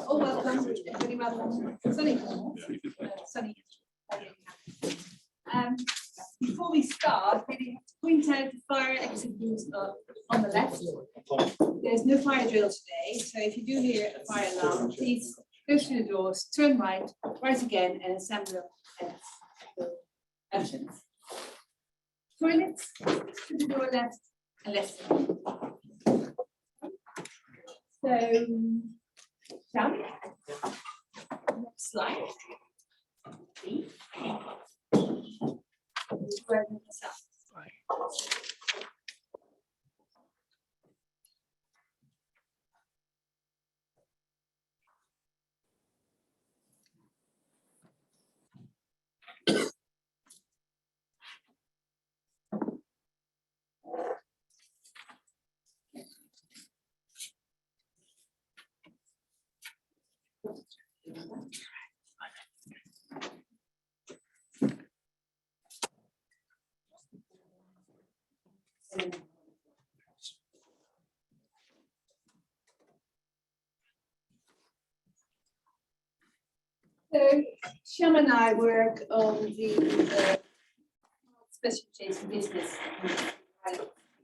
Oh, welcome. Very welcome. Sunny. Sunny. Before we start, maybe have to point out the fire exit rules on the left. There's no fire drill today, so if you do hear a fire alarm, please go through the doors, turn right again, and assemble at the entrance. Toilets to the door left and left. So, shall we? Next slide. So, Shyam and I work on the specialization business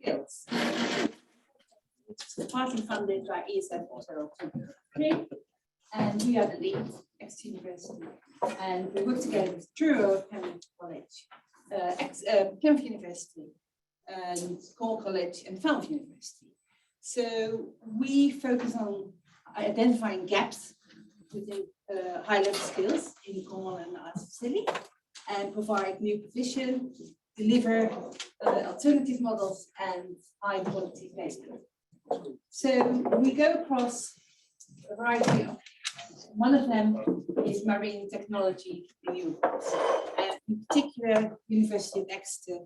skills, which is partly funded by ESF also. And we are the lead, Exeter University, and we work together with Truro, Cambridge College, Plymouth University, and Cornwall College, and Falmouth University. So we focus on identifying gaps within high-level skills in Cornwall and Arts facility, and provide new provision, deliver alternative models, and high-quality placement. So we go across a variety of. One of them is marine technology renewables. And in particular, University of Exeter,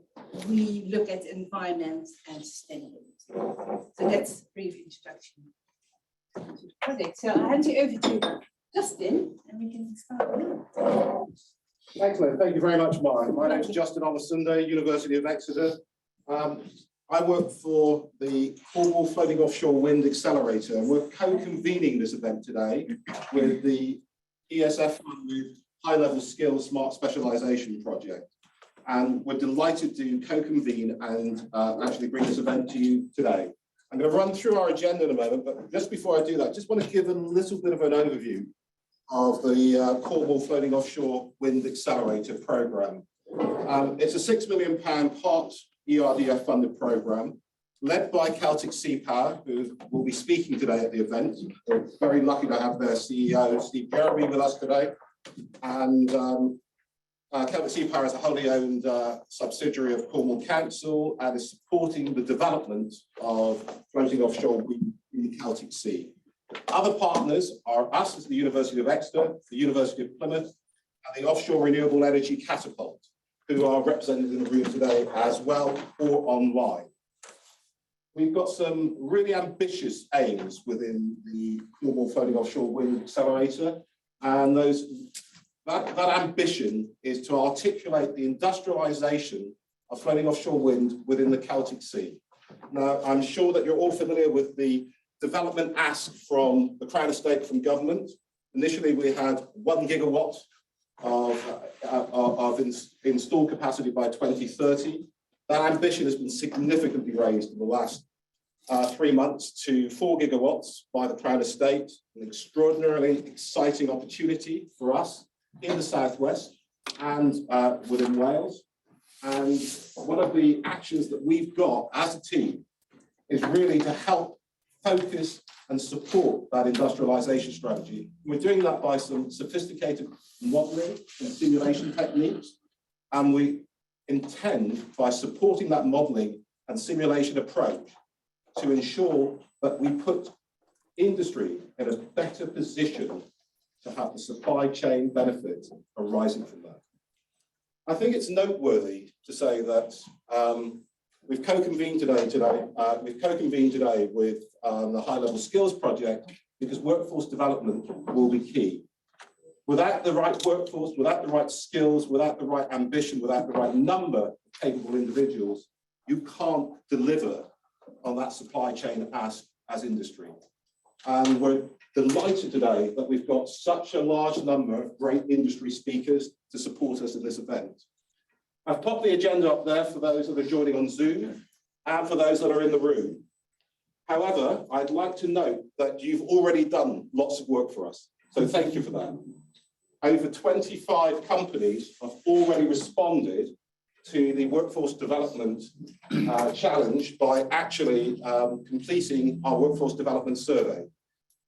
we look at environment and sustainability. So that's a brief introduction to the project. So I'll hand you over to Justin, and we can start. Excellent. Thank you very much, Maya. My name is Justin Sunday, University of Exeter. I work for the Cornwall Floating Offshore Wind Accelerator, and we're co-convening this event today with the ESF funded High-Level Skills Smart Specialisation Project. And we're delighted to co-convene and actually bring this event to you today. I'm going to run through our agenda in a moment, but just before I do that, I just want to give a little bit of an overview of the Cornwall Floating Offshore Wind Accelerator Programme. It's a £6 million part ERDF funded programme led by Celtic Sea Power, who will be speaking today at the event. We're very lucky to have their CEO, Steve Jeremy, with us today. And Celtic Sea Power is a wholly owned subsidiary of Cornwall Council and is supporting the development of floating offshore wind in the Celtic Sea. Other partners are us as the University of Exeter, the University of Plymouth, and the Offshore Renewable Energy Catapult, who are represented in the room today as well or online. We've got some really ambitious aims within the Cornwall Floating Offshore Wind Accelerator, and that ambition is to articulate the industrialisation of floating offshore wind within the Celtic Sea. Now, I'm sure that you're all familiar with the development ask from the Crown Estate, from government. Initially, we had 1 gigawatt of installed capacity by 2030. That ambition has been significantly raised in the last 3 months to 4 gigawatts by the Crown Estate, an extraordinarily exciting opportunity for us in the southwest and within Wales. And one of the actions that we've got as a team is really to help focus and support that industrialisation strategy. We're doing that by some sophisticated modelling and simulation techniques, and we intend, by supporting that modelling and simulation approach, to ensure that we put industry in a better position to have the supply chain benefits arising from that. I think it's noteworthy to say that we've co-convened today with the High-Level Skills Project, because workforce development will be key. Without the right workforce, without the right skills, without the right ambition, without the right number of capable individuals, you can't deliver on that supply chain as industry. And we're delighted today that we've got such a large number of great industry speakers to support us in this event. I've popped the agenda up there for those that are joining on Zoom and for those that are in the room. However, I'd like to note that you've already done lots of work for us, so thank you for that. Over 25 companies have already responded to the workforce development challenge by actually completing our workforce development survey.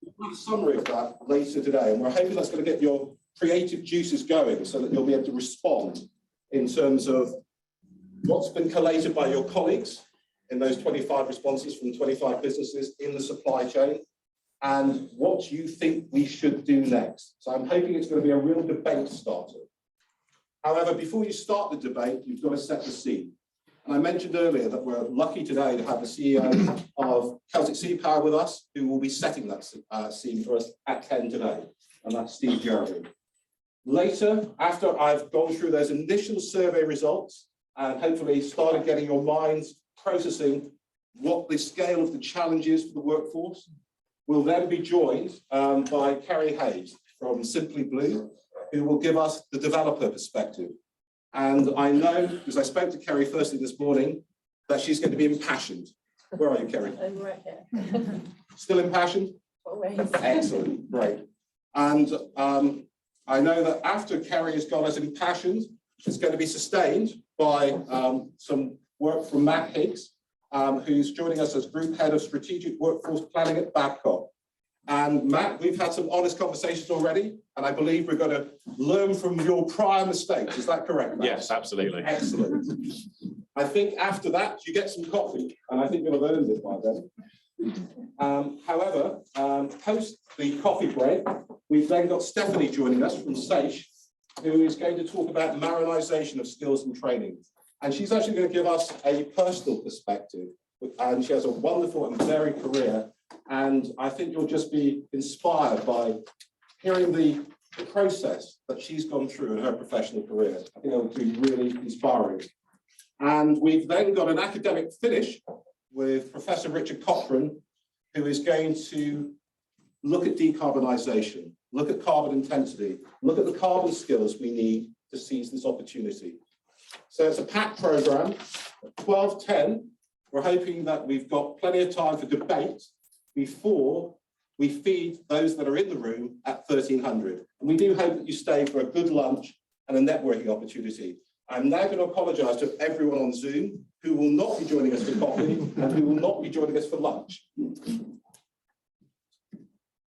We'll have a summary of that later today, and we're hoping that's going to get your creative juices going so that you'll be able to respond in terms of what's been collated by your colleagues in those 25 responses from 25 businesses in the supply chain, and what you think we should do next. So I'm hoping it's going to be a real debate starter. However, before you start the debate, you've got to set the scene. And I mentioned earlier that we're lucky today to have the CEO of Celtic Sea Power with us, who will be setting that scene for us at 10 today, and that's Steve Jeremy. Later, after I've gone through those initial survey results and hopefully started getting your minds processing what the scale of the challenge is for the workforce, we'll then be joined by Kerry Hayes from Simply Blue, who will give us the developer perspective. And I know, because I spoke to Kerry firstly this morning, that she's going to be impassioned. Where are you, Kerry? I'm right here. Still impassioned? Always. Excellent, great. And I know that after Kerry has gone as impassioned, it's going to be sustained by some work from Matt Higgs, who's joining us as Group Head of Strategic Workforce Planning at Babcock. And Matt, we've had some honest conversations already, and I believe we're going to learn from your prior mistakes. Is that correct, Matt? Yes, absolutely. Excellent. I think after that, you get some coffee, and I think you'll have earned it by then. However, post the coffee break, we've then got Stephanie joining us from SAISH, who is going to talk about marinisation of skills and training. And she's actually going to give us a personal perspective, and she has a wonderful and varied career. And I think you'll just be inspired by hearing the process that she's gone through in her professional career. I think that would be really inspiring. And we've then got an academic finish with Professor Richard Cochrane, who is going to look at decarbonisation, look at carbon intensity, look at the carbon skills we need to seize this opportunity. So it's a packed programme. At 12:10, we're hoping that we've got plenty of time for debate before we feed those that are in the room at 1300. And we do hope that you stay for a good lunch and a networking opportunity. I'm now going to apologise to everyone on Zoom who will not be joining us for coffee and who will not be joining us for lunch.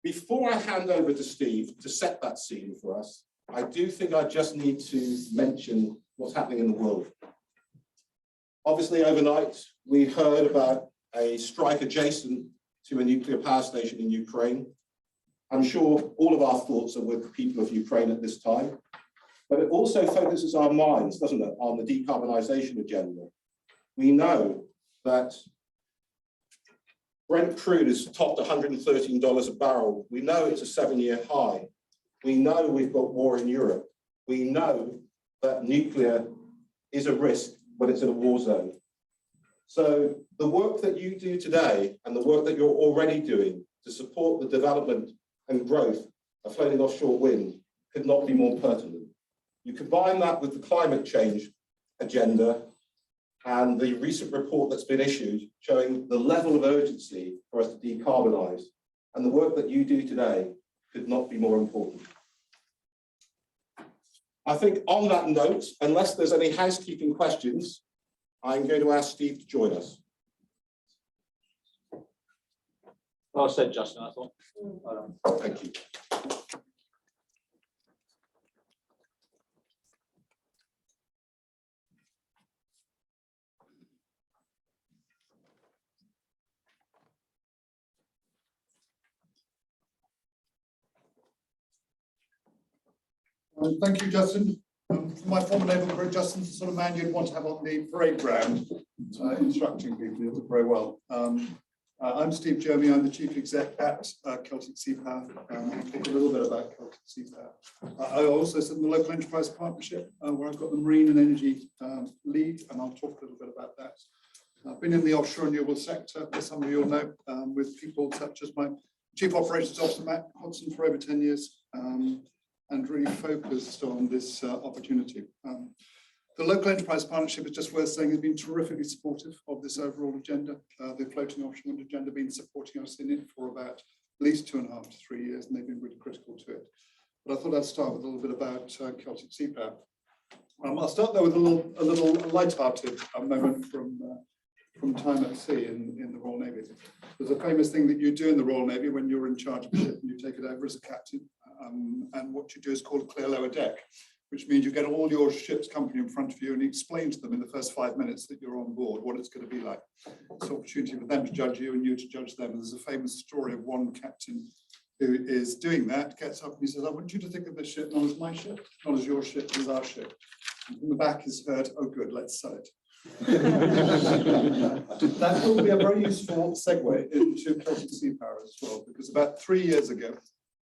Before I hand over to Steve to set that scene for us, I do think I just need to mention what's happening in the world. Obviously, overnight, we heard about a strike adjacent to a nuclear power station in Ukraine. I'm sure all of our thoughts are with the people of Ukraine at this time, but it also focuses our minds, doesn't it, on the decarbonisation agenda. We know that Brent crude has topped $113 a barrel. We know it's a 7-year high. We know we've got war in Europe. We know that nuclear is a risk when it's in a war zone. So the work that you do today and the work that you're already doing to support the development and growth of floating offshore wind could not be more pertinent. You combine that with the climate change agenda and the recent report that's been issued showing the level of urgency for us to decarbonise, and the work that you do today could not be more important. I think on that note, unless there's any housekeeping questions, I'm going to ask Steve to join us. Well said, Justin, I thought. Thank you. Thank you, Justin. My former naval career, Justin's the sort of man you'd want to have on the parade ground, instructing people. He'll do very well. I'm Steve Jeremy. I'm the chief exec at Celtic Sea Power. I'll talk a little bit about Celtic Sea Power. I also sit in the local enterprise partnership, where I've got the marine and energy lead, and I'll talk a little bit about that. I've been in the offshore renewable sector, as some of you all know, with people such as my Chief Operations Officer Matt Hodson for over 10 years, and really focused on this opportunity. The local enterprise partnership, is just worth saying, has been terrifically supportive of this overall agenda. The floating offshore wind agenda been supporting us in it for about at least 2.5 to 3 years, and they've been really critical to it. But I thought I'd start with a little bit about Celtic Sea Power. I'll start though with a little light-hearted moment from time at sea in the Royal Navy. There's a famous thing that you do in the Royal Navy when you're in charge of a ship and you take it over as a captain. And what you do is called clear lower deck, which means you get all your ship's company in front of you and you explain to them in the first 5 minutes that you're on board what it's going to be like. It's an opportunity for them to judge you and you to judge them. And there's a famous story of one captain who is doing that, gets up and he says, I want you to think of this ship not as my ship, not as your ship, as our ship. And from the back is heard, oh good, let's sell it. That will be a very useful segue into Celtic Sea Power as well, because about 3 years ago,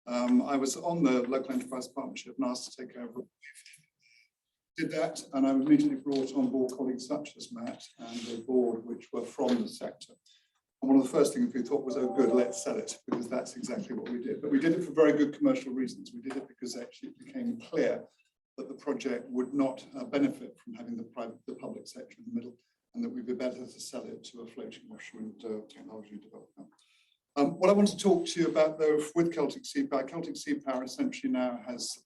I was on the local enterprise partnership and asked to take over. Did that, and I immediately brought on board colleagues such as Matt and the board, which were from the sector. And one of the first things we thought was, oh good, let's sell it, because that's exactly what we did. But we did it for very good commercial reasons. We did it because actually it became clear that the project would not benefit from having the public sector in the middle, and that we'd be better to sell it to a floating offshore wind technology developer. What I want to talk to you about though with Celtic Sea Power essentially now has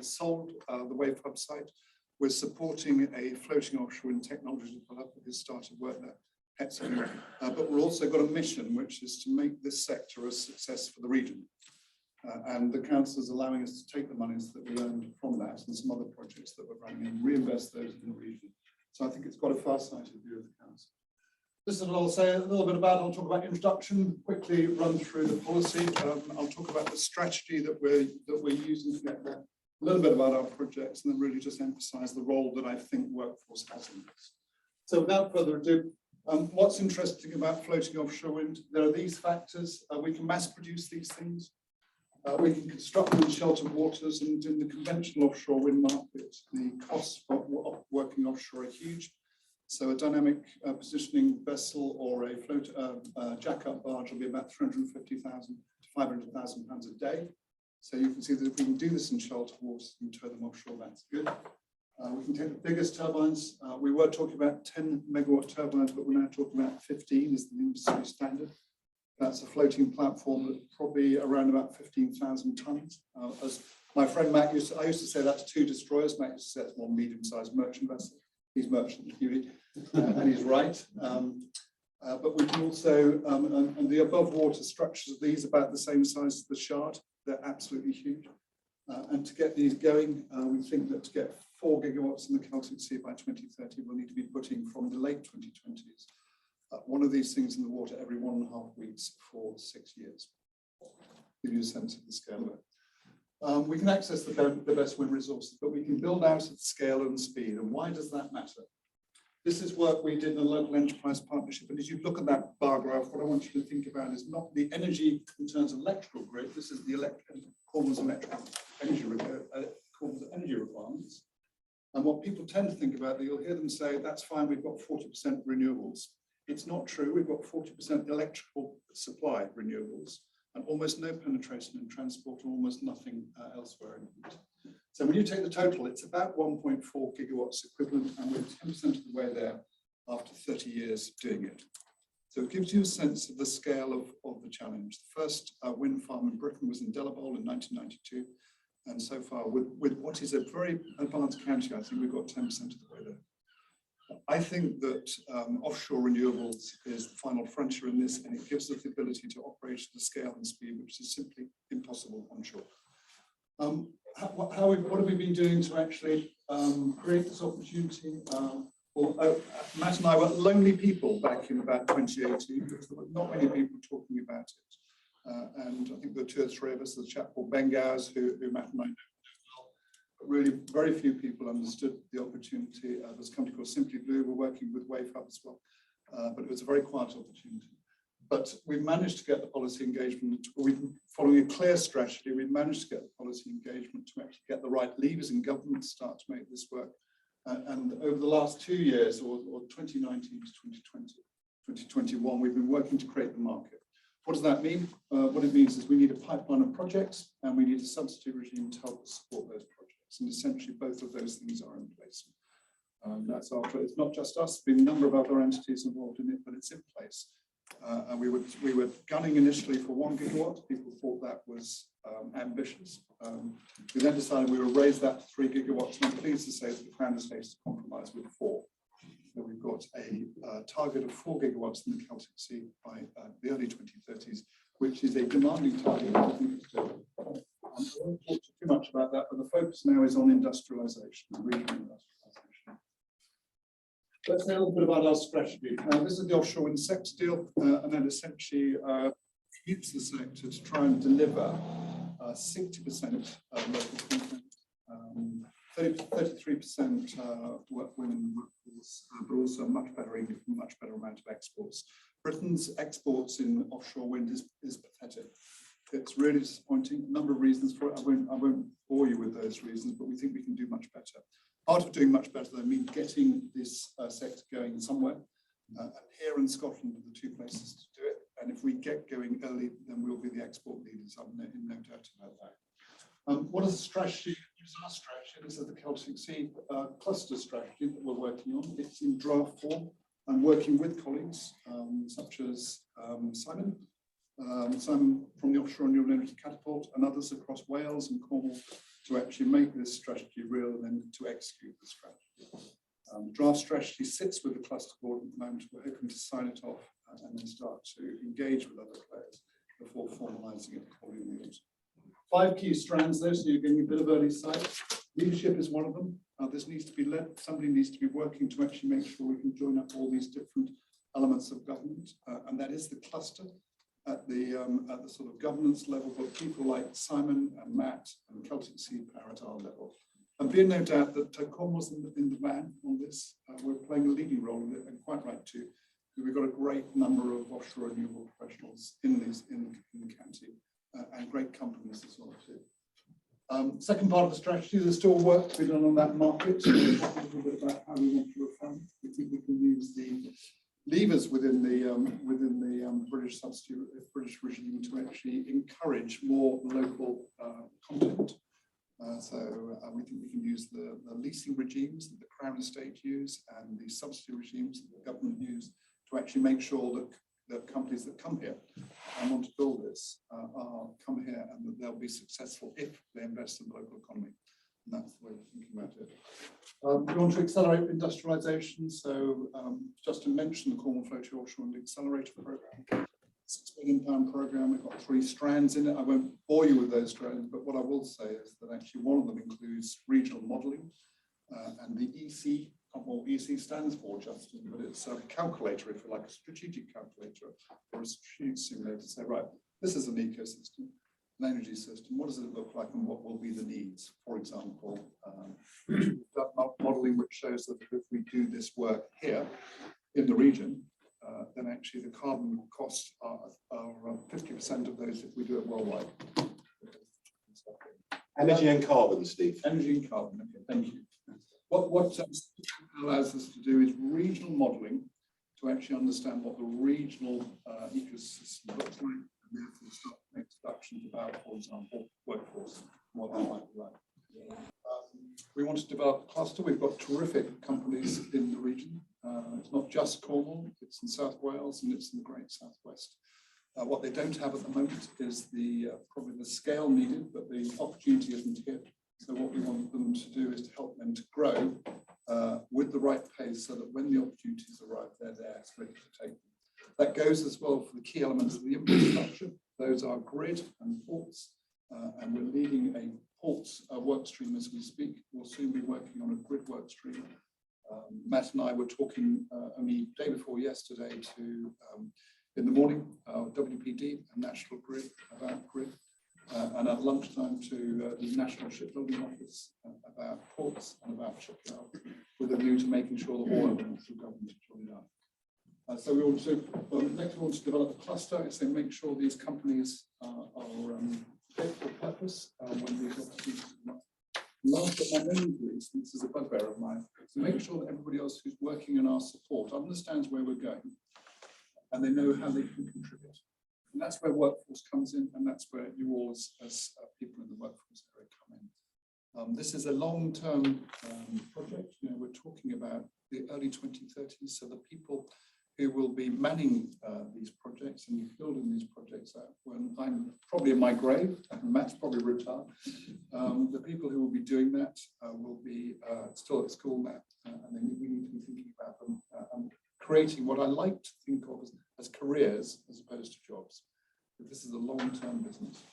sold the Wave Hub site. We're supporting a floating offshore wind technology developer who started work there, Exeter, but we've also got a mission which is to make this sector a success for the region. And the council is allowing us to take the monies that we earned from that and some other projects that we're running and reinvest those in the region. So I think it's got a far-sighted view of the council. This is what I'll say a little bit about. I'll talk about introduction, quickly run through the policy. I'll talk about the strategy that we're using to get there, a little bit about our projects, and then really just emphasize the role that I think workforce has in this. So without further ado, what's interesting about floating offshore wind? There are these factors. We can mass produce these things. We can construct them in sheltered waters, and in the conventional offshore wind market, the costs of working offshore are huge. So a dynamic positioning vessel or a jack-up barge will be about 350,000 to 500,000 pounds a day. So you can see that if we can do this in sheltered waters and tow them offshore, that's good. We can take the biggest turbines. We were talking about 10 megawatt turbines, but we're now talking about 15 as the industry standard. That's a floating platform that's probably around about 15,000 tons. As my friend Matt I used to say that's 2 destroyers. Matt used to say it's one medium-sized merchant vessel. He's merchant, and he's right. But we can also, and the above water structures of these about the same size as the Shard. They're absolutely huge. And to get these going, we think that to get 4 gigawatts in the Celtic Sea by 2030, we'll need to be putting from the late 2020s. One of these things in the water every 1.5 weeks for 6 years. Give you a sense of the scale of it. We can access the best wind resources, but we can build out at scale and speed. And why does that matter? This is work we did in a local enterprise partnership. And as you look at that bar graph, what I want you to think about is not the energy in terms of electrical grid. This is the energy requirements. And what people tend to think about, you'll hear them say, that's fine, we've got 40% renewables. It's not true. We've got 40% electrical supply renewables and almost no penetration in transport and almost nothing elsewhere in it. So when you take the total, it's about 1.4 gigawatts equivalent, and we're 10% of the way there after 30 years doing it. So it gives you a sense of the scale of the challenge. The first wind farm in Britain was in Delabole in 1992. And so far, with what is a very advanced county, I think we've got 10% of the way there. I think that offshore renewables is the final frontier in this, and it gives us the ability to operate at the scale and speed, which is simply impossible onshore. What have we been doing to actually create this opportunity? Matt and I were lonely people back in about 2018 because there were not many people talking about it. And I think there were 2 or 3 of us, there's a chap called Ben Gowers, who Matt and I know well. But really, very few people understood the opportunity. There's a company called Simply Blue. We're working with Wave Hub as well. But it was a very quiet opportunity. But we've managed to get the policy engagement. Following a clear strategy, we've managed to get the policy engagement to actually get the right levers in government to start to make this work. And over the last 2 years, or 2019 to 2020, 2021, we've been working to create the market. What does that mean? What it means is we need a pipeline of projects and we need a subsidy regime to help us support those projects. And essentially both of those things are in place. That's after, it's not just us, been a number of other entities involved in it, but it's in place. And we were gunning initially for 1 gigawatt. People thought that was ambitious. We then decided we would raise that to 3 gigawatts. And I'm pleased to say that the plan is faced a compromise with 4. So we've got a target of 4 gigawatts in the Celtic Sea by the early 2030s, which is a demanding target. I won't talk too much about that, but the focus now is on industrialisation, regional industrialisation. Let's say a little bit about our strategy. This is the offshore wind sector deal, and then essentially use the sector to try and deliver 60% local content, 33% women workforce, but also a much better income, much better amount of exports. Britain's exports in offshore wind is pathetic. It's really disappointing. A number of reasons for it. I won't bore you with those reasons, but we think we can do much better. Part of doing much better, though, means getting this sector going somewhere. And here in Scotland are the 2 places to do it. And if we get going early, then we'll be the export leaders. I'm in no doubt about that. What is the strategy? Use our strategy. This is the Celtic Sea cluster strategy that we're working on. It's in draft form. I'm working with colleagues such as Simon from the Offshore Renewable Energy Catapult and others across Wales and Cornwall to actually make this strategy real and then to execute the strategy. Draft strategy sits with the cluster board at the moment. We're hoping to sign it off and then start to engage with other players before formalising it fully in the autumn. 5 key strands there, so you're getting a bit of early sight. Leadership is one of them. This needs to be led. Somebody needs to be working to actually make sure we can join up all these different elements of government, and that is the cluster at the sort of governance level, but people like Simon and Matt and Celtic Sea are at our level. And be in no doubt that Cornwall's in the van on this. We're playing a leading role in it, and quite right too. We've got a great number of offshore renewable professionals in the county, and great companies as well too. Second part of the strategy, there's still work to be done on that market. So we'll talk a little bit about how we want to reform. We think we can use the levers within the British regime to actually encourage more local content. So we think we can use the leasing regimes that the Crown Estate use and the subsidy regimes that the government use to actually make sure that the companies that come here and want to build this come here and that they'll be successful if they invest in the local economy. And that's the way we're thinking about it. We want to accelerate industrialisation. So just to mention the Cornwall Floating Offshore Wind Accelerator Programme. £6 million programme. We've got 3 strands in it. I won't bore you with those strands, but what I will say is that actually one of them includes regional modelling, and the EC, what EC stands for, Justin, but it's a calculator, if you like, a strategic calculator or a strategic simulator to say, right, this is an ecosystem, an energy system. What does it look like, and what will be the needs? For example, modelling which shows that if we do this work here in the region, then actually the carbon costs are 50% of those if we do it worldwide. Energy and carbon, Steve. Energy and carbon, okay, thank you. What allows us to do is regional modelling to actually understand what the regional ecosystem looks like, and therefore start to make deductions about, for example, workforce, what that might be like. We want to develop a cluster. We've got terrific companies in the region. It's not just Cornwall, it's in South Wales and it's in the Great Southwest. What they don't have at the moment is probably the scale needed, but the opportunity isn't here. So what we want them to do is to help them to grow with the right pace so that when the opportunities arrive, they're there, ready to take them. That goes as well for the key elements of the infrastructure. Those are grid and ports, and we're leading a ports work stream as we speak. We'll soon be working on a grid work stream. Matt and I were talking only day before yesterday to, in the morning, WPD and National Grid about grid, and at lunchtime to the National Shipbuilding Office about ports and about shipyard, with a view to making sure that all elements of government are joined up. So we also, next we want to develop a cluster, so make sure these companies are fit for purpose when these opportunities come up. Last but not least, this is a bugbear of mine, to make sure that everybody else who's working in our support understands where we're going and they know how they can contribute. And that's where workforce comes in, and that's where you all as people in the workforce area come in. This is a long-term project. You know, we're talking about the early 2030s, so the people who will be manning these projects and building these projects out when I'm probably in my grave, and Matt's probably retired. The people who will be doing that will be still at school now, and then we need to be thinking about them and creating what I like to think of as careers as opposed to jobs. But this is a long-term business.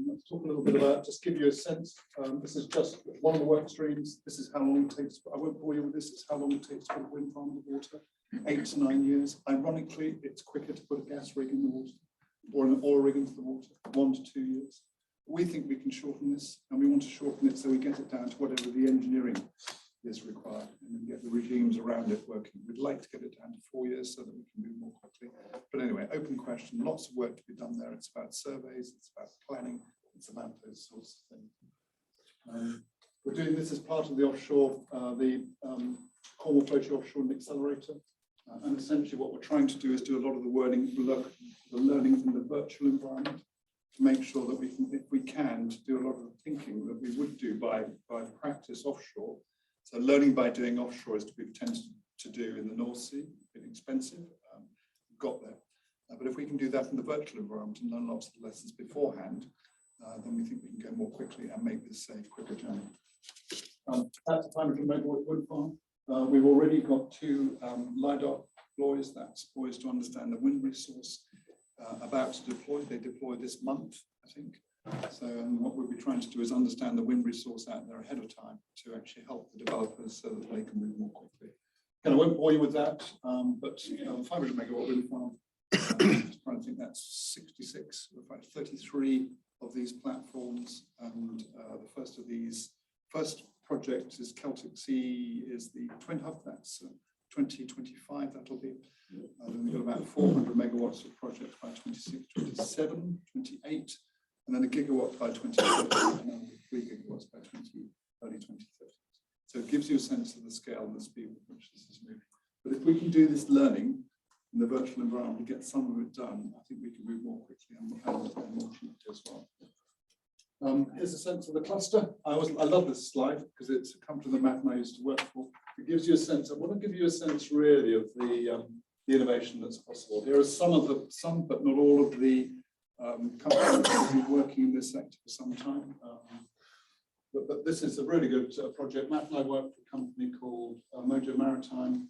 Let's talk a little bit about, just give you a sense. This is just one of the work streams. This is how long it takes. I won't bore you with this. It's how long it takes to put a wind farm in the water. 8 to 9 years. Ironically, it's quicker to put a gas rig in the water or an oil rig into the water. 1 to 2 years. We think we can shorten this, and we want to shorten it so we get it down to whatever the engineering is required, and then get the regimes around it working. We'd like to get it down to 4 years so that we can move more quickly. But anyway, open question, lots of work to be done there. It's about surveys, it's about planning, it's about those sorts of things. We're doing this as part of the offshore, Cornwall Floating Offshore and Accelerator. And essentially what we're trying to do is do a lot of the learning from the virtual environment to make sure that we can, if we can, to do a lot of the thinking that we would do by practice offshore. So learning by doing offshore is to be tended to do in the North Sea, been expensive, got there. But if we can do that in the virtual environment and learn lots of lessons beforehand, then we think we can go more quickly and make this a quicker journey. That's a 500 megawatt wind farm. We've already got 2 LiDAR buoys. That's buoys to understand the wind resource about to deploy. They deploy this month, I think. So what we'll be trying to do is understand the wind resource out there ahead of time to actually help the developers so that they can move more quickly. And I won't bore you with that, but 500 megawatt wind farm, I'm trying to think that's 66, in fact 33 of these platforms, and the first of these, first project is Celtic Sea, is the twin hub, that's 2025, that'll be. Then we've got about 400 megawatts of projects by 26, 27, 28, and then a gigawatt by 2030, and then 3 gigawatts by early 2030. So it gives you a sense of the scale and the speed with which this is moving. But if we can do this learning in the virtual environment and get some of it done, I think we can move more quickly and more cheaply as well. Here's a sense of the cluster. I love this slide because it's a company that Matt and I used to work for. It gives you a sense. I want to give you a sense really of the innovation that's possible. Here are some but not all of the companies that have been working in this sector for some time. But this is a really good project. Matt and I work for a company called Mojo Maritime.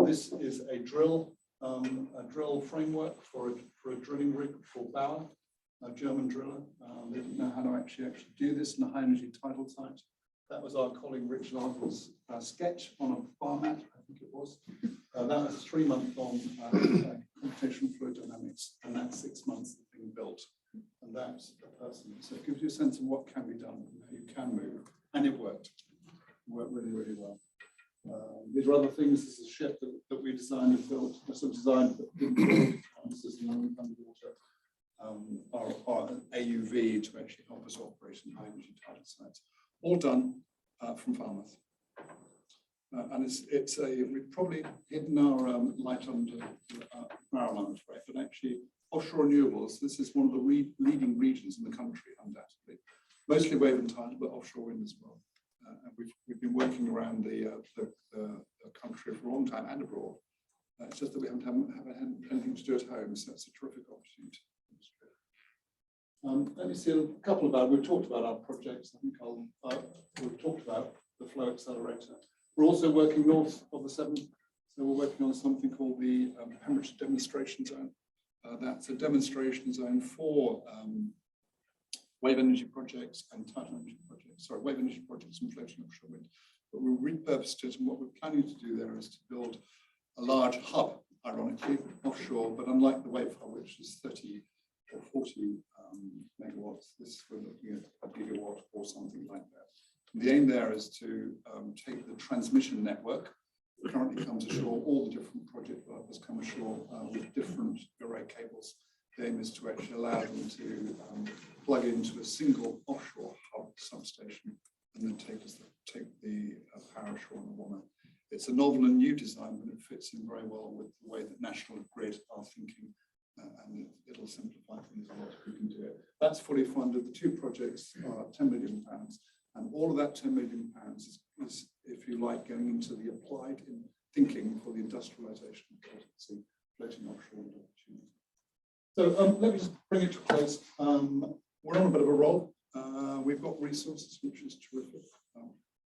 This is a drill framework for a drilling rig for Bauer, a German driller. They didn't know how to actually do this in a high energy tidal site. That was our colleague Rich Largel's sketch on a bar mat, I think it was. That was 3 month long computational fluid dynamics, and that's 6 months the thing built. And that's a person. So it gives you a sense of what can be done, how you can move, and it worked. It worked really, really well. These are other things. This is a ship that we designed and built. This was designed, but didn't build. This is the underwater AUV to actually help us operate in high energy tidal sites. All done from Falmouth. And we've probably hidden our light under our lamp, right? But actually, offshore renewables, this is one of the leading regions in the country, undoubtedly. Mostly wave and tidal, but offshore wind as well. And we've been working around the country for a long time and abroad. It's just that we haven't had anything to do at home, so it's a terrific opportunity. Let me see a couple about, we've talked about our projects. I think we've talked about the Flow Accelerator. We're also working north of the Severn, so we're working on something called the Pembrokeshire Demonstration Zone. That's a demonstration zone for wave energy projects and tidal energy projects. Sorry, wave energy projects and floating offshore wind. But we repurposed it, and what we're planning to do there is to build a large hub, ironically, offshore, but unlike the wave hub, which is 30 or 40 megawatts, this we're looking at a gigawatt or something like that. And the aim there is to take the transmission network that currently comes ashore. All the different project developers come ashore with different array cables. The aim is to actually allow them to plug into a single offshore hub substation and then take the power ashore on the water. It's a novel and new design, but it fits in very well with the way that National Grid are thinking That's fully funded. The two projects are £10 million, and all of that £10 million is, if you like, going into the applied in thinking for the industrialisation of consultancy, floating offshore wind opportunity. So let me just bring it to a close. We're on a bit of a roll. We've got resources, which is terrific.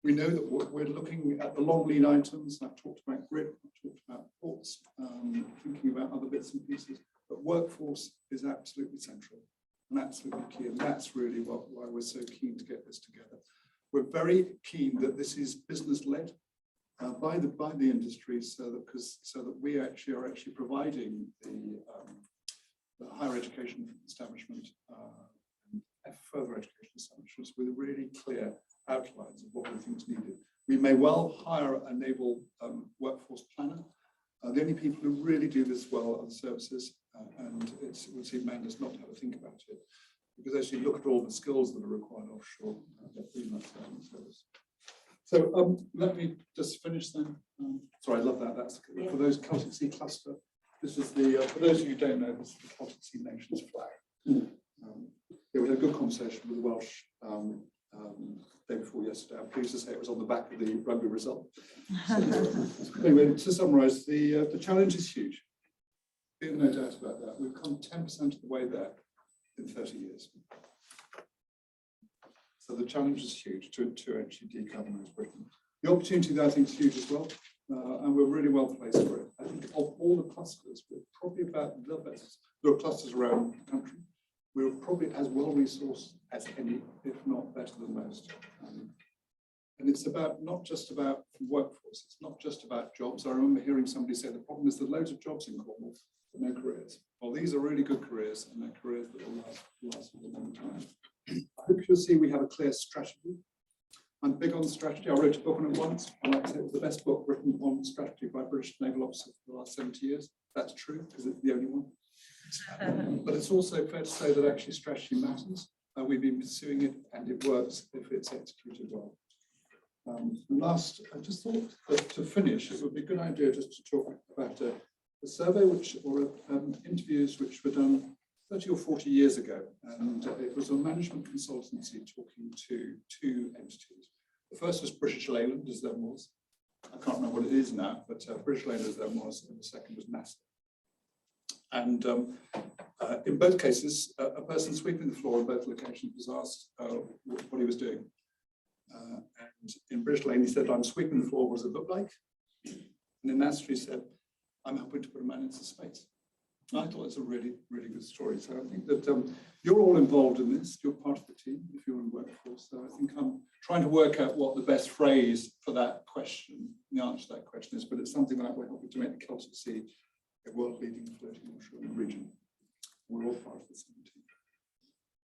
We know that we're looking at the long lead items. I've talked about grid, I've talked about ports, thinking about other bits and pieces, but workforce is absolutely central and absolutely key. And that's really why we're so keen to get this together. We're very keen that this is business-led by the industry, so that we are actually providing the higher education establishment and further education establishments with really clear outlines of what we think is needed. We may well hire a naval workforce planner. The only people who really do this well are the services, and we'll see Man does not have a think about it, because as you look at all the skills that are required offshore, they're pretty much there in the service. So let me just finish then. Sorry, I love that. That's for those Celtic Sea cluster. This is the, for those of you who don't know, this is the Celtic Sea Nations flag. Yeah, we had a good conversation with the Welsh day before yesterday. I'm pleased to say it was on the back of the rugby result. So, anyway, to summarise, the challenge is huge. There's no doubt about that. We've come 10% of the way there in 30 years. So the challenge is huge to actually decarbonise Britain. The opportunity that I think is huge as well, and we're really well placed for it. I think of all the clusters, we're probably about the best. There are clusters around the country. We're probably as well resourced as any, if not better than most. And it's about not just about workforce. It's not just about jobs. I remember hearing somebody say the problem is there are loads of jobs in Cornwall, but no careers. Well, these are really good careers, and they're careers that will last for a long time. I hope you'll see we have a clear strategy. I'm big on strategy. I wrote a book on it once. I like to say it was the best book written on strategy by British naval officers for the last 70 years. That's true, because it's the only one. But it's also fair to say that actually strategy matters. We've been pursuing it, and it works if it's executed well. Last, I just thought that to finish, it would be a good idea just to talk about a survey or interviews which were done 30 or 40 years ago, and it was a management consultancy talking to two entities. The first was British Leyland, as then was. I can't remember what it is now, but British Leyland as then was, and the second was NASA. And in both cases, a person sweeping the floor in both locations was asked what he was doing. And in British Leyland, he said, "I'm sweeping the floor. What does it look like?" And in NASA, he said, "I'm helping to put a man into space." And I thought it's a really, really good story. So I think that you're all involved in this. You're part of the team if you're in workforce. So I think I'm trying to work out what the best phrase for that question, the answer to that question is, but it's something that we're helping to make the Celtic Sea a world-leading floating offshore region. We're all part of the same team.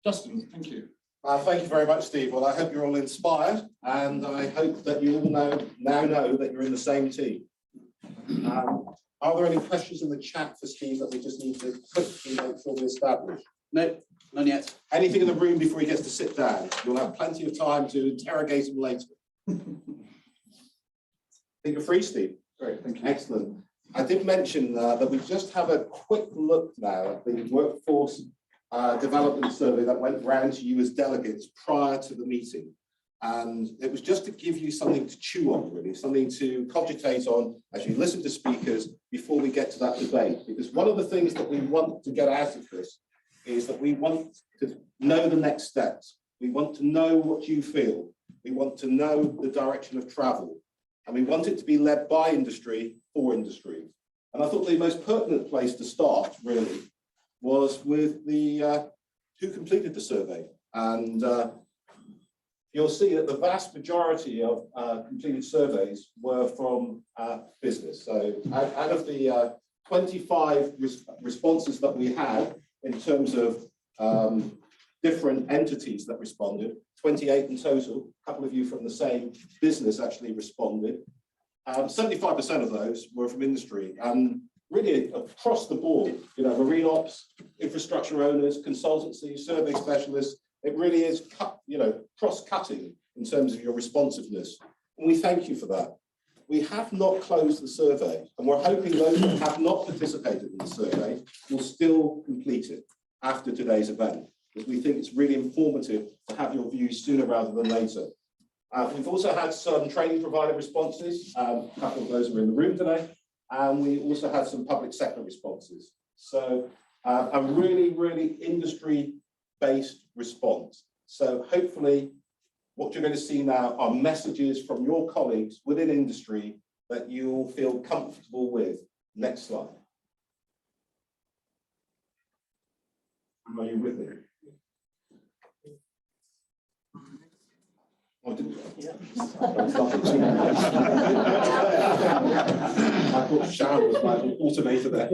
Justin, thank you. Thank you very much, Steve. Well, I hope you're all inspired, and I hope that you all now know that you're in the same team. Are there any questions in the chat for Steve that we just need to quickly make sure we establish? No, none yet. Anything in the room before he gets to sit down? You'll have plenty of time to interrogate him later. I think you're free, Steve. Great, thank you. Excellent. I did mention that we just have a quick look now at the workforce development survey that went round to you as delegates prior to the meeting. And it was just to give you something to chew on, really, something to cogitate on as you listen to speakers before we get to that debate. Because one of the things that we want to get out of this is that we want to know the next steps. We want to know what you feel. We want to know the direction of travel. And we want it to be led by industry for industry. And I thought the most pertinent place to start, really, was with the who completed the survey. And you'll see that the vast majority of completed surveys were from business. So out of the 25 responses that we had in terms of different entities that responded, 28 in total, a couple of you from the same business actually responded. 75% of those were from industry, and really across the board, you know, marine ops, infrastructure owners, consultancies, survey specialists. It really is, cross-cutting in terms of your responsiveness. And we thank you for that. We have not closed the survey, and we're hoping those that have not participated in the survey will still complete it after today's event. because we think it's really informative to have your views sooner rather than later. We've also had some training provider responses. A couple of those are in the room today. And we also had some public sector responses. So a really, really industry-based response. So hopefully what you're going to see now are messages from your colleagues within industry that you'll feel comfortable with. Next slide. Are you with me? Oh, didn't you? Yeah. I thought Sharon was my automator there.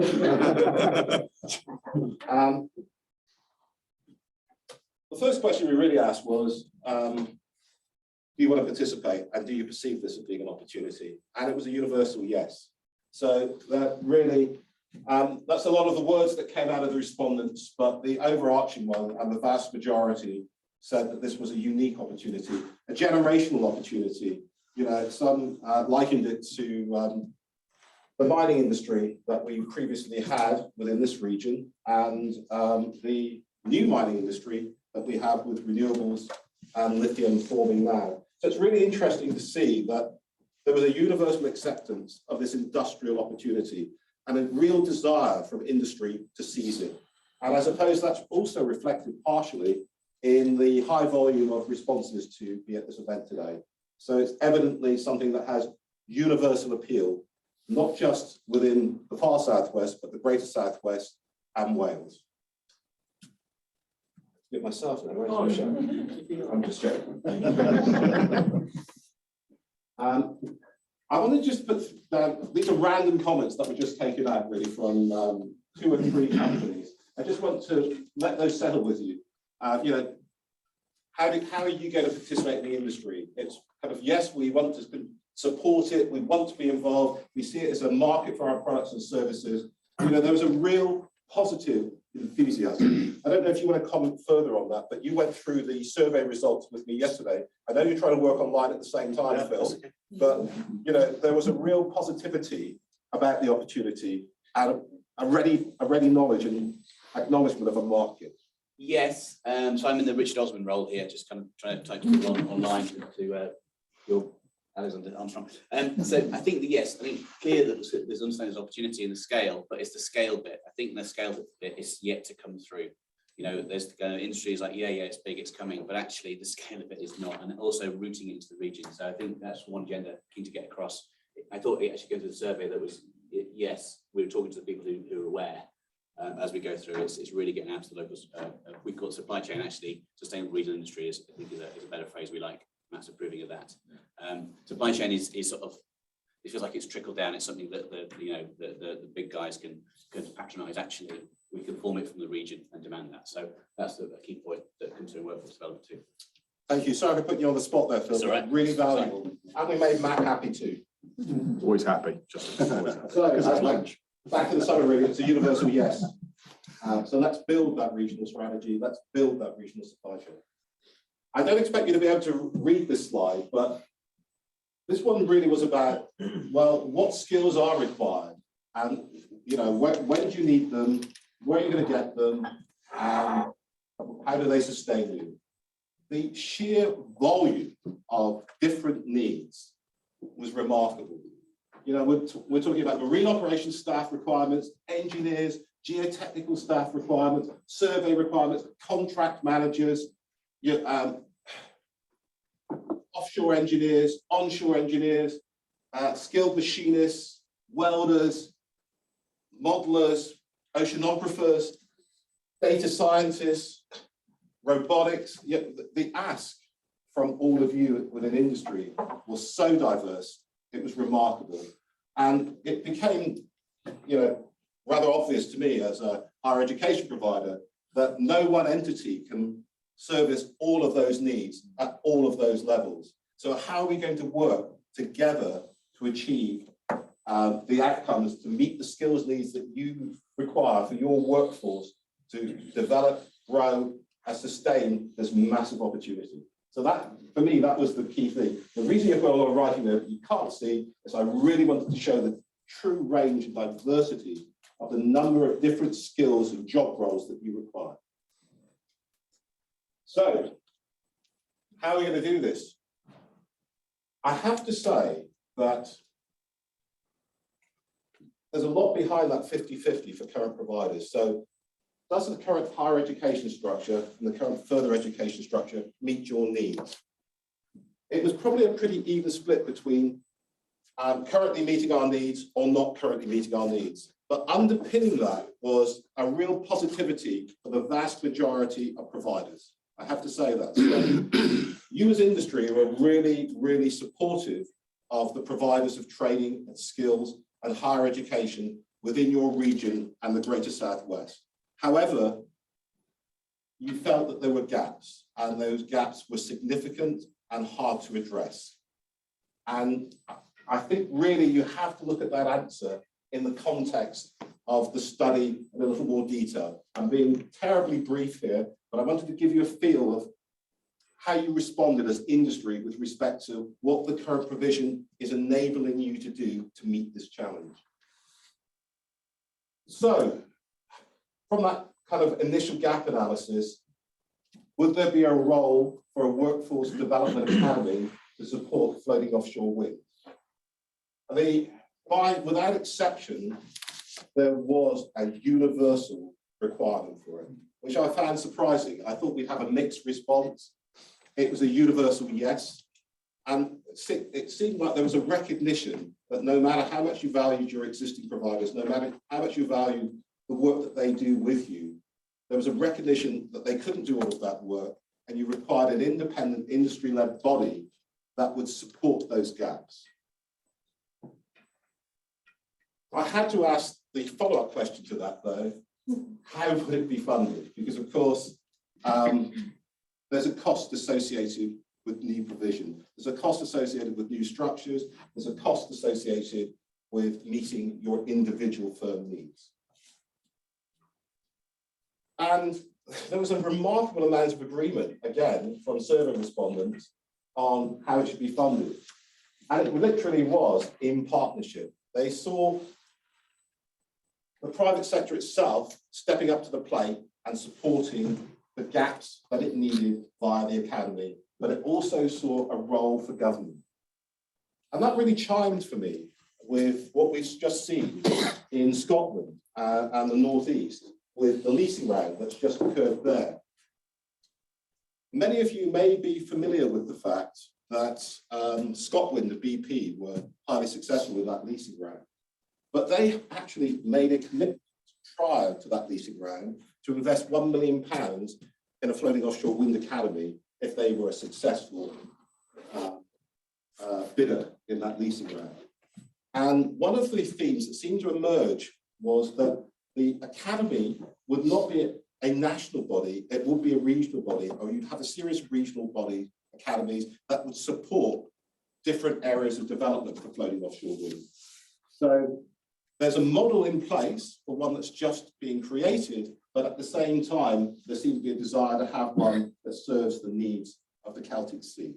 The first question we really asked was, do you want to participate and do you perceive this as being an opportunity? And it was a universal yes. So that really, that's a lot of the words that came out of the respondents, but the overarching one and the vast majority said that this was a unique opportunity, a generational opportunity. You know, some likened it to the mining industry that we previously had within this region and the new mining industry that we have with renewables and lithium forming now. So it's really interesting to see that there was a universal acceptance of this industrial opportunity and a real desire from industry to seize it. And I suppose that's also reflected partially in the high volume of responses to be at this event today. So it's evidently something that has universal appeal, not just within the far southwest, but the greater southwest and Wales. Get myself now, right? I'm just joking. I want to just put down, these are random comments that were just taken out really from 2 or 3 companies. I just want to let those settle with you. You know, how are you going to participate in the industry? It's kind of, yes, we want to support it, we want to be involved, we see it as a market for our products and services. You know, there was a real positive enthusiasm. I don't know if you want to comment further on that, but you went through the survey results with me yesterday. I know you're trying to work online at the same time, yeah, Phil, but you know, there was a real positivity about the opportunity and a ready knowledge and acknowledgement of a market. Yes, so I'm in the Richard Osman role here, just kind of trying to type it online to your Alexander Armstrong. So I think that yes, I think clear that there's understanding opportunity in the scale, but it's the scale bit. I think the scale bit is yet to come through. You know, there's the industry is like, yeah, it's big, it's coming, but actually the scale of it is not, and also rooting into the region. So I think that's one agenda keen to get across. I thought it actually goes to the survey that was, yes, we were talking to the people who are aware. As we go through, it's really getting out to the locals. We call it supply chain. Actually, sustainable regional industry is, I think, is a better phrase we like. Matt's approving of that. Supply chain is sort of, it feels like it's trickled down. It's something that the big guys can patronise. Actually, we can form it from the region and demand that. So that's the key point that comes to workforce development too. Thank you. Sorry for putting you on the spot there, Phil. Right. Really valuable. And we made Matt happy too. Always happy. Just always happy. So, back to the summary, really, it's a universal yes. So let's build that regional strategy. Let's build that regional supply chain. I don't expect you to be able to read this slide, but this one really was about, well, what skills are required? And, you know, when do you need them? Where are you going to get them? How do they sustain you? The sheer volume of different needs was remarkable. You know, we're talking about marine operations staff requirements, engineers, geotechnical staff requirements, survey requirements, contract managers, offshore engineers, onshore engineers, skilled machinists, welders, modelers, oceanographers, data scientists, robotics. The ask from all of you within industry was so diverse. It was remarkable. And it became, you know, rather obvious to me as a higher education provider that no one entity can service all of those needs at all of those levels. So how are we going to work together to achieve the outcomes to meet the skills needs that you require for your workforce to develop, grow, and sustain this massive opportunity? So that, for me, that was the key thing. The reason you've got a lot of writing there that you can't see is I really wanted to show the true range and diversity of the number of different skills and job roles that you require. So, how are we going to do this? I have to say that there's a lot behind that 50-50 for current providers. So, does the current higher education structure and the current further education structure meet your needs? It was probably a pretty even split between currently meeting our needs or not currently meeting our needs. But underpinning that was a real positivity for the vast majority of providers. I have to say that. So you as industry were really, really supportive of the providers of training and skills and higher education within your region and the Greater Southwest. However, you felt that there were gaps, and those gaps were significant and hard to address. And I think really you have to look at that answer in the context of the study in a little more detail. I'm being terribly brief here, but I wanted to give you a feel of how you responded as industry with respect to what the current provision is enabling you to do to meet this challenge. So, from that kind of initial gap analysis, would there be a role for a workforce development academy to support floating offshore wind? Without exception, there was a universal requirement for it, which I found surprising. I thought we'd have a mixed response. It was a universal yes. And it seemed like there was a recognition that no matter how much you valued your existing providers, no matter how much you valued the work that they do with you, there was a recognition that they couldn't do all of that work, and you required an independent industry-led body that would support those gaps. I had to ask the follow-up question to that, though. How would it be funded? Because, of course, there's a cost associated with new provision. There's a cost associated with new structures. There's a cost associated with meeting your individual firm needs. And there was a remarkable amount of agreement, again, from survey respondents on how it should be funded. And it literally was in partnership. They saw the private sector itself stepping up to the plate and supporting the gaps that it needed via the academy, but it also saw a role for government. And that really chimed for me with what we've just seen in Scotland and the North East, with the leasing round that's just occurred there. Many of you may be familiar with the fact that Scotland and BP were highly successful with that leasing round, but they actually made a commitment prior to that leasing round to invest £1 million in a floating offshore wind academy if they were a successful bidder in that leasing round. And one of the themes that seemed to emerge was that the academy would not be a national body, it would be a regional body, or you'd have a series of regional body academies that would support different areas of development for floating offshore wind. So there's a model in place for one that's just being created, but at the same time, there seems to be a desire to have one that serves the needs of the Celtic Sea.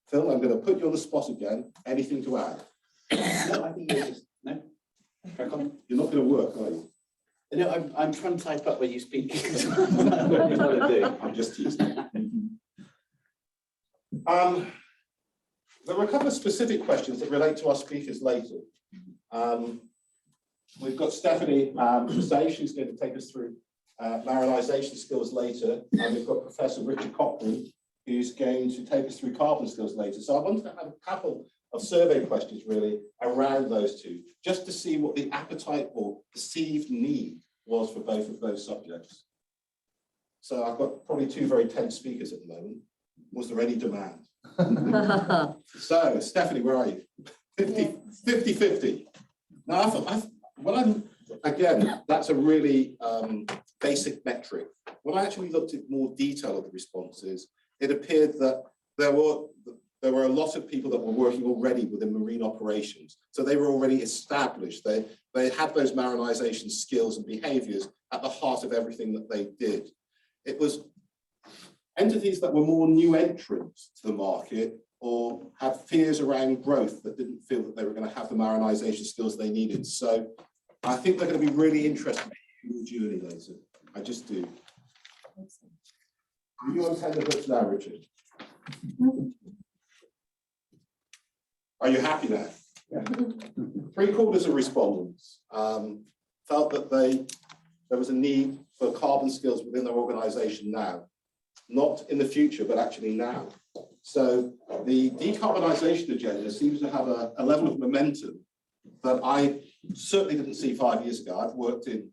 Phil, I'm going to put you on the spot again. Anything to add? No, I think it's no. Crack on. You're not going to work, are you? No, I'm trying to type up when you speak. That's what I do. I'm just teasing. There were a couple of specific questions that relate to our speakers later. We've got Stephanie Say, she's going to take us through marinisation skills later, and we've got Professor Richard Cochran, who's going to take us through carbon skills later. So I wanted to have a couple of survey questions really around those two, just to see what the appetite or perceived need was for both of those subjects. So I've got probably two very tense speakers at the moment. Was there any demand? So Stephanie, where are you? 50-50. Now, again, that's a really basic metric. When I actually looked at more detail of the responses, it appeared that there were a lot of people that were working already within marine operations. So they were already established. They had those marinisation skills and behaviours at the heart of everything that they did. It was entities that were more new entrants to the market or had fears around growth that didn't feel that they were going to have the marinisation skills they needed. So I think they're going to be really interested in your journey later. I just do. Are you on tenterhooks now, Richard? Are you happy now? Yeah. 3/4 of respondents felt that there was a need for carbon skills within their organisation now, not in the future, but actually now. So the decarbonisation agenda seems to have a level of momentum that I certainly didn't see 5 years ago. I've worked in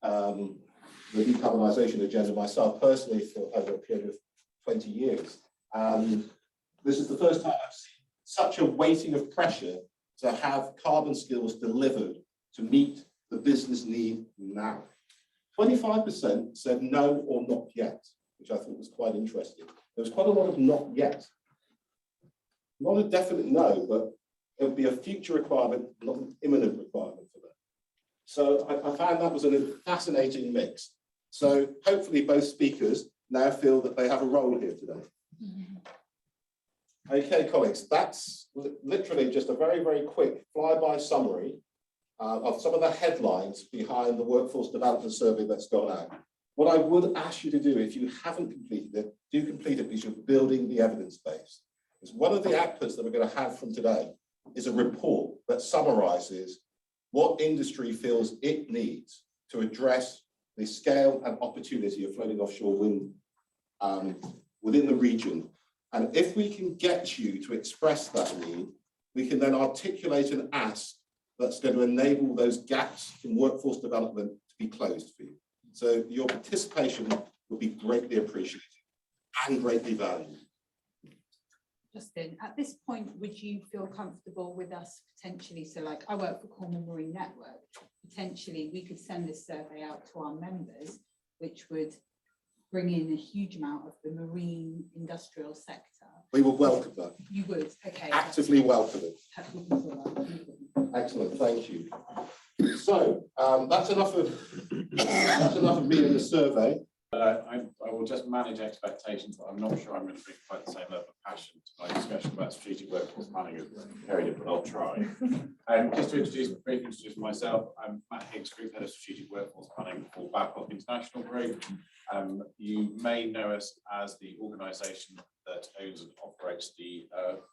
the decarbonisation agenda myself personally for over a period of 20 years. And this is the first time I've seen such a weighting of pressure to have carbon skills delivered to meet the business need now. 25% said no or not yet, which I thought was quite interesting. There was quite a lot of not yet. Not a definite no, but it would be a future requirement, not an imminent requirement for them. So I found that was a fascinating mix. So hopefully both speakers now feel that they have a role here today. Okay, colleagues, that's literally just a very, very quick flyby summary of some of the headlines behind the workforce development survey that's gone out. What I would ask you to do, if you haven't completed it, do complete it because you're building the evidence base. Because one of the outputs that we're going to have from today is a report that summarizes what industry feels it needs to address the scale and opportunity of floating offshore wind within the region. And if we can get you to express that need, we can then articulate an ask that's going to enable those gaps in workforce development to be closed for you. So your participation will be greatly appreciated and greatly valued. Justin, at this point, would you feel comfortable with us potentially, so like I work for Cornwall Marine Network, potentially we could send this survey out to our members, which would bring in a huge amount of the marine industrial sector. We will welcome that. You would, okay. Actively welcome it. Excellent, thank you. So that's enough of me in the survey. I will just manage expectations, but I'm not sure I'm going to bring quite the same level of passion to my discussion about strategic workforce planning as Kerry did, but I'll try. Just to briefly introduce myself, I'm Matt Higgs, Group Head of Strategic Workforce Planning for Babcock International Group. You may know us as the organisation that owns and operates the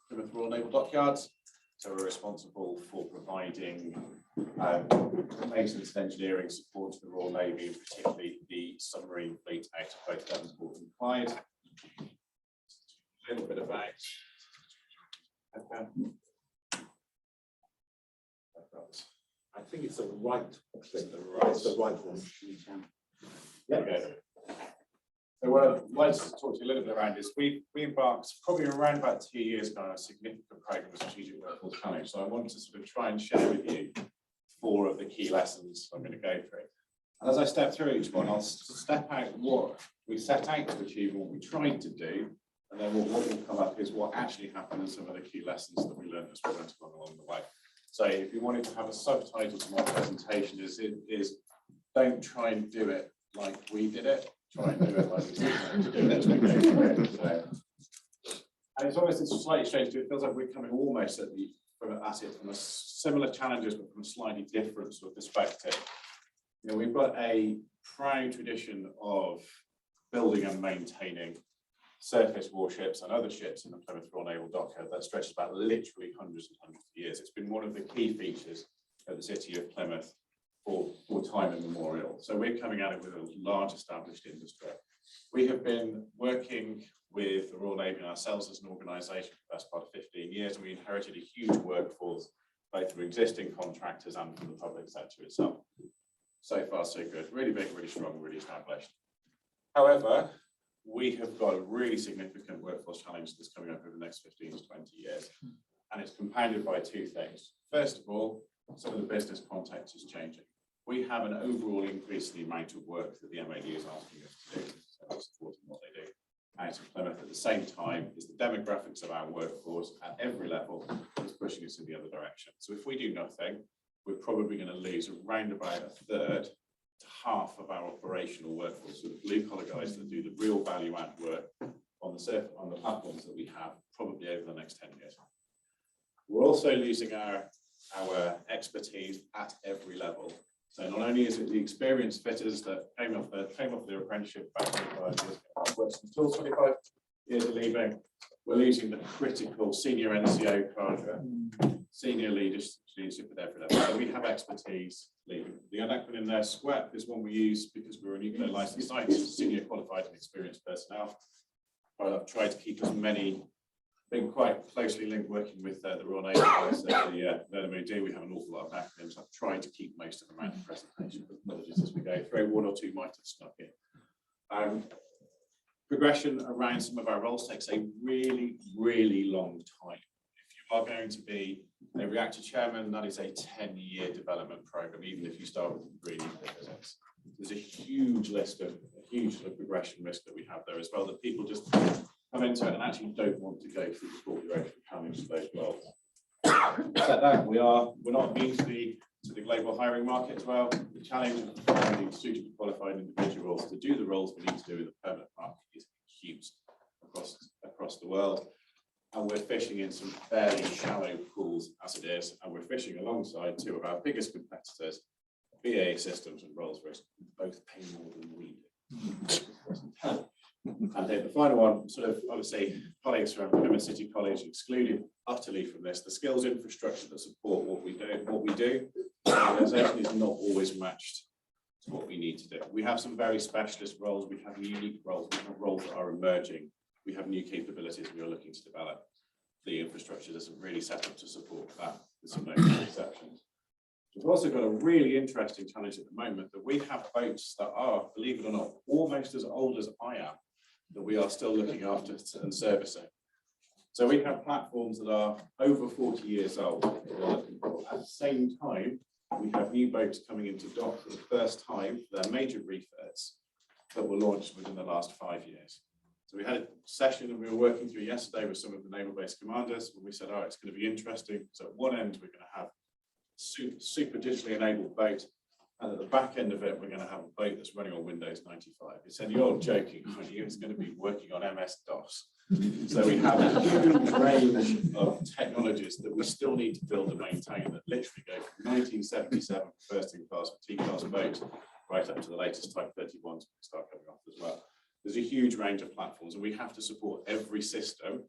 Plymouth Royal Naval Dockyards. So we're responsible for providing maintenance and engineering support to the Royal Navy, and particularly the submarine fleet out of both Devonport and Clyde. A little bit about. I think it's the right thing. It's the right one. Okay. So what I'd like to talk to you a little bit around is we embarked probably around about 2 years ago on a significant program of strategic workforce planning. So I want to sort of try and share with you 4 of the key lessons I'm going to go through. And as I step through each one, I'll step out what we set out to achieve, what we tried to do, and then what will come up is what actually happened and some of the key lessons that we learned as we went along the way. So if you wanted to have a subtitle to my presentation is don't try and do it like we did it. Try and do it like we did it. So, and it's almost slightly strange. It feels like we're coming almost from a similar challenges, but from a slightly different sort of perspective. You know, we've got a proud tradition of building and maintaining surface warships and other ships in the Plymouth Royal Naval Dockyard that stretches back literally hundreds and hundreds of years. It's been one of the key features of the city of Plymouth for time immemorial. So we're coming at it with a large established industry. We have been working with the Royal Navy and ourselves as an organisation for the best part of 15 years, and we inherited a huge workforce, both from existing contractors and from the public sector itself. So far, so good. Really big, really strong, really established. However, we have got a really significant workforce challenge that's coming up over the next 15 to 20 years, and it's compounded by 2 things. First of all, some of the business context is changing. We have an overall increase in the amount of work that the MOD is asking us to do, so we're supporting what they do out of Plymouth. At the same time, is the demographics of our workforce at every level is pushing us in the other direction. So if we do nothing, we're probably going to lose around about a third to half of our operational workforce, so the blue collar guys that do the real value add work on the platforms that we have, probably over the next 10 years. We're also losing our expertise at every level. So not only is it the experienced fitters that came off their apprenticeship back 25 years ago, worked until 25 years of leaving, we're losing the critical senior NCO cadre, senior leadership there for them. So we have expertise leaving. The acronym there, SQUEP, is one we use because we're a nuclear licensed scientist, senior qualified and experienced personnel. I've tried to keep as many, been quite closely linked working with the Royal Navy, the MOD. We have an awful lot of acronyms. I've tried to keep most of them out of the presentation, but apologies as we go through. One or two might have snuck in. Progression around some of our roles takes a really, really long time. If you are going to be a reactor chairman, that is a 10-year development program, even if you start with degree in nuclear physics. There's a huge list of progression risk that we have there as well, that people just come into it and actually don't want to go through the full duration of coming to those roles. Except that we're not immune to the global hiring market as well. The challenge of finding suitably qualified individuals to do the roles we need to do in the permanent market is huge across the world. And we're fishing in some fairly shallow pools as it is, and we're fishing alongside two of our biggest competitors, BAE Systems and Rolls-Royce, both pay more than we do. And then the final one, sort of obviously colleagues from Plymouth City College excluded utterly from this. The skills infrastructure that support what we do, the organisation is not always matched to what we need to do. We have some very specialist roles, we have unique roles, we have roles that are emerging, we have new capabilities we are looking to develop. The infrastructure isn't really set up to support that, with some notable exceptions. We've also got a really interesting challenge at the moment that we have boats that are, believe it or not, almost as old as I am, that we are still looking after and servicing. So we have platforms that are over 40 years old that we're looking for. At the same time, we have new boats coming into dock for the first time for their major refits that were launched within the last 5 years. So we had a session that we were working through yesterday with some of the naval-based commanders, when we said, oh, it's going to be interesting. So at one end, we're going to have super digitally enabled boat, and at the back end of it, we're going to have a boat that's running on Windows 95. He said, you're joking, aren't you? It's going to be working on MS-DOS. So we have a huge range of technologies that we still need to build and maintain that literally go from 1977 first-in-class T-class boats right up to the latest Type 31s we start coming off as well. There's a huge range of platforms, and we have to support every system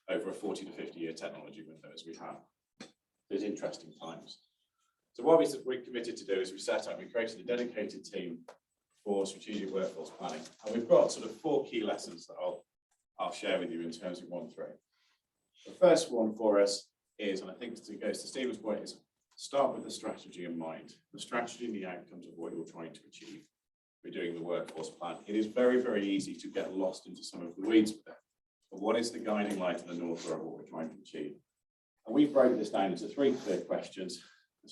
over a 40 to 50-year technology window as we have. There's interesting times. So what we're committed to do is we created a dedicated team for strategic workforce planning. And we've got sort of 4 key lessons that I'll share with you in terms of 1 through. The first one for us is, and I think it goes to Stephen's point, is start with the strategy in mind. The strategy and the outcomes of what you're trying to achieve. We're doing the workforce plan. It is very, very easy to get lost into some of the weeds with it. But what is the guiding light in the North Star of what we're trying to achieve? And we broke this down into 3 clear questions.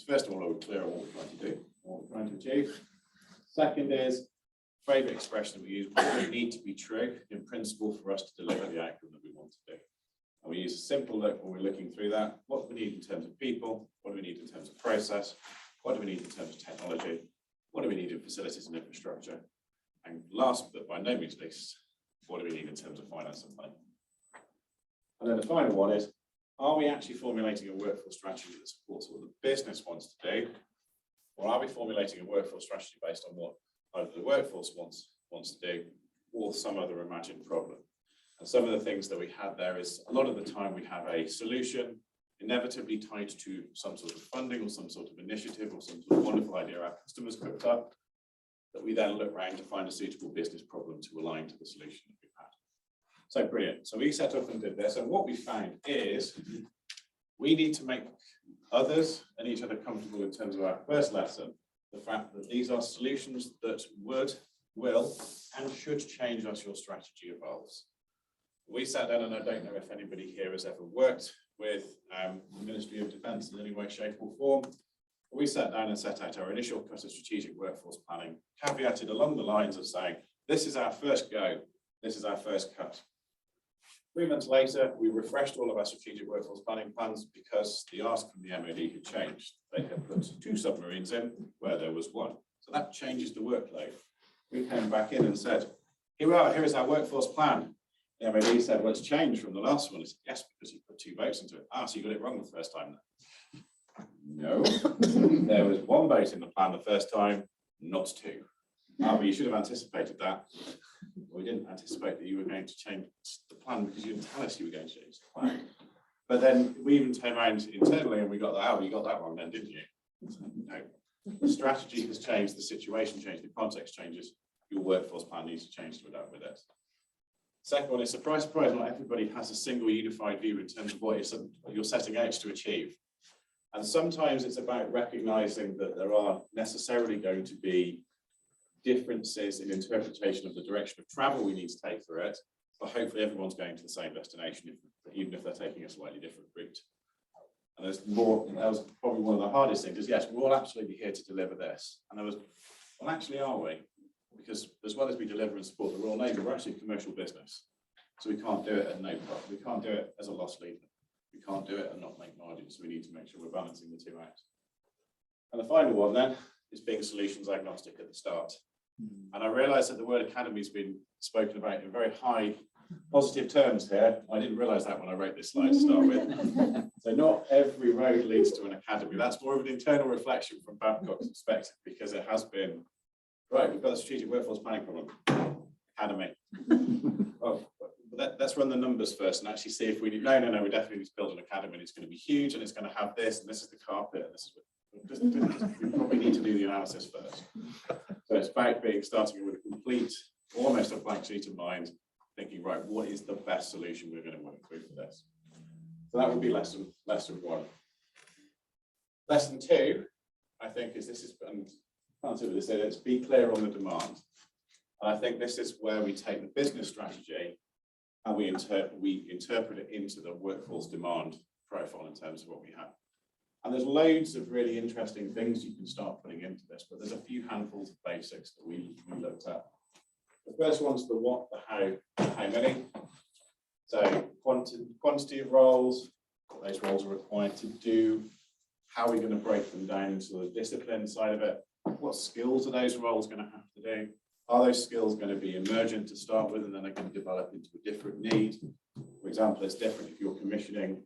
First of all, are we clear on what we're trying to do, what we're trying to achieve? Second is, favourite expression we use, what we need to be true in principle for us to deliver the outcome that we want to do. And we use a simple look when we're looking through that. What do we need in terms of people? What do we need in terms of process? What do we need in terms of technology? What do we need in facilities and infrastructure? And last but by no means least, what do we need in terms of finance and money? And then the final one is, are we actually formulating a workforce strategy that supports what the business wants to do? Or are we formulating a workforce strategy based on what either the workforce wants to do or some other imagined problem? And some of the things that we had there is, a lot of the time we have a solution inevitably tied to some sort of funding or some sort of initiative or some sort of wonderful idea our customers cooked up, that we then look around to find a suitable business problem to align to the solution that we've had. So brilliant. So we set up and did this, and what we found is we need to make others and each other comfortable in terms of our first lesson, the fact that these are solutions that would, will, and should change as your strategy evolves. We sat down, and I don't know if anybody here has ever worked with the Ministry of Defence in any way, shape or form. We sat down and set out our initial cut of strategic workforce planning, caveated along the lines of saying, this is our first go, this is our first cut. 3 months later, we refreshed all of our strategic workforce planning plans because the ask from the MOD had changed. They had put 2 submarines in where there was 1. So that changes the workload. We came back in and said, here we are, here is our workforce plan. The MOD said, well, it's changed from the last one. I said, yes, because you put 2 boats into it. Ah, so you got it wrong the first time then. No, there was one boat in the plan the first time, not two. But you should have anticipated that. We didn't anticipate that you were going to change the plan because you didn't tell us you were going to change the plan. But then we even turned around internally and we got that, oh, you got that wrong then, didn't you? So, no, the strategy has changed, the situation changed, the context changes, your workforce plan needs to change to adapt with it. Second one is, surprise, surprise, not everybody has a single unified view in terms of what you're setting out to achieve. And sometimes it's about recognizing that there are necessarily going to be differences in interpretation of the direction of travel we need to take through it, but hopefully everyone's going to the same destination, even if they're taking a slightly different route. And there's more, that was probably one of the hardest things, is yes, we're all absolutely here to deliver this. And there was, well, actually, are we? Because as well as we deliver and support the Royal Navy, we're actually a commercial business. So we can't do it at no profit. We can't do it as a loss leader. We can't do it and not make margins. So we need to make sure we're balancing the two out. And the final one then is being solutions agnostic at the start. And I realise that the word academy has been spoken about in very high positive terms here. I didn't realise that when I wrote this slide to start with. So not every road leads to an academy. That's more of an internal reflection from Babcock's perspective, because it has been, right, we've got a strategic workforce planning problem. Academy. Oh, let's run the numbers first and actually see if we need, no, we definitely need to build an academy, and it's going to be huge, and it's going to have this, and this is the carpet, and this is what, we probably need to do the analysis first. So it's about starting with a complete, almost a blank sheet of mind, thinking, right, what is the best solution we're going to work through for this? So that would be lesson one. Lesson two, I think, is this is, and I can't see what they say, let's be clear on the demand. And I think this is where we take the business strategy and we interpret it into the workforce demand profile in terms of what we have. And there's loads of really interesting things you can start putting into this, but there's a few handfuls of basics that we looked at. The first one's the what, the how many. So quantity of roles, what those roles are required to do, how are we going to break them down into the discipline side of it, what skills are those roles going to have to do, are those skills going to be emergent to start with and then they're going to develop into a different need. For example, it's different if you're commissioning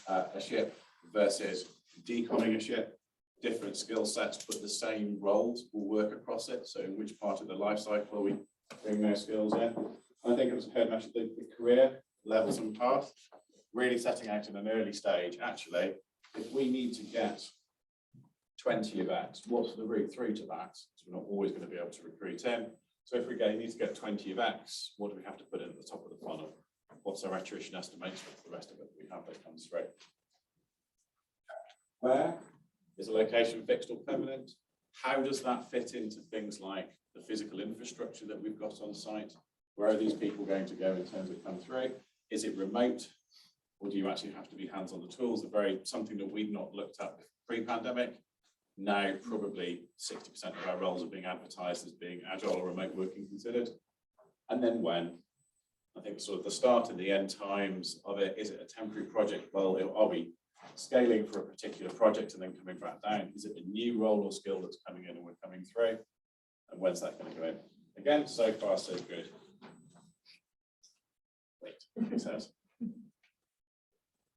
a ship versus deconning a ship. Different skill sets, but the same roles will work across it. So in which part of the life cycle are we bring those skills in? And I think it was heard mentioned the career levels and path, really setting out in an early stage. Actually, if we need to get 20 of X, what's the route through to that? So we're not always going to be able to recruit in. So if we need to get 20 of X, what do we have to put in at the top of the funnel? What's our attrition estimation for the rest of it we have that comes through? Where is a location fixed or permanent? How does that fit into things like the physical infrastructure that we've got on site? Where are these people going to go in terms of come through? Is it remote? Or do you actually have to be hands on the tools? Something that we've not looked at pre-pandemic. Now, probably 60% of our roles are being advertised as being agile or remote working considered. And then when? I think sort of the start and the end times of it. Is it a temporary project? Well, are we scaling for a particular project and then coming back down? Is it a new role or skill that's coming in and we're coming through? And when's that going to go in? Again, so far, so good. Wait, it says.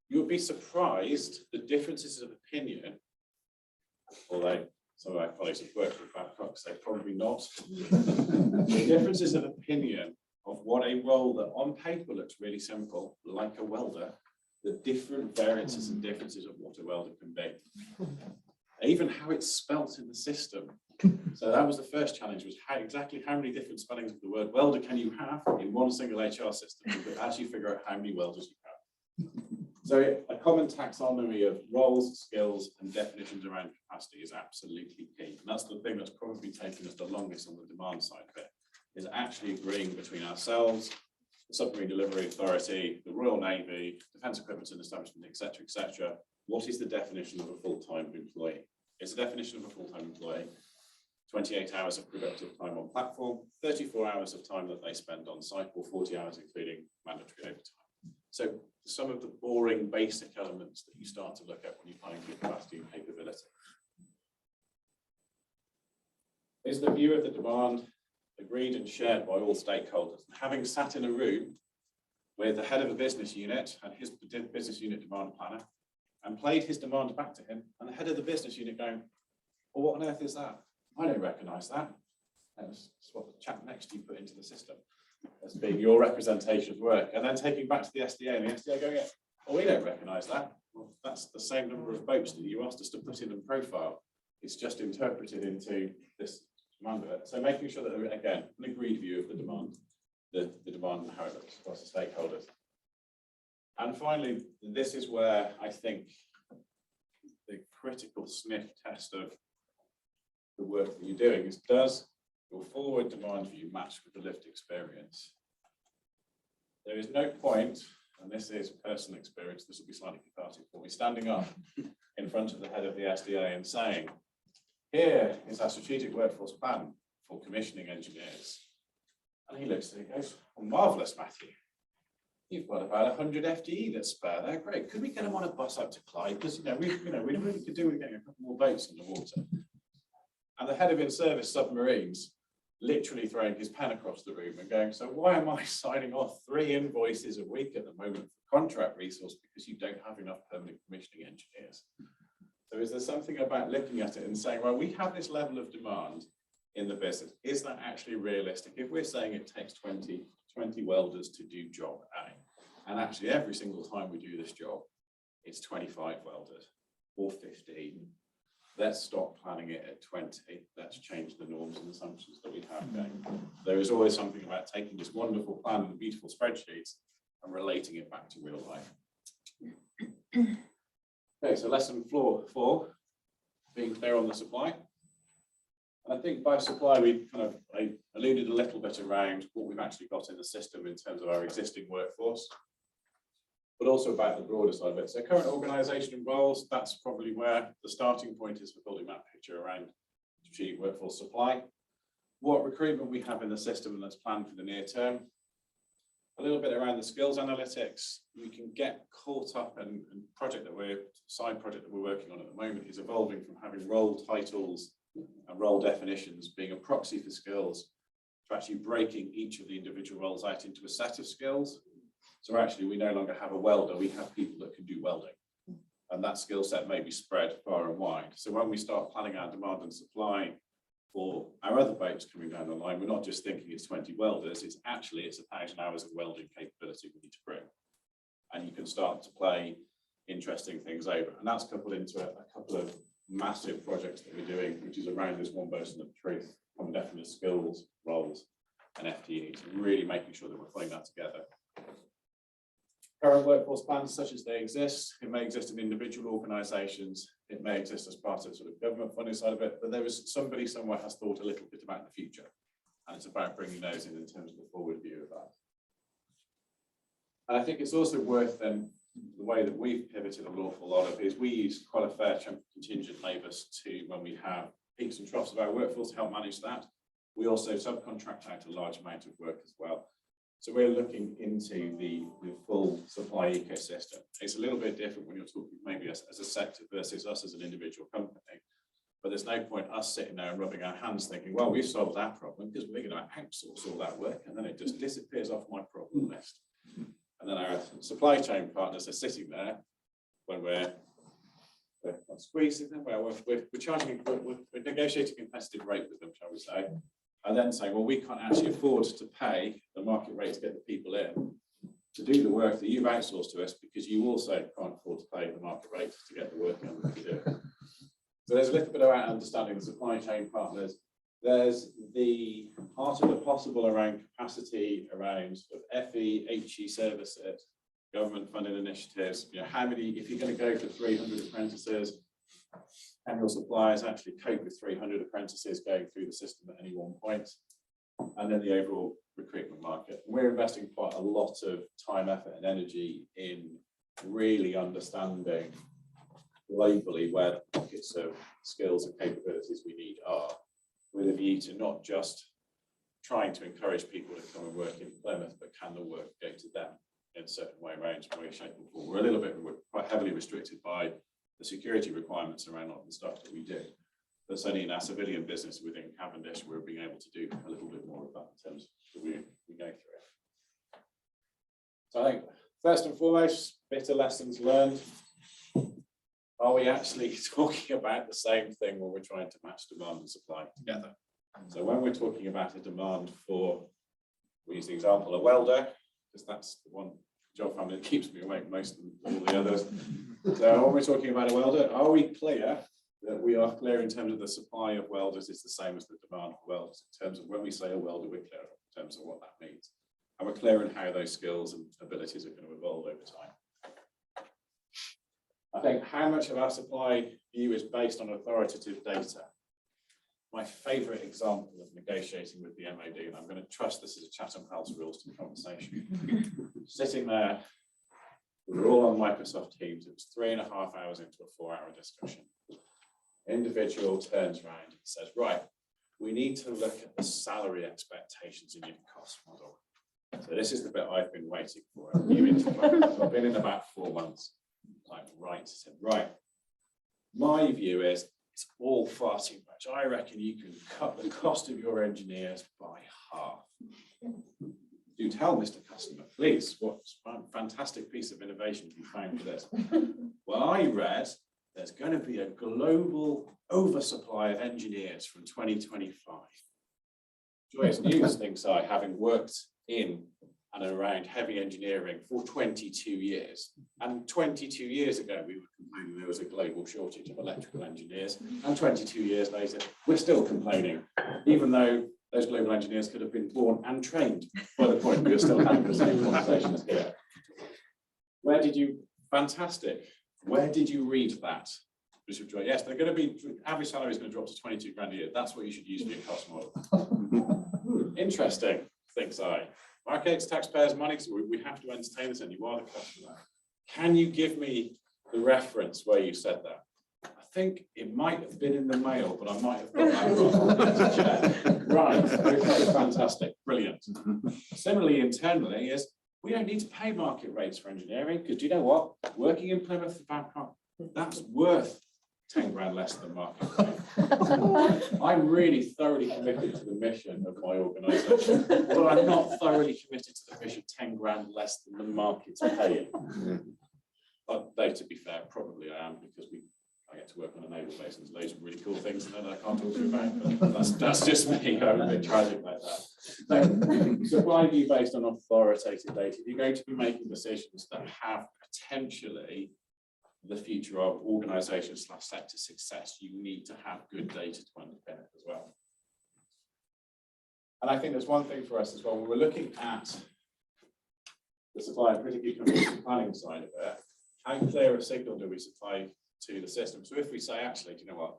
You'll be surprised the differences of opinion, although some of our colleagues have worked with Babcock, so probably not. The differences of opinion of what a role that on paper looks really simple, like a welder, the different variances and differences of what a welder can be. Even how it's spelt in the system. So that was the first challenge, was exactly how many different spellings of the word welder can you have in one single HR system? You could actually figure out how many welders you have. So a common taxonomy of roles, skills, and definitions around capacity is absolutely key. And that's the thing that's probably taken us the longest on the demand side of it, is actually agreeing between ourselves, the Submarine Delivery Authority, the Royal Navy, Defence Equipment and Establishment, etc., what is the definition of a full-time employee? It's the definition of a full-time employee. 28 hours of productive time on platform, 34 hours of time that they spend on site, or 40 hours including mandatory overtime. So some of the boring basic elements that you start to look at when you're planning for capacity and capability. Is the view of the demand agreed and shared by all stakeholders? And having sat in a room with the head of a business unit and his business unit demand planner, and played his demand back to him, and the head of the business unit going, well, what on earth is that? I don't recognise that. That's what the chap next to you put into the system as being your representation of work, and then taking back to the SDA, and the SDA going, oh, we don't recognise that. Well, that's the same number of boats that you asked us to put in and profile. It's just interpreted into this demand of it. So making sure that, again, an agreed view of the demand, the demand and how it looks across the stakeholders. And finally, this is where I think the critical sniff test of the work that you're doing is, does your forward demand view match with the lived experience? There is no point, and this is personal experience, this will be slightly cathartic for me, standing up in front of the head of the SDA and saying, here is our strategic workforce plan for commissioning engineers. And he looks at it and goes, well, marvellous, Matthew. You've got about 100 FTE that's spare there. Great. Could we get them on a bus up to Clyde? Because we really could do with getting a couple more boats in the water. And the head of in-service submarines literally throwing his pen across the room and going, so why am I signing off 3 invoices a week at the moment for contract resource because you don't have enough permanent commissioning engineers? So is there something about looking at it and saying, well, we have this level of demand in the business. Is that actually realistic? If we're saying it takes 20 welders to do job A, and actually every single time we do this job, it's 25 welders or 15. Let's stop planning it at 20. Let's change the norms and assumptions that we have going. There is always something about taking this wonderful plan and beautiful spreadsheets and relating it back to real life. Okay, so lesson 4, being clear on the supply. And I think by supply, I alluded a little bit around what we've actually got in the system in terms of our existing workforce, but also about the broader side of it. So current organisation and roles, that's probably where the starting point is for building that picture around strategic workforce supply. What recruitment we have in the system and that's planned for the near term. A little bit around the skills analytics. We can get caught up in side project that we're working on at the moment is evolving from having role titles and role definitions being a proxy for skills to actually breaking each of the individual roles out into a set of skills. So actually we no longer have a welder, we have people that can do welding. And that skill set may be spread far and wide. So when we start planning our demand and supply for our other boats coming down the line, we're not just thinking it's 20 welders, it's 1,000 hours of welding capability we need to bring. And you can start to play interesting things over. And that's coupled into a couple of massive projects that we're doing, which is around this one person of truth, common definite skills, roles, and FTEs, really making sure that we're putting that together. Current workforce plans such as they exist, it may exist in individual organisations, it may exist as part of sort of government funding side of it, but there is somebody somewhere has thought a little bit about the future, and it's about bringing those in terms of the forward view of that. And I think it's also worth then, the way that we've pivoted an awful lot of is we use quite a fair chunk of contingent labour to, when we have peaks and troughs of our workforce, to help manage that. We also subcontract out a large amount of work as well. So we're looking into the full supply ecosystem. It's a little bit different when you're talking maybe as a sector versus us as an individual company. But there's no point us sitting there and rubbing our hands thinking, well, we've solved that problem because we're going to outsource all that work, and then it just disappears off my problem list. And then our supply chain partners are sitting there when we're not squeezing them, well, we're negotiating a competitive rate with them, shall we say, and then saying, well, we can't actually afford to pay the market rate to get the people in to do the work that you've outsourced to us because you also can't afford to pay the market rate to get the work done that you do. So there's a little bit about understanding the supply chain partners. There's the art of the possible around capacity, around sort of FE, HE services, government funded initiatives. You know, how many, if you're going to go for 300 apprentices, can your suppliers actually cope with 300 apprentices going through the system at any one point? And then the overall recruitment market. We're investing quite a lot of time, effort, and energy in really understanding globally where the pockets of skills and capabilities we need are, with a view to not just trying to encourage people to come and work in Plymouth, but can the work go to them in a certain way, range, way, shape, or form. We're quite heavily restricted by the security requirements around all the stuff that we do. But certainly in our civilian business within Cavendish, we're being able to do a little bit more of that in terms of we go through it. So I think first and foremost, bit of lessons learned. are we actually talking about the same thing when we're trying to match demand and supply together? So when we're talking about a demand for, we use the example of welder, because that's the one job family that keeps me awake most of all the others. So when we're talking about a welder, are we clear that we are clear in terms of the supply of welders is the same as the demand for welders? In terms of when we say a welder, we're clear in terms of what that means. And we're clear in how those skills and abilities are going to evolve over time. I think how much of our supply view is based on authoritative data. My favourite example of negotiating with the MOD, and I'm going to trust this is a Chatham House rules to the conversation. Sitting there, we were all on Microsoft Teams. It was 3.5 hours into a 4-hour discussion. Individual turns around and says, right, we need to look at the salary expectations in your cost model. So this is the bit I've been waiting for. I've been in about 4 months. Like, right, I said, right. My view is it's all far too much. I reckon you can cut the cost of your engineers by half. Do tell Mr. Customer, please, what a fantastic piece of innovation you found for this. Well, I read there's going to be a global oversupply of engineers from 2025. Joyous news, thinks I, having worked in and around heavy engineering for 22 years. And 22 years ago, we were complaining there was a global shortage of electrical engineers. And 22 years later, we're still complaining, even though those global engineers could have been born and trained by the point we were still having the same conversations here. Where did you, fantastic. Where did you read that? Bishop Joy, yes, they're going to be, average salary is going to drop to 22 grand a year. That's what you should use for your cost model. Interesting, thinks I. Okay, it's taxpayers' money, so we have to entertain this, and you are the customer. Can you give me the reference where you said that? I think it might have been in the mail, but I might have got that wrong. Right, okay, fantastic, brilliant. Similarly, internally is, we don't need to pay market rates for engineering, because do you know what? Working in Plymouth for Babcock, that's worth 10 grand less than market rate. I'm really thoroughly committed to the mission of my organisation, but I'm not thoroughly committed to the mission 10 grand less than the market's paying. But though, to be fair, probably I am, because I get to work on a naval base and there's loads of really cool things in there that I can't talk to you about, but that's just me. I'm a bit tragic like that. So, supply view based on authoritative data, you're going to be making decisions that have potentially the future of organisation / sector success. You need to have good data to underpin it as well. And I think there's one thing for us as well, when we're looking at the supply, particularly the planning side of it, how clear a signal do we supply to the system? So if we say, actually, do you know what,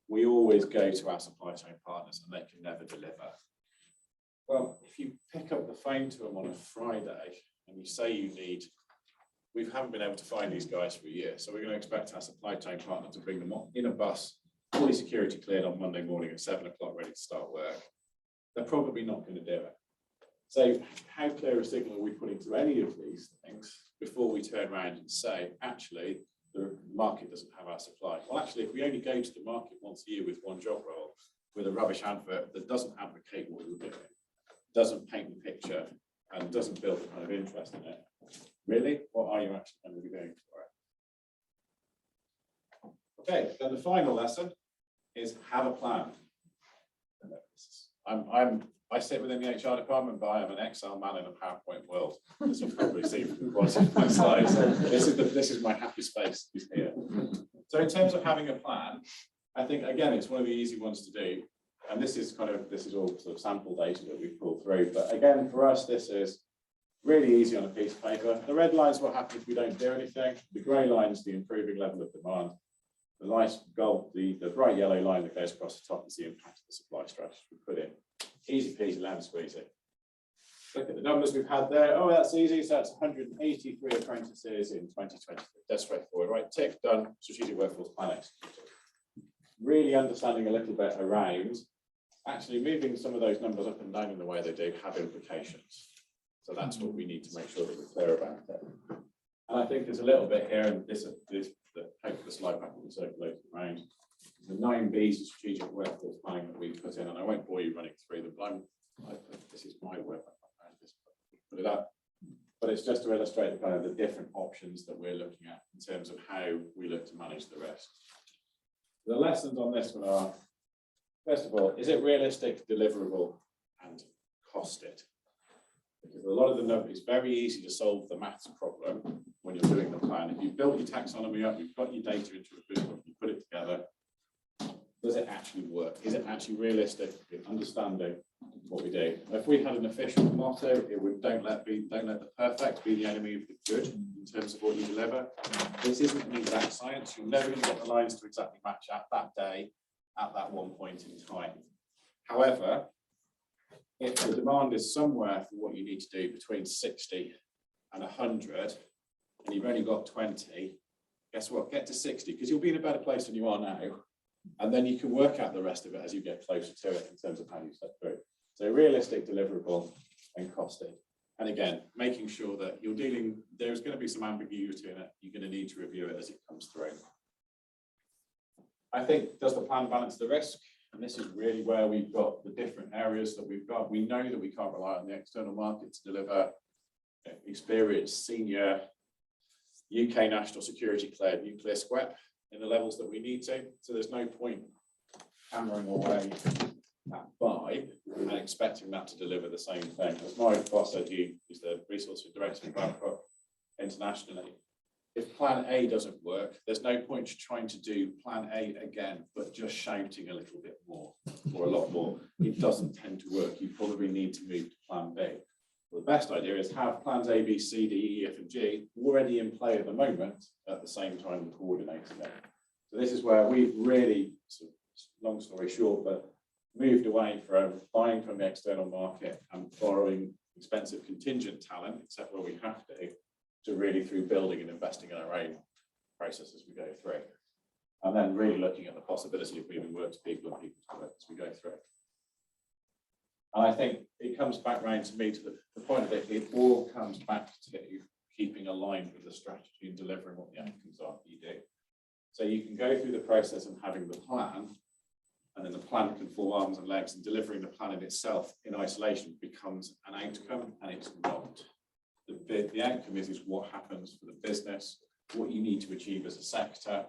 we always go to our supply chain partners and they can never deliver. Well, if you pick up the phone to them on a Friday and you say you need, we haven't been able to find these guys for a year, so we're going to expect our supply chain partner to bring them on in a bus, fully security cleared on Monday morning at 7 o'clock, ready to start work. They're probably not going to do it. So how clear a signal are we putting to any of these things before we turn around and say, actually, the market doesn't have our supply? Well, actually, if we only go to the market once a year with one job role, with a rubbish advert that doesn't advocate what we're doing, doesn't paint the picture, and doesn't build the kind of interest in it, really, what are you actually going to be doing for it? Okay, then the final lesson is have a plan. I sit within the HR department, but I am an Excel man in a PowerPoint world, as you've probably seen from the quality of my slides. This is my happy space here. So in terms of having a plan, I think, again, it's one of the easy ones to do. And this is all sort of sample data that we've pulled through. But again, for us, this is really easy on a piece of paper. The red line's what happens if we don't do anything. The grey line is the improving level of demand. The light gold, the bright yellow line that goes across the top is the impact of the supply strategy we put in. Easy peasy, lemon squeezy. Look at the numbers we've had there. Oh, that's easy. So that's 183 apprentices in 2020. That's straightforward, right? Tick, done. Strategic workforce plan executed. Really understanding a little bit around actually moving some of those numbers up and down in the way they do have implications. So that's what we need to make sure that we're clear about it. And I think there's a little bit here, and hopefully the slide back will be circulated around. The 9 B's of strategic workforce planning that we put in, and I won't bore you running through them, but this is my work. Put it up. but it's just to illustrate kind of the different options that we're looking at in terms of how we look to manage the risk. The lessons on this one are, first of all, is it realistic, deliverable, and costed? Because a lot of the numbers, it's very easy to solve the maths problem when you're doing the plan. If you've built your taxonomy up, you've got your data into a book, you put it together, does it actually work? Is it actually realistic in understanding what we do? If we had an official motto, it would don't let the perfect be the enemy of the good in terms of what you deliver. This isn't an exact science. You're never going to get the lines to exactly match at that day, at that one point in time. However, if the demand is somewhere for what you need to do between 60 and 100, and you've only got 20, guess what? Get to 60, because you'll be in a better place than you are now. And then you can work out the rest of it as you get closer to it in terms of how you step through. So realistic, deliverable, and costed. And again, making sure that you're dealing, there's going to be some ambiguity in it. You're going to need to review it as it comes through. I think, does the plan balance the risk? And this is really where we've got the different areas that we've got. We know that we can't rely on the external market to deliver experienced, senior, UK national security cleared nuclear SQEP in the levels that we need to. So there's no point hammering away that vibe and expecting that to deliver the same thing. As my boss said, he's the resource director of Babcock internationally. If plan A doesn't work, there's no point trying to do plan A again, but just shouting a little bit more or a lot more. It doesn't tend to work. You probably need to move to plan B. Well, the best idea is have plans A, B, C, D, E, F, and G already in play at the moment, at the same time coordinating them. So this is where we've really, long story short, but moved away from buying from the external market and borrowing expensive contingent talent, except where we have to really through building and investing in our own process as we go through. And then really looking at the possibility of moving work to people and people to work as we go through. And I think it comes back round to me to the point of it all comes back to keeping aligned with the strategy and delivering what the outcomes are that you do. So you can go through the process of having the plan, and then the plan can fall arms and legs, and delivering the plan in itself in isolation becomes an outcome, and it's not. The outcome is what happens for the business, what you need to achieve as a sector.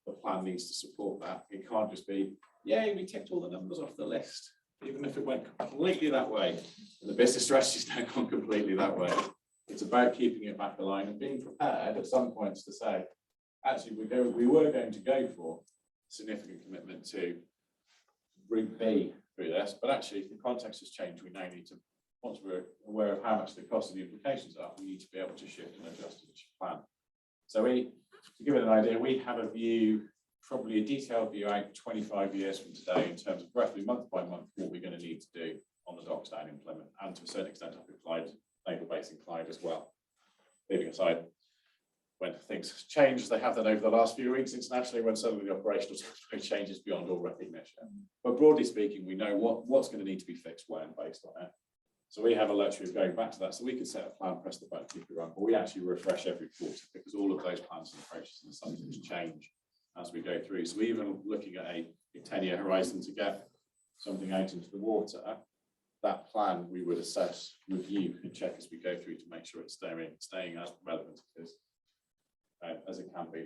The plan needs to support that. It can't just be, yay, we ticked all the numbers off the list, even if it went completely that way. And the business strategy's now gone completely that way. It's about keeping it back aligned and being prepared at some points to say, actually, we were going to go for significant commitment to route B through this, but actually, if the context has changed, we now need to, once we're aware of how much the cost and the implications are, we need to be able to shift and adjust to the plan. So to give it an idea, we have a view, probably a detailed view out 25 years from today in terms of roughly month by month what we're going to need to do on the docks down in Plymouth, and to a certain extent up in Clyde, naval base in Clyde as well. Leaving aside when things change, as they have done over the last few weeks internationally, when suddenly the operational changes beyond all recognition. But broadly speaking, we know what's going to need to be fixed when based on it. So we have a luxury of going back to that. So we can set a plan, press the button, keep it run, but we actually refresh every quarter because all of those plans and approaches and assumptions change as we go through. So even looking at a 10-year horizon to get something out into the water, that plan we would assess, review, and check as we go through to make sure it's staying as relevant as it can be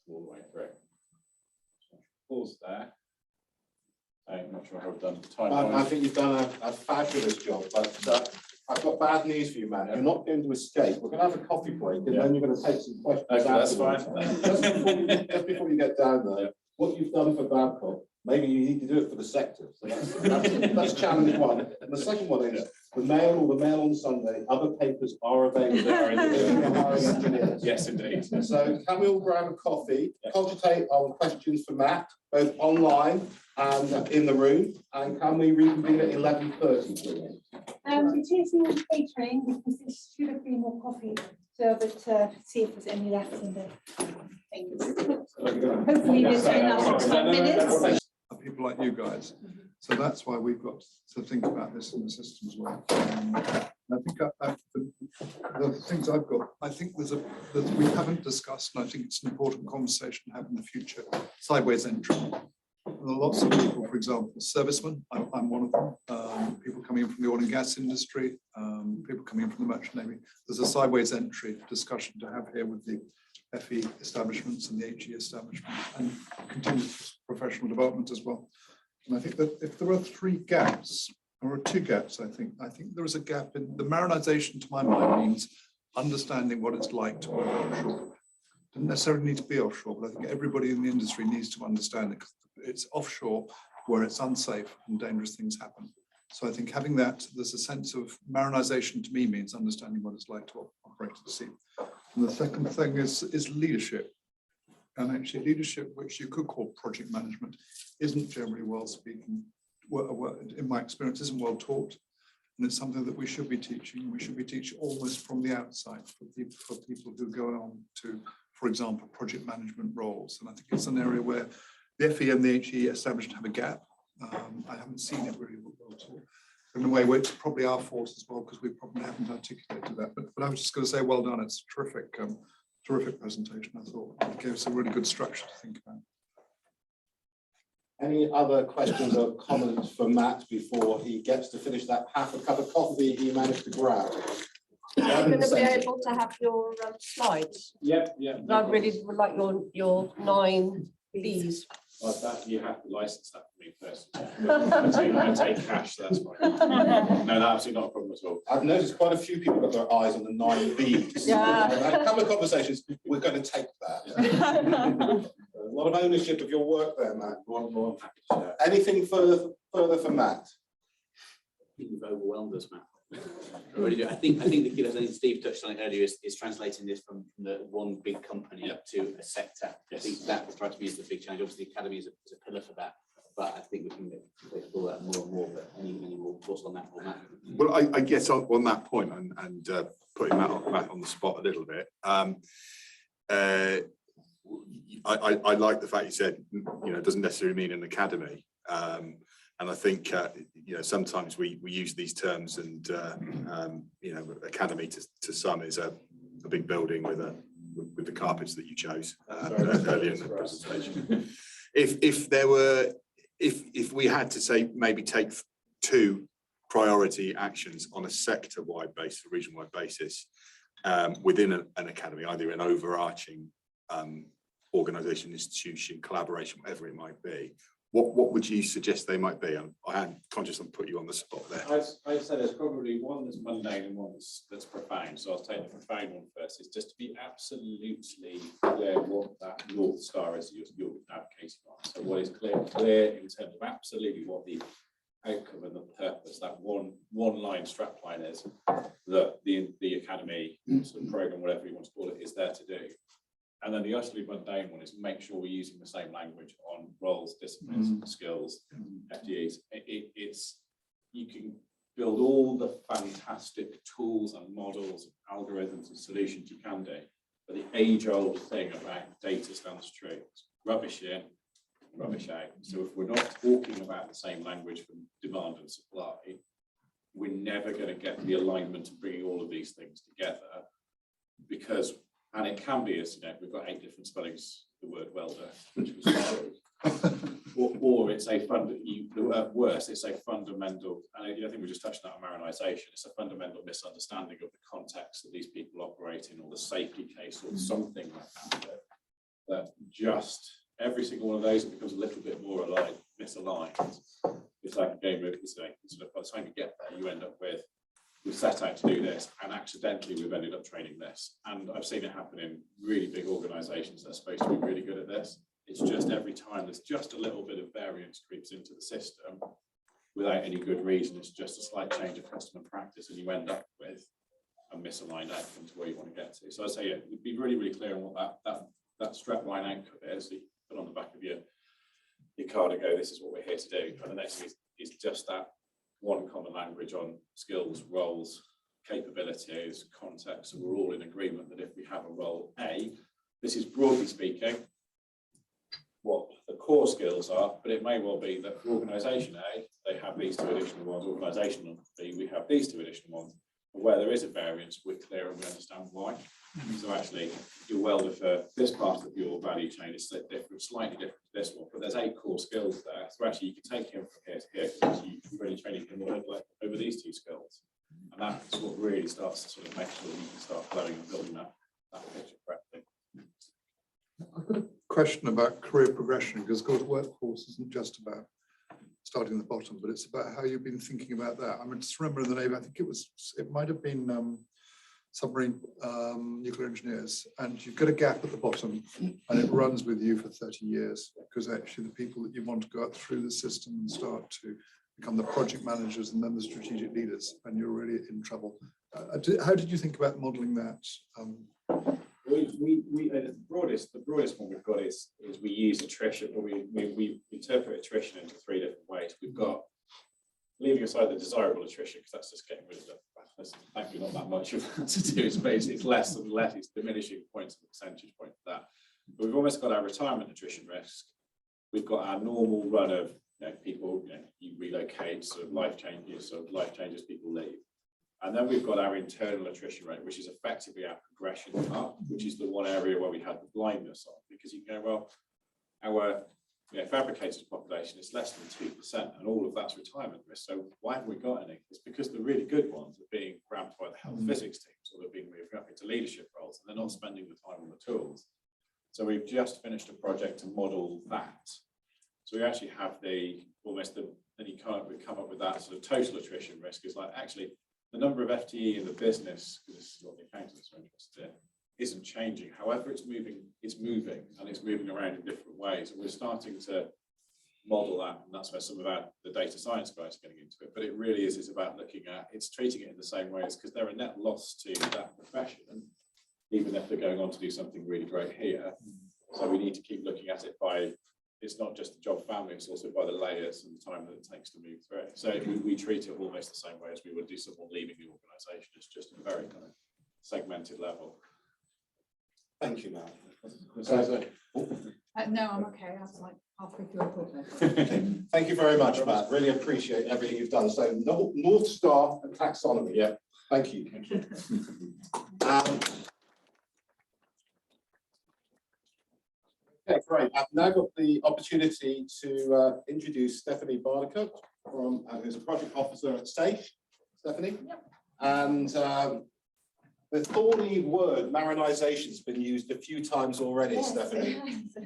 all the way through. So pause there. I'm not sure how we've done time. I think you've done a fabulous job, but I've got bad news for you, man. You're not going to escape. We're going to have a coffee break, and then you're going to take some questions. Okay, that's fine. Just before you get down there, what you've done for Babcock, maybe you need to do it for the sector. So that's challenge one. And the second one is the Mail or the Mail on Sunday. Other papers are available. Yes, indeed. So can we all grab a coffee, cogitate on questions for Matt, both online and in the room, and can we reconvene at 11:30, please? It is in catering because there's 2 or 3 more coffee, so but see if there's any left in the things. Hopefully there's enough 10 minutes. People like you guys. So that's why we've got to think about this in the system as well. I think the things I've got, I think that we haven't discussed, and I think it's an important conversation to have in the future, sideways entry. There are lots of people, for example, servicemen, I'm one of them, people coming in from the oil and gas industry, people coming in from the merchant navy. There's a sideways entry discussion to have here with the FE establishments and the HE establishment and continuous professional development as well. And I think that if there are 3 gaps, or 2 gaps, I think there is a gap in the marinization, to my mind, means understanding what it's like to work offshore. Doesn't necessarily need to be offshore, but I think everybody in the industry needs to understand it, because it's offshore where it's unsafe and dangerous things happen. So I think having that, there's a sense of marinization to me means understanding what it's like to operate at sea. And the second thing is leadership. And actually leadership, which you could call project management, isn't generally well speaking, in my experience, isn't well taught. And it's something that we should be teaching. We should be teaching almost from the outside for people who go on to, for example, project management roles. And I think it's an area where the FE and the HE establishment have a gap. I haven't seen it really well taught. In a way, it's probably our fault as well, because we probably haven't articulated that. But I was just going to say, well done. It's a terrific presentation. I thought it gave us a really good structure to think about. Any other questions or comments for Matt before he gets to finish that half a cup of coffee he managed to grab? Are you going to be able to have your slides? Yep. I really would like your 9 Bs. Well, that, you have to license that for me first. I take cash, that's fine. No, that's absolutely not a problem at all. I've noticed quite a few people got their eyes on the 9 Bs. Yeah. I've had a couple of conversations, we're going to take that. A lot of ownership of your work there, Matt. More happy to share. Anything further for Matt? I think you've overwhelmed us, Matt. I really do. I think the key, as I think Steve touched on it earlier, is translating this from the one big company to a sector. I think that strikes me as the big challenge. Obviously, the academy is a pillar for that, but I think we can explore that more and more. But any more thoughts on that, Matt? Well, I guess on that point and putting Matt on the spot a little bit. I like the fact you said, it doesn't necessarily mean an academy. And I think, sometimes we use these terms and, academy to some is a big building with the carpets that you chose earlier in the presentation. If we had to say, maybe take 2 priority actions on a sector-wide basis, a region-wide basis, within an academy, either an overarching organisation, institution, collaboration, whatever it might be, what would you suggest they might be? I am conscious I'm putting you on the spot there. I'd say there's probably one that's mundane and one that's profound. So I'll take the profound one first. Is just to be absolutely clear what that North Star is you're advocating on. So what is clear in terms of absolutely what the outcome and the purpose, that one line strapline is that the academy sort of program, whatever you want to call it, is there to do. And then the utterly mundane one is make sure we're using the same language on roles, disciplines, skills, FTEs. It's you can build all the fantastic tools and models, algorithms and solutions you can do. But the age-old thing about data stands true. It's rubbish in, rubbish out. So if we're not talking about the same language for demand and supply, we're never going to get the alignment of bringing all of these things together, because and it can be, as we've got 8 different spellings of the word welder, which was or it's a worse, it's a fundamental, and I think we just touched on that marinization. It's a fundamental misunderstanding of the context that these people operate in, or the safety case, or something like that. That just every single one of those becomes a little bit more misaligned. It's like a game of, by the time you get there, you end up with, we set out to do this, and accidentally we've ended up training this. And I've seen it happen in really big organizations that are supposed to be really good at this. It's just every time there's just a little bit of variance creeps into the system without any good reason. It's just a slight change of customer practice, and you end up with a misaligned outcome to where you want to get to. So I'd say, be really, really clear on what that strap line outcome is. So you put on the back of your card and go, this is what we're here to do. And the next thing is just that one common language on skills, roles, capabilities, context. So we're all in agreement that if we have a role A, this is broadly speaking what the core skills are, but it may well be that for organisation A, they have these 2 additional ones, organisation B, we have these 2 additional ones. But where there is a variance, we're clear and we understand why. So actually, your welder for this part of your value chain is different, slightly different to this one, but there's 8 core skills there. So actually, you can take him from here to here because you're really training him over these 2 skills. And that's what really starts to sort of make sure that you can start flowing and building that picture correctly. I've got a question about career progression, because of course workforce isn't just about starting at the bottom, but it's about how you've been thinking about that. I mean, just remember in the Navy, I think it might have been submarine nuclear engineers, and you've got a gap at the bottom and it runs with you for 30 years, because actually the people that you want to go up through the system and start to become the project managers and then the strategic leaders, and you're really in trouble. How did you think about modeling that? The broadest one we've got is we use attrition, or we interpret attrition into 3 different ways. We've got, leaving aside the desirable attrition, because that's just getting rid of there's thankfully not that much of that to do. It's less and less, it's diminishing points and percentage point for that. But we've almost got our retirement attrition risk. We've got our normal run of people, you relocate, sort of life changes, people leave. And then we've got our internal attrition rate, which is effectively our progression up, which is the one area where we had the blindness on, because you go, well, our fabricated population is less than 2%, and all of that's retirement risk. So why haven't we got any? It's because the really good ones are being grabbed by the health physics teams, or they're being moved up into leadership roles, and they're not spending the time on the tools. So we've just finished a project to model that. So we actually have then we come up with that sort of total attrition risk is like, actually, the number of FTE in the business, because this is what the accountants are interested in, isn't changing. However, it's moving, and it's moving around in different ways. And we're starting to model that, and that's where some of the data science guys are getting into it. But it really is about looking at, it's treating it in the same way as, because they're a net loss to that profession, even if they're going on to do something really great here. So we need to keep looking at it by, it's not just the job family, it's also by the layers and the time that it takes to move through it. So we treat it almost the same way as we would do someone leaving the organisation. It's just a very kind of segmented level. Thank you, Matt. No, I'm okay. I was like halfway through a talk. Thank you very much, Matt. Really appreciate everything you've done. So North Star and taxonomy. Yeah, thank you. Okay, great. I've now got the opportunity to introduce Stephanie Barnicoat, who's a project officer at SAFE. Stephanie? Yep. And the thorny word marinisation has been used a few times already, yes, Stephanie.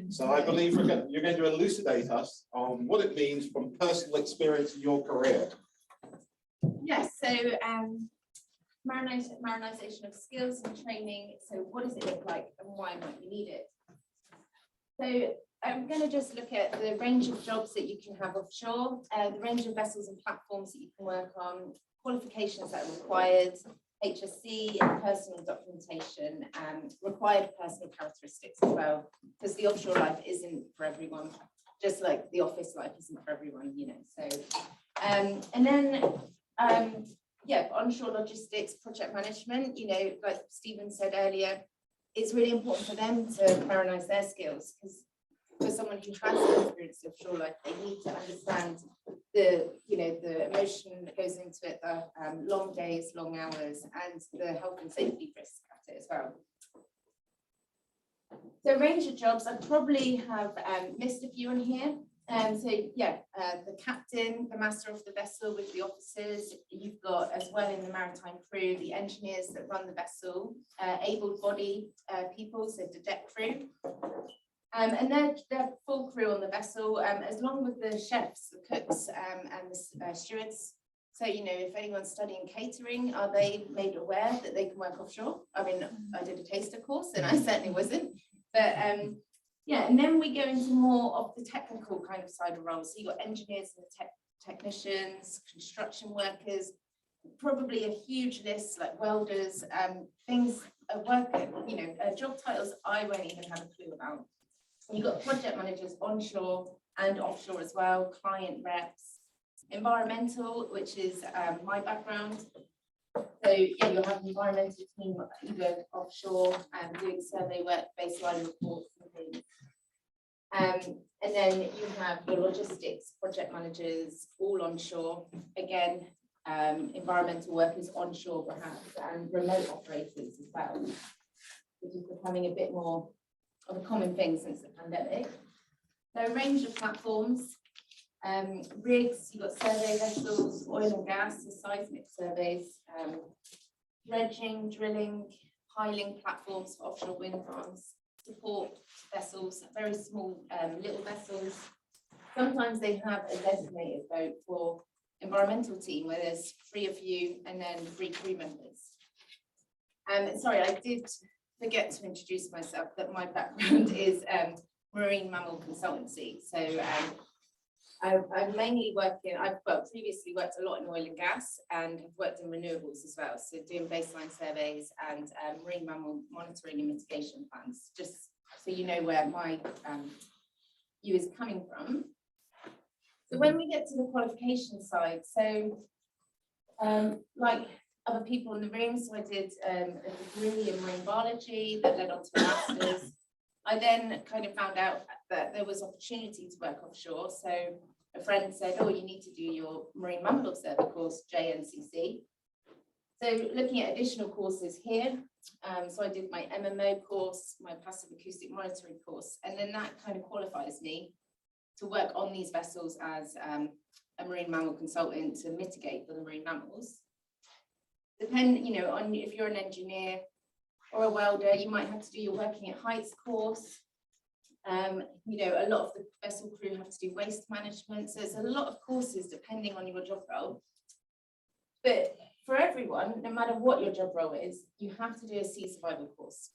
So I believe you're going to elucidate us on what it means from personal experience in your career. Yes, so marinisation of skills and training. So what does it look like and why might you need it? So I'm going to just look at the range of jobs that you can have offshore, the range of vessels and platforms that you can work on, qualifications that are required, HSC and personal documentation, and required personal characteristics as well, because the offshore life isn't for everyone, just like the office life isn't for everyone, So, and then, onshore logistics, project management, like Stephen said earlier, it's really important for them to marinise their skills, because for someone who has experience of shore life, they need to understand the emotion that goes into it, the long days, long hours, and the health and safety risk at it as well. So range of jobs, I probably have missed a few on here. The captain, the master of the vessel with the officers, you've got as well in the maritime crew, the engineers that run the vessel, able-bodied people, so the deck crew. And they're full crew on the vessel, as long with the chefs, the cooks, and the stewards. So, if anyone's studying catering, are they made aware that they can work offshore? I mean, I did a taster course and I certainly wasn't. But and then we go into more of the technical kind of side of roles. So you've got engineers and technicians, construction workers, probably a huge list like welders, things, job titles I won't even have a clue about. You've got project managers onshore and offshore as well, client reps, environmental, which is my background. So you'll have an environmental team either offshore and doing survey work, baseline reports and things. And then you have your logistics project managers all onshore. Again, environmental workers onshore perhaps, and remote operators as well, which is becoming a bit more of a common thing since the pandemic. So a range of platforms. Rigs, you've got survey vessels, oil and gas, so seismic surveys, dredging, drilling, piling platforms for offshore wind farms, support vessels, very small little vessels. Sometimes they have a designated boat for environmental team where there's 3 of you and then 3 crew members. Sorry, I did forget to introduce myself, that my background is marine mammal consultancy. So I mainly work in, I've previously worked a lot in oil and gas and have worked in renewables as well. So doing baseline surveys and marine mammal monitoring and mitigation plans, just so you know where my view is coming from. So when we get to the qualification side, so like other people in the room, so I did a degree in marine biology that led on to a master's. I then kind of found out that there was opportunity to work offshore. So a friend said, oh, you need to do your Marine Mammal Observer course, JNCC. So looking at additional courses here, so I did my MMO course, my passive acoustic monitoring course, and then that kind of qualifies me to work on these vessels as a marine mammal consultant to mitigate for the marine mammals. Depend, you know, on if you're an engineer or a welder, you might have to do your working at heights course. You know, a lot of the vessel crew have to do waste management. So there's a lot of courses depending on your job role. But for everyone, no matter what your job role is, you have to do a sea survival course.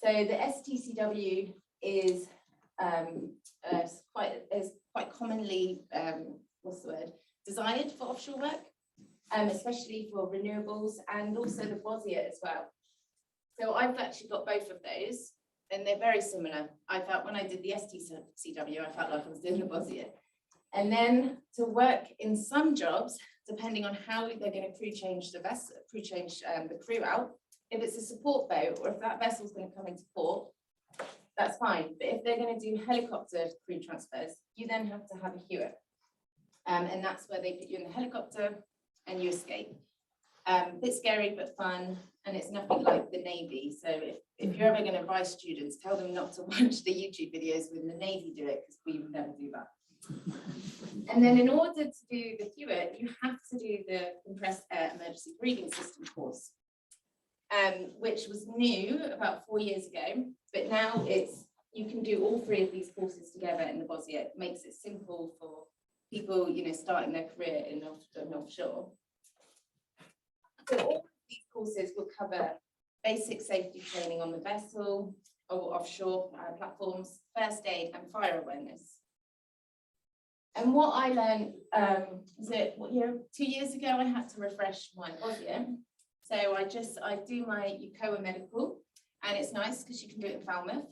So the STCW is quite commonly, desired for offshore work, especially for renewables and also the BOSIA as well. So I've actually got both of those and they're very similar. I felt when I did the STCW, I felt like I was doing the BOSIA. And then to work in some jobs, depending on how they're going to crew change the vessel, the crew out, if it's a support boat or if that vessel's going to come into port, that's fine. But if they're going to do helicopter crew transfers, you then have to have a Hewitt. And that's where they put you in the helicopter and you escape. Bit scary, but fun. And it's nothing like the Navy. So if you're ever going to advise students, tell them not to watch the YouTube videos when the Navy do it, because we would never do that. And then in order to do the Hewitt, you have to do the compressed air emergency breathing system course, which was new about 4 years ago, but now you can do all 3 of these courses together in the BOSIA. It makes it simple for people, you know, starting their career in offshore. So all of these courses will cover basic safety training on the vessel or offshore platforms, first aid and fire awareness. And what I learned was that 2 years ago, I had to refresh my BOSIA. So I do my UCOA medical, and it's nice because you can do it in Falmouth.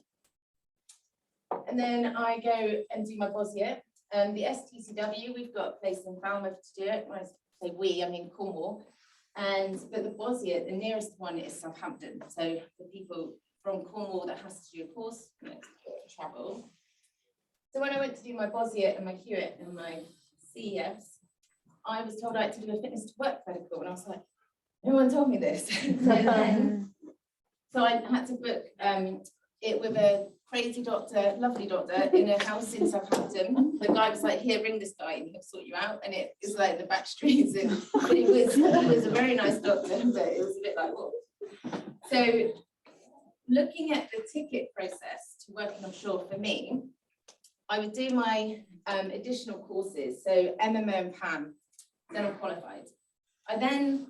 And then I go and do my BOSIA. The STCW, we've got a place in Falmouth to do it. When I say we, I mean Cornwall. But the BOSIA, the nearest one is Southampton. So for people from Cornwall that has to do a course, travel. So when I went to do my BOSIA and my Hewitt and my CEFs, I was told I had to do a fitness to work medical, and I was like, no one told me this. So I had to book it with a crazy doctor, lovely doctor, in a house in Southampton. The guy was like, here, ring this guy and he'll sort you out. And it was like the back streets. And he was a very nice doctor, but it was a bit like, what? So looking at the ticket process to working offshore for me, I would do my additional courses, so MMO and PAM, then I'm qualified. I then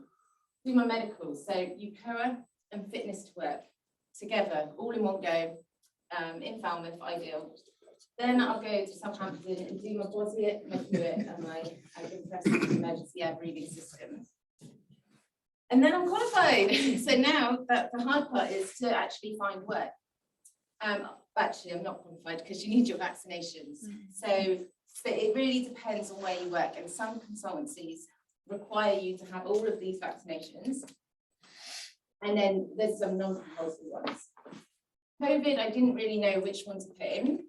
do my medicals, so UCOA and fitness to work together, all in one go, in Falmouth, ideal. Then I'll go to Southampton and do my BOSIA, my Hewitt, and my compressed emergency air breathing system. And then I'm qualified. So now the hard part is to actually find work. Actually, I'm not qualified because you need your vaccinations. So, but it really depends on where you work, and some consultancies require you to have all of these vaccinations. And then there's some non-compulsory ones. COVID, I didn't really know which one to put in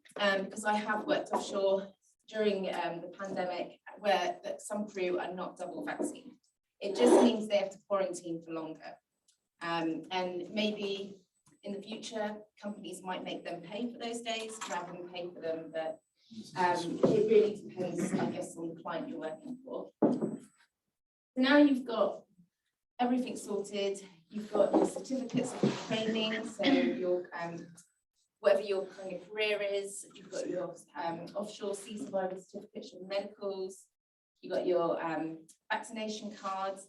because I have worked offshore during the pandemic where some crew are not double vaccinated. It just means they have to quarantine for longer. And maybe in the future, companies might make them pay for those days rather than pay for them. But It really depends, I guess, on the client you're working for. So now you've got everything sorted, you've got your certificates of training, so your whatever your kind of career is, you've got your offshore sea survival certificates, your medicals, you've got your vaccination cards.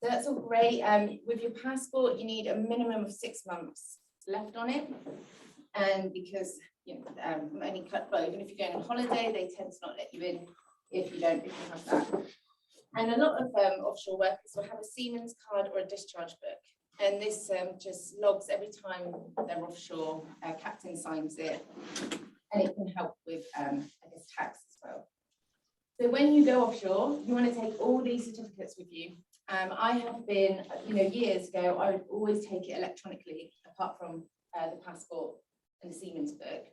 So that's all great. With your passport, you need a minimum of 6 months left on it. And because any cut, well, even if you're going on holiday, they tend to not let you in if you have that. And a lot of offshore workers will have a seaman's card or a discharge book. And this just logs every time they're offshore, captain signs it, and it can help with, I guess, tax as well. So when you go offshore, you want to take all these certificates with you. I have been, years ago, I would always take it electronically, apart from the passport and the seaman's book.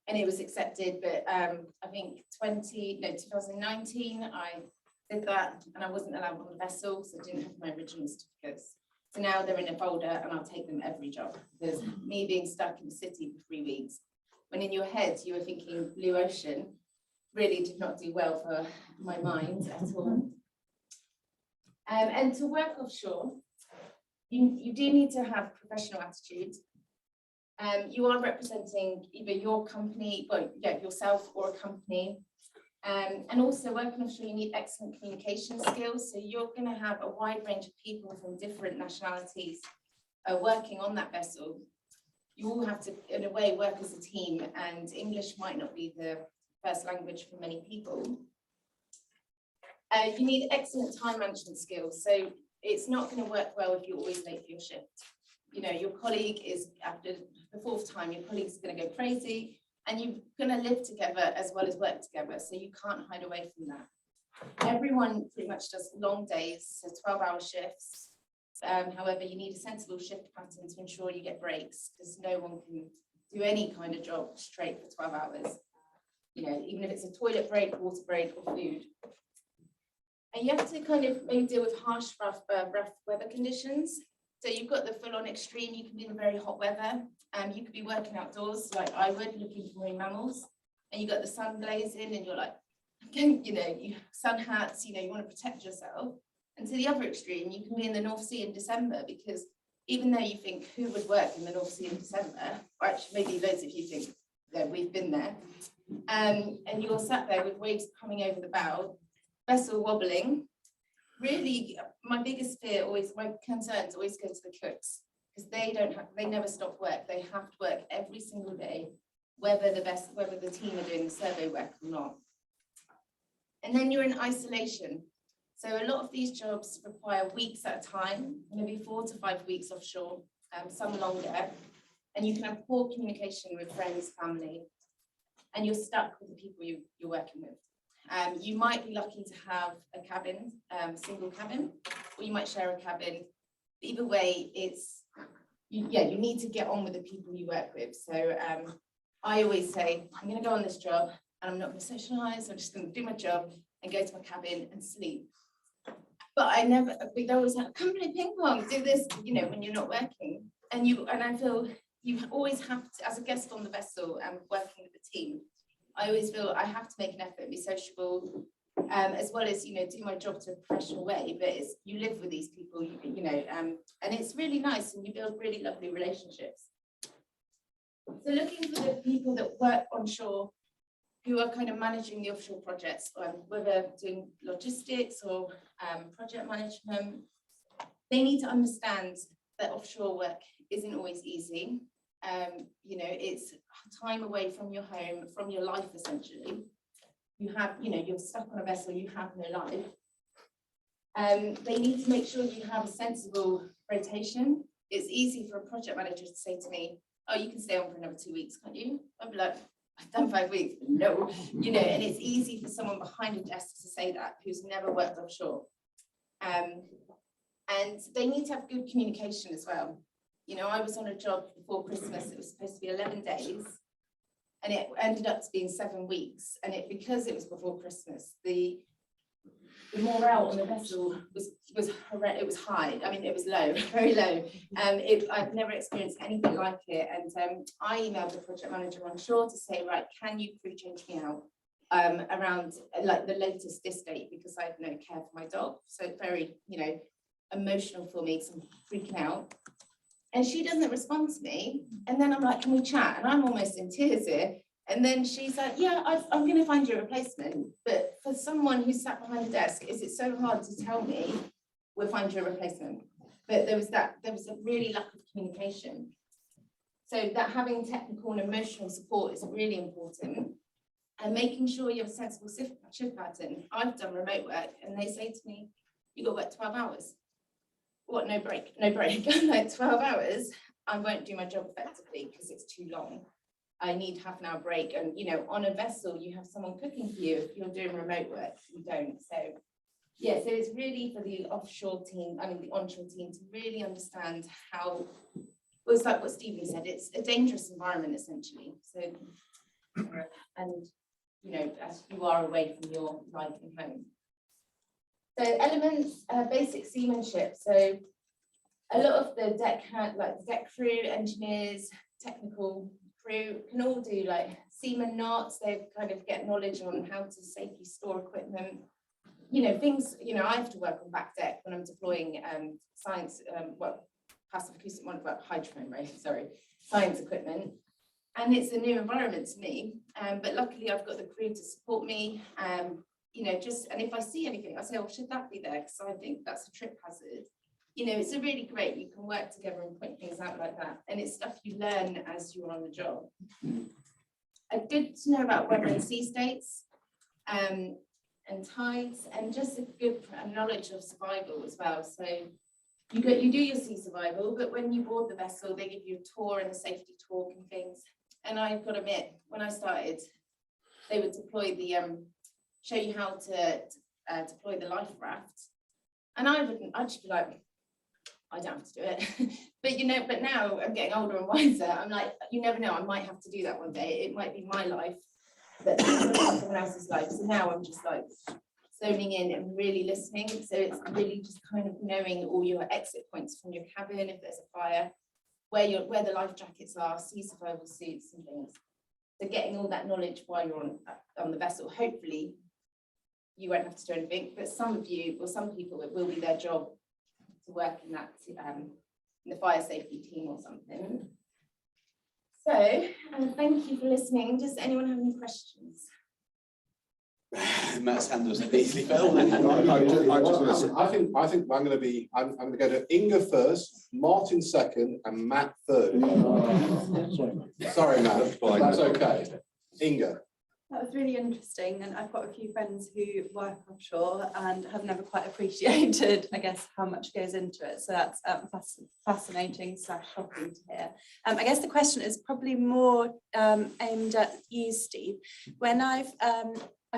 And it was accepted, but I think 2019, I did that, and I wasn't allowed on the vessel, so I didn't have my original certificates. So now they're in a folder, and I'll take them every job. There's me being stuck in the city for 3 weeks, when in your head you were thinking blue ocean, really did not do well for my mind at all. And to work offshore, you do need to have professional attitude. You are representing either your company, yourself or a company. And also working offshore, you need excellent communication skills. So you're going to have a wide range of people from different nationalities working on that vessel. You all have to, in a way, work as a team, and English might not be the first language for many people. You need excellent time management skills. So it's not going to work well if you're always late for your shift. Your colleague is, after the 4th time, your colleague's going to go crazy. And you're going to live together as well as work together, so you can't hide away from that. Everyone pretty much does long days, so 12-hour shifts. However, you need a sensible shift pattern to ensure you get breaks, because no one can do any kind of job straight for 12 hours. Even if it's a toilet break, water break, or food. And you have to kind of maybe deal with harsh, rough weather conditions. So you've got the full-on extreme. You can be in very hot weather. You could be working outdoors like I would, looking for marine mammals, and you got the sun blazing, and you're like, you have sun hats, you want to protect yourself. And to the other extreme, you can be in the North Sea in December, because even though you think who would work in the North Sea in December, or actually maybe loads of you think that we've been there, and you're sat there with waves coming over the bow, vessel wobbling. Really, my biggest fear my concerns always go to the cooks, because they never stop work. They have to work every single day, whether the team are doing the survey work or not. And then you're in isolation. So a lot of these jobs require weeks at a time, maybe 4 to 5 weeks offshore, some longer. And you can have poor communication with friends, family, and you're stuck with the people you're working with. You might be lucky to have a cabin, single cabin, or you might share a cabin. Either way, you need to get on with the people you work with. So I always say, I'm going to go on this job and I'm not going to socialize. I'm just going to do my job and go to my cabin and sleep. But we'd always have company ping pong, do this, when you're not working. And I feel you always have to, as a guest on the vessel and working with the team, I always feel I have to make an effort, be sociable, as well as, do my job to a professional way. But you live with these people, and it's really nice, and you build really lovely relationships. So looking for the people that work onshore, who are kind of managing the offshore projects, whether doing logistics or project management, they need to understand that offshore work isn't always easy. It's time away from your home, from your life, essentially. You're stuck on a vessel, you have no life. They need to make sure you have a sensible rotation. It's easy for a project manager to say to me, oh, you can stay on for another 2 weeks, can't you? I'd be like, I've done 5 weeks, no. And it's easy for someone behind a desk to say that, who's never worked offshore. And they need to have good communication as well. I was on a job before Christmas. It was supposed to be 11 days, and it ended up being 7 weeks. And because it was before Christmas, the the morale on the vessel was horrendous. It was high. I mean, it was low, very low. I've never experienced anything like it. And I emailed the project manager on shore to say, right, can you crew change me out around like the latest this date, because I have no care for my dog. So it's very, emotional for me, so I'm freaking out. And she doesn't respond to me. And then I'm like, can we chat? And I'm almost in tears here. And then she's like, yeah, I'm going to find you a replacement. But for someone who's sat behind the desk, is it so hard to tell me we'll find you a replacement? But there was a really lack of communication. So that having technical and emotional support is really important. And making sure you have a sensible shift pattern. I've done remote work and they say to me, you got to work 12 hours. What, no break? No break. I'm like, 12 hours, I won't do my job effectively because it's too long. I need half an hour break. And, on a vessel, you have someone cooking for you. If you're doing remote work, you don't. So, yeah, so it's really for the offshore team, the onshore team to really understand how, well, it's like what Stephen said, it's a dangerous environment, essentially. So, and, as you are away from your life and home. So elements, basic seamanship. So a lot of the deck crew, engineers, technical crew can all do like seaman knots. They kind of get knowledge on how to safely store equipment. Things, I have to work on back deck when I'm deploying passive acoustic monitor, hydrophone, right? Sorry, science equipment. And it's a new environment to me. But luckily I've got the crew to support me. And if I see anything, I say, oh, should that be there? Because I think that's a trip hazard. It's a really great, you can work together and point things out like that. And it's stuff you learn as you're on the job. Good to know about weather and sea states and tides, and just a good knowledge of survival as well. So you do your sea survival, but when you board the vessel, they give you a tour and a safety talk and things. And I've got to admit, when I started, they would deploy show you how to deploy the life raft. And I'd just be like, I don't have to do it. but now I'm getting older and wiser. I'm like, you never know, I might have to do that one day. It might be my life, but someone else's life. So now I'm just like zoning in and really listening. So it's really just kind of knowing all your exit points from your cabin, if there's a fire, where the life jackets are, sea survival suits and things. So getting all that knowledge while you're on the vessel, hopefully you won't have to do anything, but some people, it will be their job to work in that, in the fire safety team or something. So, thank you for listening. Does anyone have any questions? Matt's hand was easily fell. I think I'm going to go to Inga first, Martin second, and Matt third. Sorry, Matt, that's okay. Inga. That was really interesting, and I've got a few friends who work offshore and have never quite appreciated, I guess, how much goes into it. So that's fascinating / shocking to hear. I guess the question is probably more aimed at you, Steve. When I've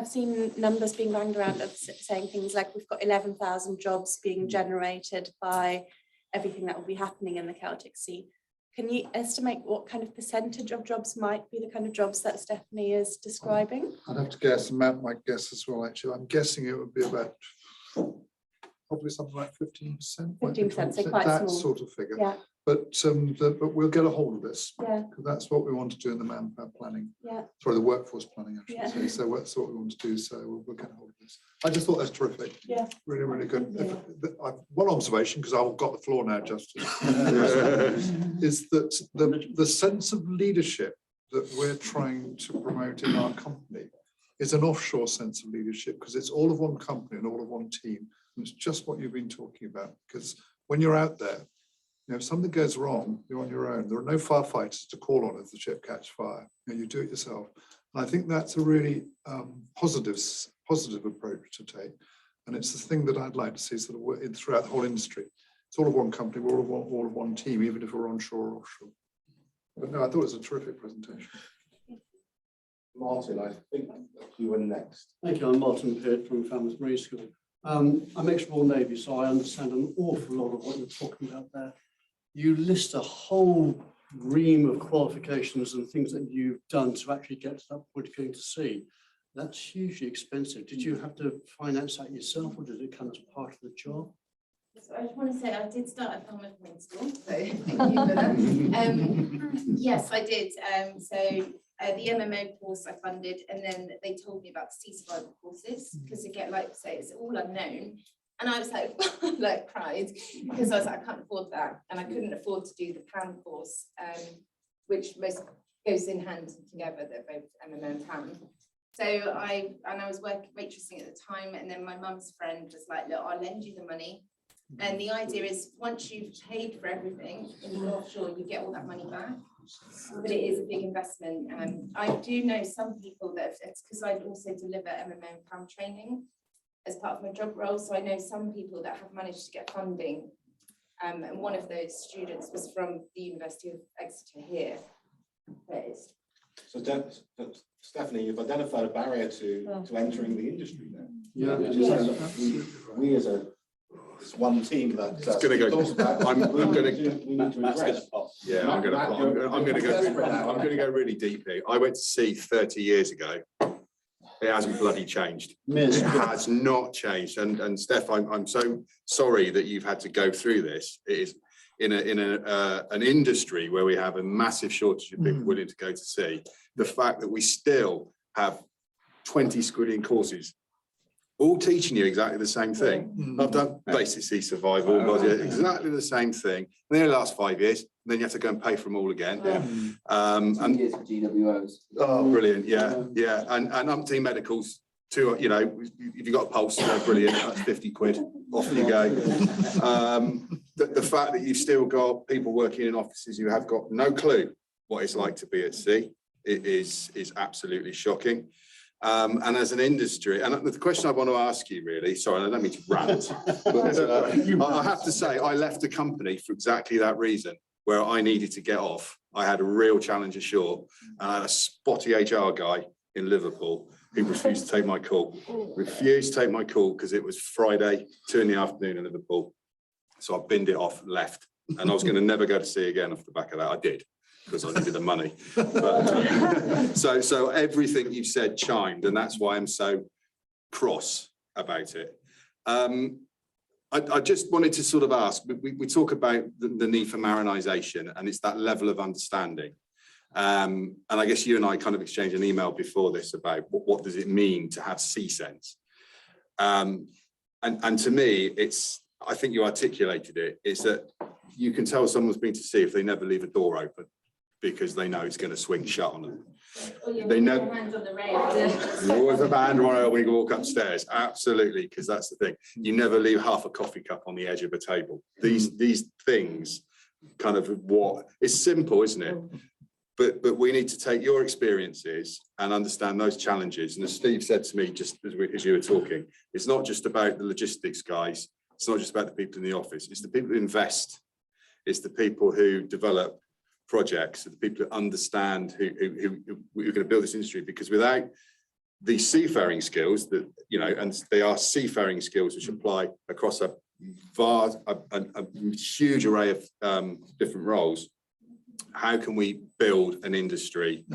seen numbers being banged around of saying things like we've got 11,000 jobs being generated by everything that will be happening in the Celtic Sea. Can you estimate what kind of percentage of jobs might be the kind of jobs that Stephanie is describing? I'd have to guess, and Matt might guess as well, actually. I'm guessing it would be about probably something like 15%. 15%, so quite that small. Sort of figure. Yeah. But we'll get a hold of this. Yeah. Because that's what we want to do in the manpower planning. Yeah. Sorry, the workforce planning, I should Yeah. say. So that's what we want to do. So we'll get a hold of this. I just thought that's terrific. Yeah. Really, really good. Yeah. One observation, because I've got the floor now, Justin, is that the sense of leadership that we're trying to promote in our company is an offshore sense of leadership, because it's all of one company and all of one team. And it's just what you've been talking about, because when you're out there, if something goes wrong, you're on your own. There are no firefighters to call on if the ship catches fire. You do it yourself. And I think that's a really positive approach to take. And it's the thing that I'd like to see sort of throughout the whole industry. It's all of one company, we're all of one team, even if we're onshore or offshore. But no, I thought it was a terrific presentation. Martin, I think you were next. Thank you. I'm Martin Peart from Falmouth Marine School. I'm ex-Royal Navy, so I understand an awful lot of what you're talking about there. You list a whole ream of qualifications and things that you've done to actually get to that point of going to sea. That's hugely expensive. Did you have to finance that yourself or did it come as part of the job? So I just want to say I did start at Falmouth Main School, so thank you for that. Yes, I did. The MMO course I funded, and then they told me about the sea survival courses because again, like I say, it's all unknown. And I was like, like cried because I was like, I can't afford that, and I couldn't afford to do the PAM course, which most goes in hand together. They're both MMO and PAM. So I was waitressing at the time, and then my mum's friend was like, look, I'll lend you the money. And the idea is once you've paid for everything and you go offshore, you get all that money back. But it is a big investment. I do know some people that it's because I also deliver MMO and PAM training as part of my job role. So I know some people that have managed to get funding. And one of those students was from the University of Exeter here. So Stephanie, you've identified a barrier to entering the industry there. Yeah. We as this one team that It's gonna go. I'm gonna. we need to address. Yeah, I'm gonna go really deep here. I went to sea 30 years ago. It hasn't bloody changed. It has not changed. And Steph, I'm so sorry that you've had to go through this. It is in an industry where we have a massive shortage of people willing to go to sea. The fact that we still have 20 schooling courses, all teaching you exactly the same thing. I've done basic sea survival, exactly the same thing. And then the last 5 years, then you have to go and pay for them all again. And 2 years for GWOs. oh, brilliant! Yeah, and umpteen medicals too. You know, if you've got a pulse, brilliant. That's 50 quid. Off you go. The fact that you've still got people working in offices who have got no clue what it's like to be at sea, it is absolutely shocking. And as an industry, and the question I want to ask you really, sorry, I don't mean to rant, but I have to say I left the company for exactly that reason, where I needed to get off. I had a real challenge ashore, and I had a spotty HR guy in Liverpool who refused to take my call. Refused to take my call because it was Friday, 2 PM in Liverpool. So I binned it off, left, and I was going to never go to sea again off the back of that. I did, because I needed the money. But, so everything you've said chimed, and that's why I'm so cross about it. I just wanted to sort of ask, we talk about the need for marinisation, and it's that level of understanding. And I guess you and I kind of exchanged an email before this about what does it mean to have sea sense. And to me, I think you articulated it, it's that you can tell someone's been to sea if they never leave a door open, because they know it's going to swing shut on them. They know. Hands on the rail. Always have a hand on the rail when you walk upstairs. Absolutely, because that's the thing. You never leave half a coffee cup on the edge of a table. These things, kind of it's simple, isn't it? But we need to take your experiences and understand those challenges. And as Steve said to me, just as you were talking, it's not just about the logistics guys. It's not just about the people in the office. It's the people who invest. It's the people who develop projects, the people who understand who are going to build this industry, because without the seafaring skills that, you know, and they are seafaring skills which apply across a vast, a huge array of different roles, how can we build an industry?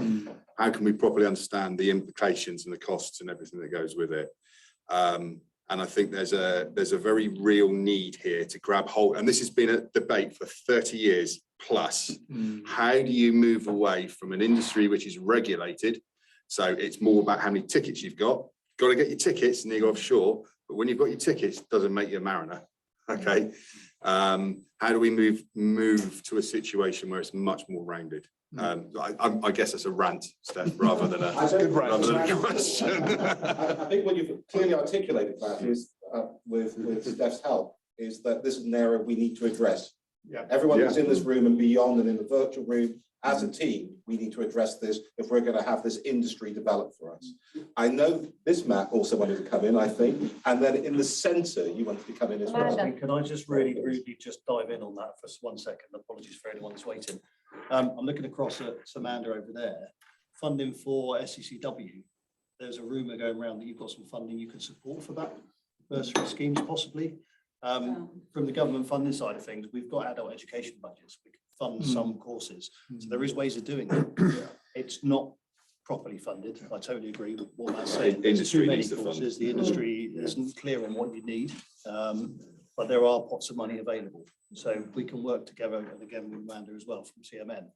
How can we properly understand the implications and the costs and everything that goes with it? And I think there's a very real need here to grab hold, and this has been a debate for 30 years plus. How do you move away from an industry which is regulated? So it's more about how many tickets you've got. Got to get your tickets and you go offshore, but when you've got your tickets, it doesn't make you a mariner. Okay. How do we move to a situation where it's much more rounded? I guess it's a rant, Steph, rather than a question. I think what you've clearly articulated that is, with Steph's help, is that this is an area we need to address. Everyone that's in this room and beyond and in the virtual room, as a team, we need to address this if we're going to have this industry develop for us. I know this Matt also wanted to come in, I think, and then in the centre you wanted to come in as well. Can I just really rudely just dive in on that for 1 second? Apologies for anyone that's waiting. I'm looking across at Samantha over there. Funding for SECW. There's a rumour going around that you've got some funding you can support for that. Bursary schemes possibly. From the government funding side of things, we've got adult education budgets. We can fund some courses. So there is ways of doing it. It's not properly funded. I totally agree with what Matt's saying. Industry There's too many needs the fund. courses. The industry isn't clear on what you need, but there are pots of money available. So we can work together, and again with Amanda as well from CMN.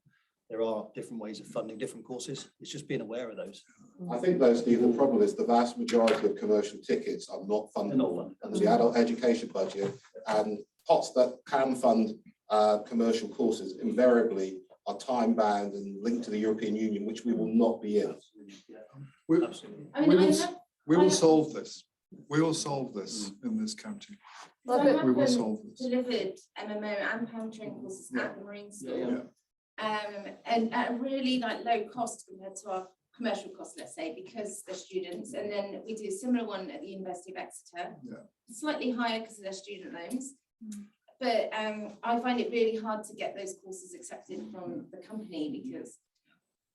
There are different ways of funding different courses. It's just being aware of those. I think though, Steve, the problem is the vast majority of commercial tickets are not They're not fundable funded. under the adult education budget, and pots that can fund commercial courses invariably are time bound and linked to the European Union, which we will not be in. We, Absolutely. I mean, we I will, have, we will solve this. We will solve this in this county. so I have We will solve this. delivered MMO and pound training courses Yeah. at the Marine Yeah, School. And at a really like low cost compared to our commercial costs, let's say, because they're students. And then we do a similar one at the University of Exeter. Yeah. Slightly higher because of their student loans. But I find it really hard to get those courses accepted from the company because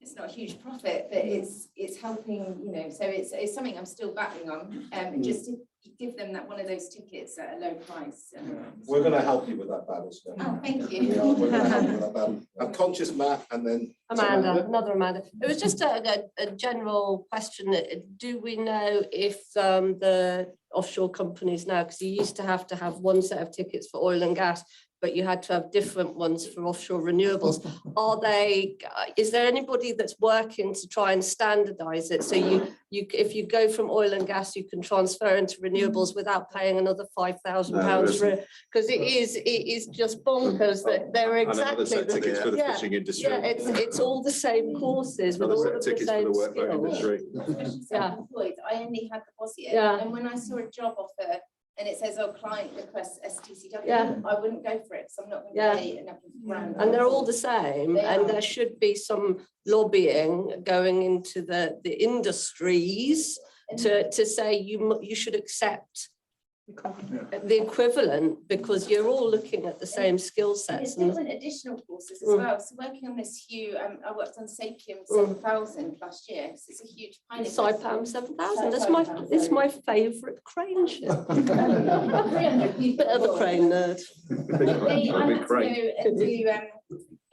it's not a huge profit, but it's helping, you know, so it's something I'm still battling on. And just to give them that one of those tickets at a low price. We're going to help you with that battle, Steph. Oh, thank We you. are, we're going to help you with that battle. I'm conscious, Matt, and then Amanda, another Amanda. It was just a general question. Do we know if the offshore companies now, because you used to have one set of tickets for oil and gas, but you had to have different ones for offshore renewables. Is there anybody that's working to try and standardize it? So if you go from oil and gas, you can transfer into renewables without paying another £5,000 for it? Because it is just bonkers that they're And another exactly set of tickets for the yeah. fishing industry. Yeah, it's all the same courses with Another all set of of the tickets for same the workboat skills. industry. Especially self-employed, I only had the deposit. Yeah. And when I saw a job offer and it says, oh, client requests STCW, Yeah. I wouldn't go for it, so I'm not going Yeah. to pay enough grand. And they're all the same, They and are. there should be some lobbying going into the industries to say you should accept the equivalent, because you're all looking at the same skill And sets. it's different additional courses as Mm. well. So working on this I worked on Sapium 7000 last year, because it's a huge pilot. Saipem 7000, Saipem, it's sorry. my favourite crane ship. 300 people. Bit of a crane nerd. I had Big to crane. go and do,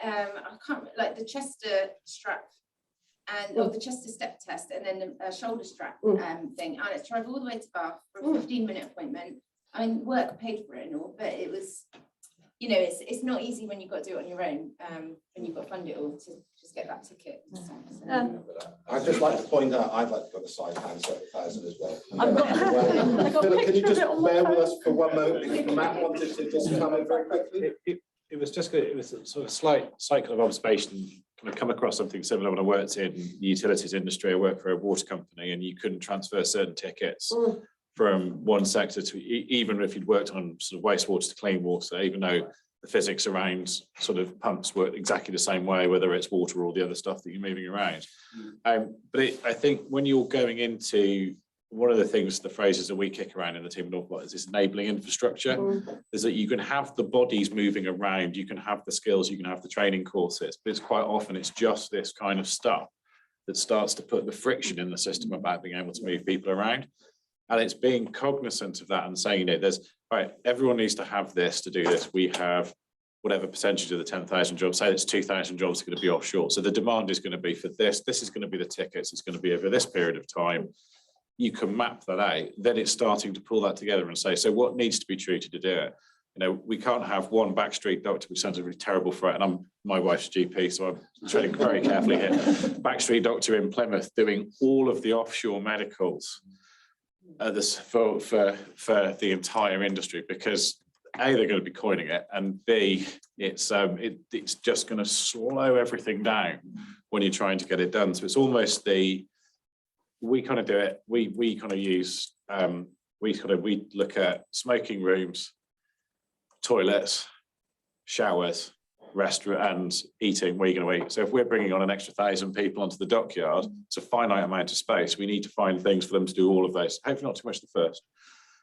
I can't, like the Chester strap or the Chester step test, and then a shoulder strap thing. And it's drove all the way to Bath for a 15-minute appointment. I mean, work paid for it and all, but it was, you know, it's not easy when you've got to do it on your own, and you've got to fund it all to just get that ticket. I'd just like to point out, I'd like to go to Saipan 7000 as well. I've got a Philip, can you picture of just it on my bear with phone. us for one moment, because Matt wanted to just come in very quickly. It was just good. It was a sort of slight cycle of observation. Kind of come across something similar when I worked in the utilities industry. I worked for a water company, and you couldn't transfer certain tickets from one sector to even if you'd worked on sort of wastewater to clean water, even though the physics around sort of pumps work exactly the same way, whether it's water or the other stuff that you're moving around. But I think when you're going into one of the things, the phrases that we kick around in the team at Northport is this enabling infrastructure, is that you can have the bodies moving around, you can have the skills, you can have the training courses, but it's quite often it's just this kind of stuff that starts to put the friction in the system about being able to move people around. And it's being cognizant of that and saying, you know, right, everyone needs to have this to do this. We have whatever percentage of the 10,000 jobs, say it's 2,000 jobs are going to be offshore. So the demand is going to be for this is going to be the tickets, it's going to be over this period of time. You can map that out, then it's starting to pull that together and say, so what needs to be treated to do it? You know, we can't have one backstreet doctor, which sounds a really terrible threat, and my wife's GP, so I'm treading very carefully here. Backstreet doctor in Plymouth doing all of the offshore medicals for the entire industry, because A, they're going to be coining it, and B, it's just going to slow everything down when you're trying to get it done. So it's almost we kind of do it. We kind of use we look at smoking rooms, toilets, showers, restaurant, and eating where you're going to eat. So if we're bringing on an extra 1,000 people onto the dockyard, it's a finite amount of space. We need to find things for them to do all of those. Hopefully not too much the first,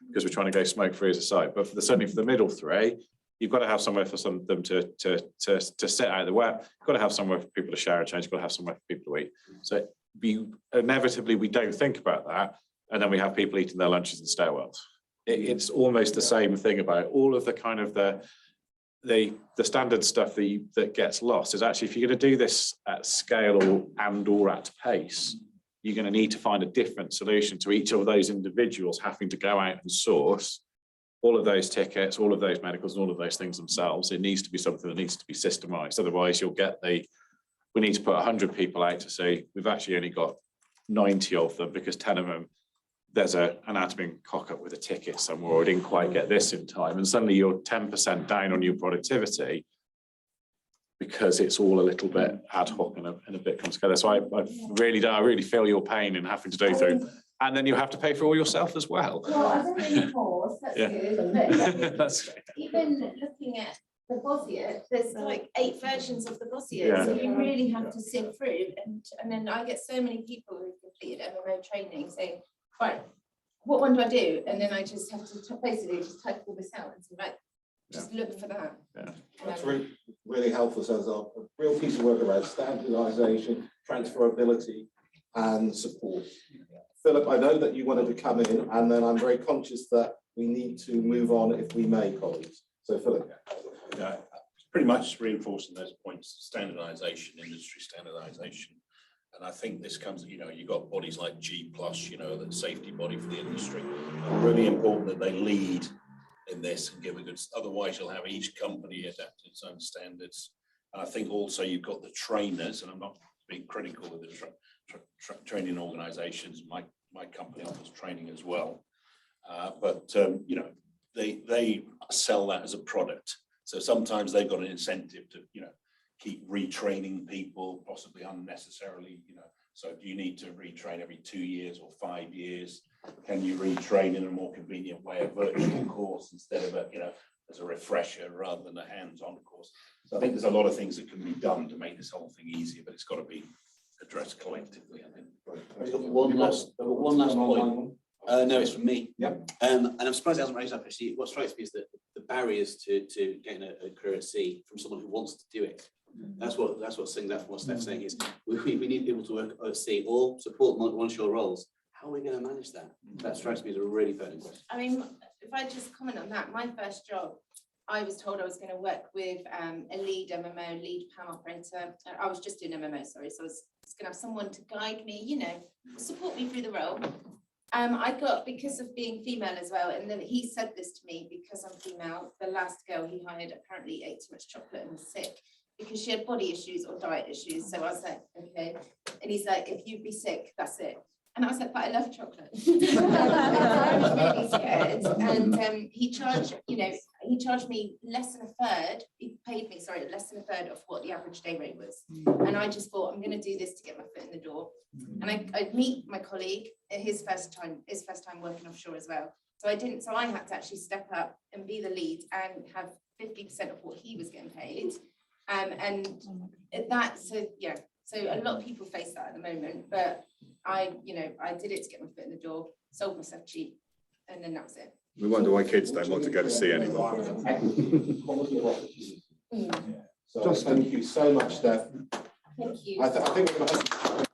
because we're trying to go smoke free as a site. But certainly for the middle three, you've got to have somewhere for some of them to sit out of the wet. You've got to have somewhere for people to shower and change. You've got to have somewhere for people to eat. So inevitably we don't think about that, and then we have people eating their lunches in stairwells. It's almost the same thing about all of the kind of the the standard stuff that gets lost is actually, if you're going to do this at scale or at pace, you're going to need to find a different solution to each of those individuals having to go out and source all of those tickets, all of those medicals, and all of those things themselves. It needs to be something that needs to be systemized. Otherwise, you'll get we need to put 100 people out to say we've actually only got 90 of them because 10 of them, there's an admin cock up with a ticket somewhere, or didn't quite get this in time. And suddenly you're 10% down on your productivity because it's all a little bit ad hoc and a bit comes together. So I really feel your pain in having to do through. And then you have to pay for all yourself as well. Well, I don't really pause, that's Yeah. good, but That's even looking at the Bossier, there's like 8 versions of the Bossier, Yeah. so you really have to sift through, and then I get so many people who've completed MMO training saying, right, what one do I do? And then I just have to basically just type all this out and say, right, just look for that. That's really helpful. So there's a real piece of work around standardisation, transferability, and support. Philip, I know that you wanted to come in, and then I'm very conscious that we need to move on if we may, colleagues. So Philip. Yeah, pretty much reinforcing those points, standardisation, industry standardisation. And I think this comes, you've got bodies like G+, the safety body for the industry. Really important that they lead in this and give a good, otherwise you'll have each company adapt its own standards. And I think also you've got the trainers, and I'm not being critical of the training organisations. My company offers training as well. But they sell that as a product. So sometimes they've got an incentive to, keep retraining people, possibly unnecessarily, so do you need to retrain every 2 years or 5 years? Can you retrain in a more convenient way, a virtual course instead of as a refresher rather than a hands-on course? So I think there's a lot of things that can be done to make this whole thing easier, but it's got to be addressed collectively, I think. I've got one last point. No, it's from me. Yep. And I'm surprised it hasn't raised up actually. What strikes me is that the barriers to getting a career at sea from someone who wants to do it. That's what Steph's saying is we need people to work at sea or support onshore roles. How are we going to manage that? That strikes me as a really pertinent question. I mean, if I just comment on that, my first job, I was told I was going to work with a lead MMO, lead PAM operator. I was just doing MMO, sorry. So I was going to have someone to guide me, support me through the role. I got, because of being female as well, and then he said this to me, because I'm female, the last girl he hired apparently ate too much chocolate and was sick because she had body issues or diet issues. So I was like, okay. And he's like, if you'd be sick, that's it. And I was like, but I love chocolate. I was really scared. And he charged me less than a third. He paid me, sorry, less than a third of what the average day rate was. And I just thought, I'm going to do this to get my foot in the door. And I'd meet my colleague at his first time working offshore as well. So I had to actually step up and be the lead and have 50% of what he was getting paid. So a lot of people face that at the moment, but I did it to get my foot in the door, sold myself cheap, and then that was it. We wonder why kids don't want to go to sea anymore. So thank you so much, Steph. Thank you. I think we're going to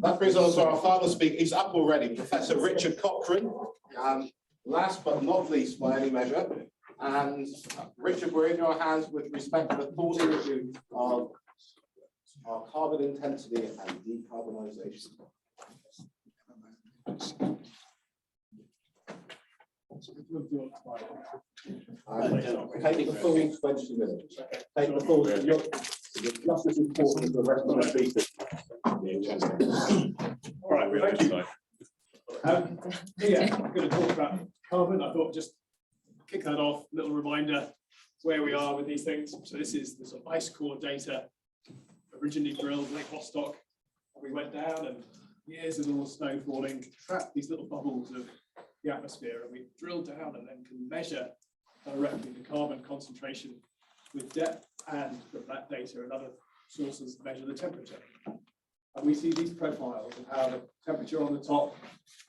that brings us to our final speaker. He's up already, Professor Richard Cochrane. Last but not least by any measure. And Richard, we're in your hands with respect to the thought review of our carbon intensity and decarbonisation. Take the full 20 minutes. Take the full, you're just as important as the rest of the speakers. All right, thank you. I'm going to talk about carbon. I thought just kick that off, little reminder where we are with these things. So this is the sort of ice core data, originally drilled Lake Vostok. We went down and years of all snow falling, trapped these little bubbles of the atmosphere, and we drilled down and then can measure directly the carbon concentration with depth, and from that data and other sources measure the temperature. And we see these profiles of how the temperature on the top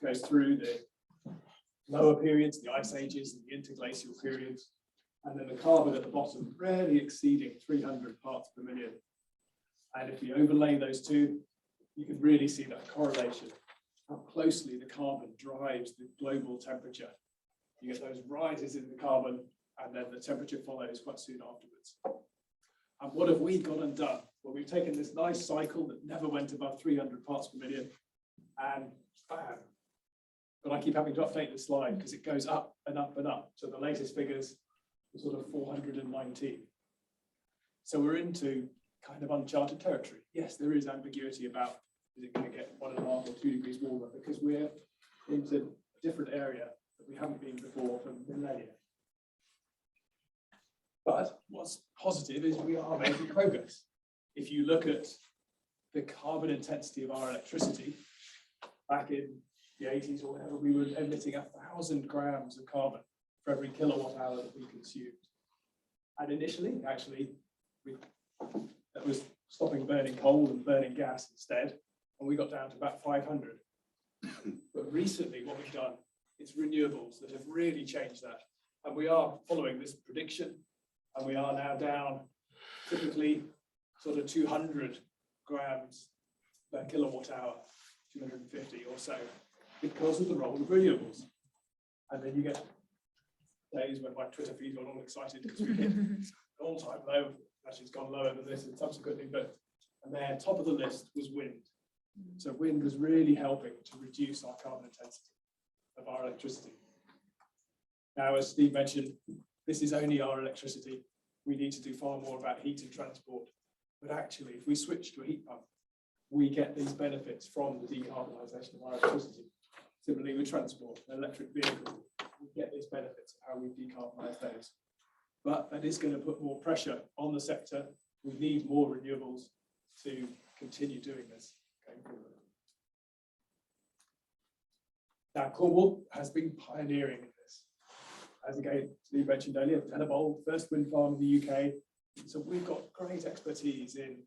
goes through the lower periods, the ice ages, and the interglacial periods, and then the carbon at the bottom rarely exceeding 300 parts per million. And if we overlay those two, you can really see that correlation, how closely the carbon drives the global temperature. you get those rises in the carbon, and then the temperature follows quite soon afterwards. And what have we gone and done? Well, we've taken this nice cycle that never went above 300 parts per million, and bam. But I keep having to update the slide because it goes up and up and up. So the latest figures are sort of 419. So we're into kind of uncharted territory. Yes, there is ambiguity about, is it going to get 1.5 or 2 degrees warmer, because we're into a different area that we haven't been before for millennia. But what's positive is we are making progress. If you look at the carbon intensity of our electricity, back in the 80s or whatever, we were emitting 1,000 grams of carbon for every kilowatt hour that we consumed. And initially, actually, that was stopping burning coal and burning gas instead, and we got down to about 500. But recently, what we've done is renewables that have really changed that. And we are following this prediction, and we are now down typically sort of 200 grams per kilowatt hour, 250 or so, because of the role of renewables. And then you get days when my Twitter feed got all excited because we hit an all-time low. Actually, it's gone lower than this and subsequently, but and then top of the list was wind. So wind was really helping to reduce our carbon intensity of our electricity. Now, as Steve mentioned, this is only our electricity. We need to do far more about heat and transport. But actually, if we switch to a heat pump, we get these benefits from the decarbonisation of our electricity. Similarly with transport, an electric vehicle, we get these benefits of how we decarbonise those. But that is going to put more pressure on the sector. We need more renewables to continue doing this going forward. Now, Cornwall has been pioneering in this. As again, Steve mentioned earlier, Tenable, first wind farm in the UK. So we've got great expertise in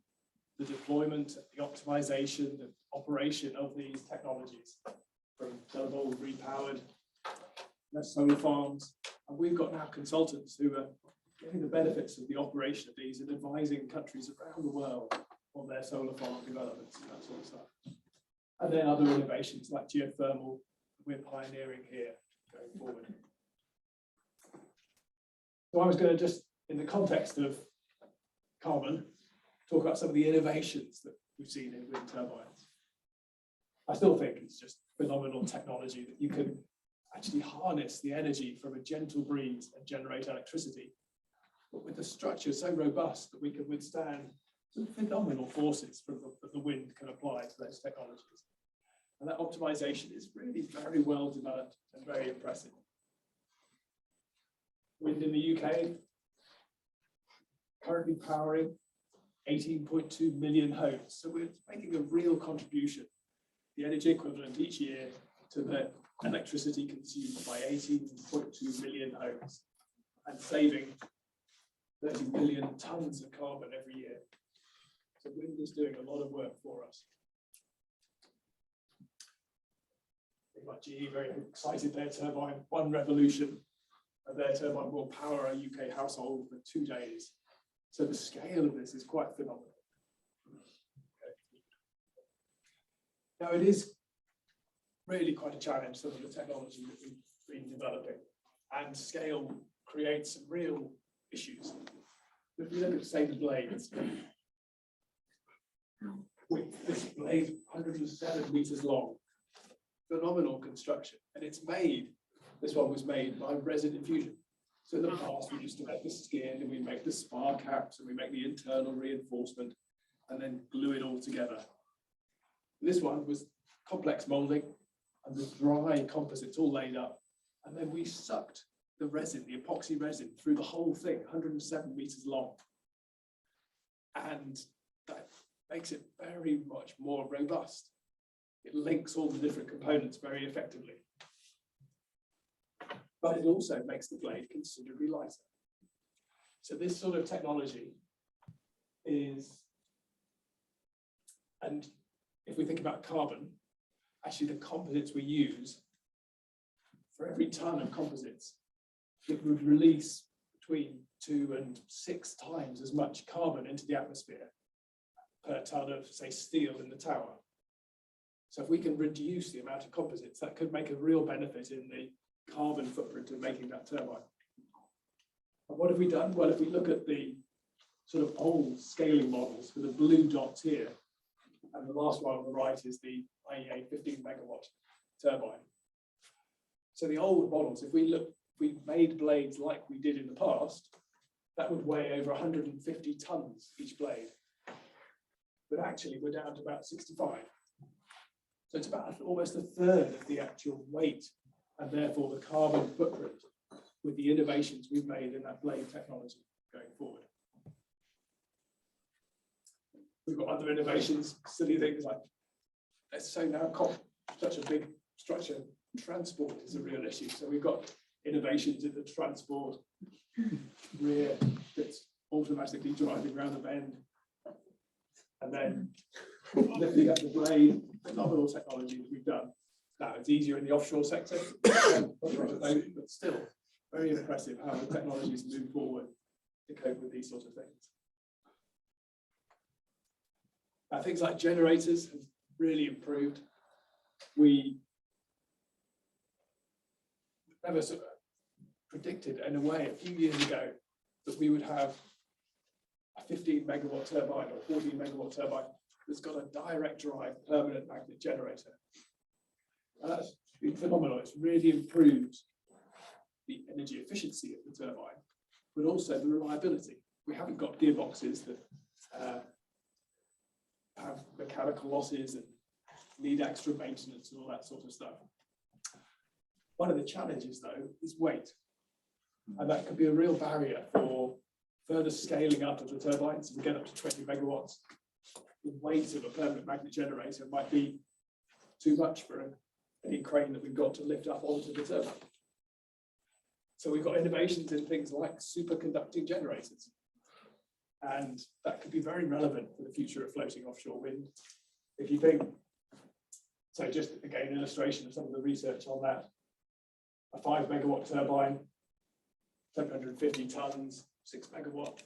the deployment, the optimization, the operation of these technologies, from Tenable, repowered, solar farms. And we've got now consultants who are getting the benefits of the operation of these and advising countries around the world on their solar farm developments and that sort of stuff. And then other innovations like geothermal, we're pioneering here going forward. So I was going to just, in the context of carbon, talk about some of the innovations that we've seen in wind turbines. I still think it's just phenomenal technology that you can actually harness the energy from a gentle breeze and generate electricity, but with the structure so robust that we can withstand some phenomenal forces that the wind can apply to those technologies. And that optimization is really very well developed and very impressive. Wind in the UK, currently powering 18.2 million homes. So we're making a real contribution, the energy equivalent each year to the electricity consumed by 18.2 million homes and saving 30 million tons of carbon every year. So wind is doing a lot of work for us. Like GE, very excited, their turbine, one revolution, and their turbine will power a UK household for 2 days. So the scale of this is quite phenomenal. Okay. Now it is really quite a challenge, some of the technology that we've been developing, and scale creates some real issues. If you look at, say, the blades, with this blade 107 meters long, phenomenal construction, and it's made, this one was made by resin infusion. So in the past, we used to make the skin, and we make the spar caps, and we make the internal reinforcement, and then glue it all together. This one was complex molding, and the dry composites all laid up, and then we sucked the resin, the epoxy resin, through the whole thing, 107 meters long. And that makes it very much more robust. It links all the different components very effectively. But it also makes the blade considerably lighter. So this sort of technology is, and if we think about carbon, actually the composites we use, for every ton of composites, it would release between 2 and 6 times as much carbon into the atmosphere per ton of, say, steel in the tower. So if we can reduce the amount of composites, that could make a real benefit in the carbon footprint of making that turbine. And what have we done? Well, if we look at the sort of old scaling models with the blue dots here, and the last one on the right is the IEA 15 megawatt turbine. So the old models, if we made blades like we did in the past, that would weigh over 150 tons each blade. But actually we're down to about 65. So it's about almost a third of the actual weight and therefore the carbon footprint with the innovations we've made in that blade technology going forward. We've got other innovations, silly things like, let's say now such a big structure, transport is a real issue. So we've got innovations in the transport rear that's automatically driving around the bend and then lifting up the blade, novel technology that we've done. Now it's easier in the offshore sector, but still very impressive how the technologies move forward to cope with these sorts of things. Things like generators have really improved. We never sort of predicted in a way a few years ago that we would have a 15 megawatt turbine or 14 megawatt turbine that's got a direct drive permanent magnet generator. And that's been phenomenal. It's really improved the energy efficiency of the turbine, but also the reliability. We haven't got gearboxes that have mechanical losses and need extra maintenance and all that sort of stuff. One of the challenges, though, is weight. And that could be a real barrier for further scaling up of the turbines. We get up to 20 megawatts. The weight of a permanent magnet generator might be too much for any crane that we've got to lift up onto the turbine. So we've got innovations in things like superconducting generators. And that could be very relevant for the future of floating offshore wind. If you think, so just again, an illustration of some of the research on that, a 5 megawatt turbine, 750 tons, 6 megawatt,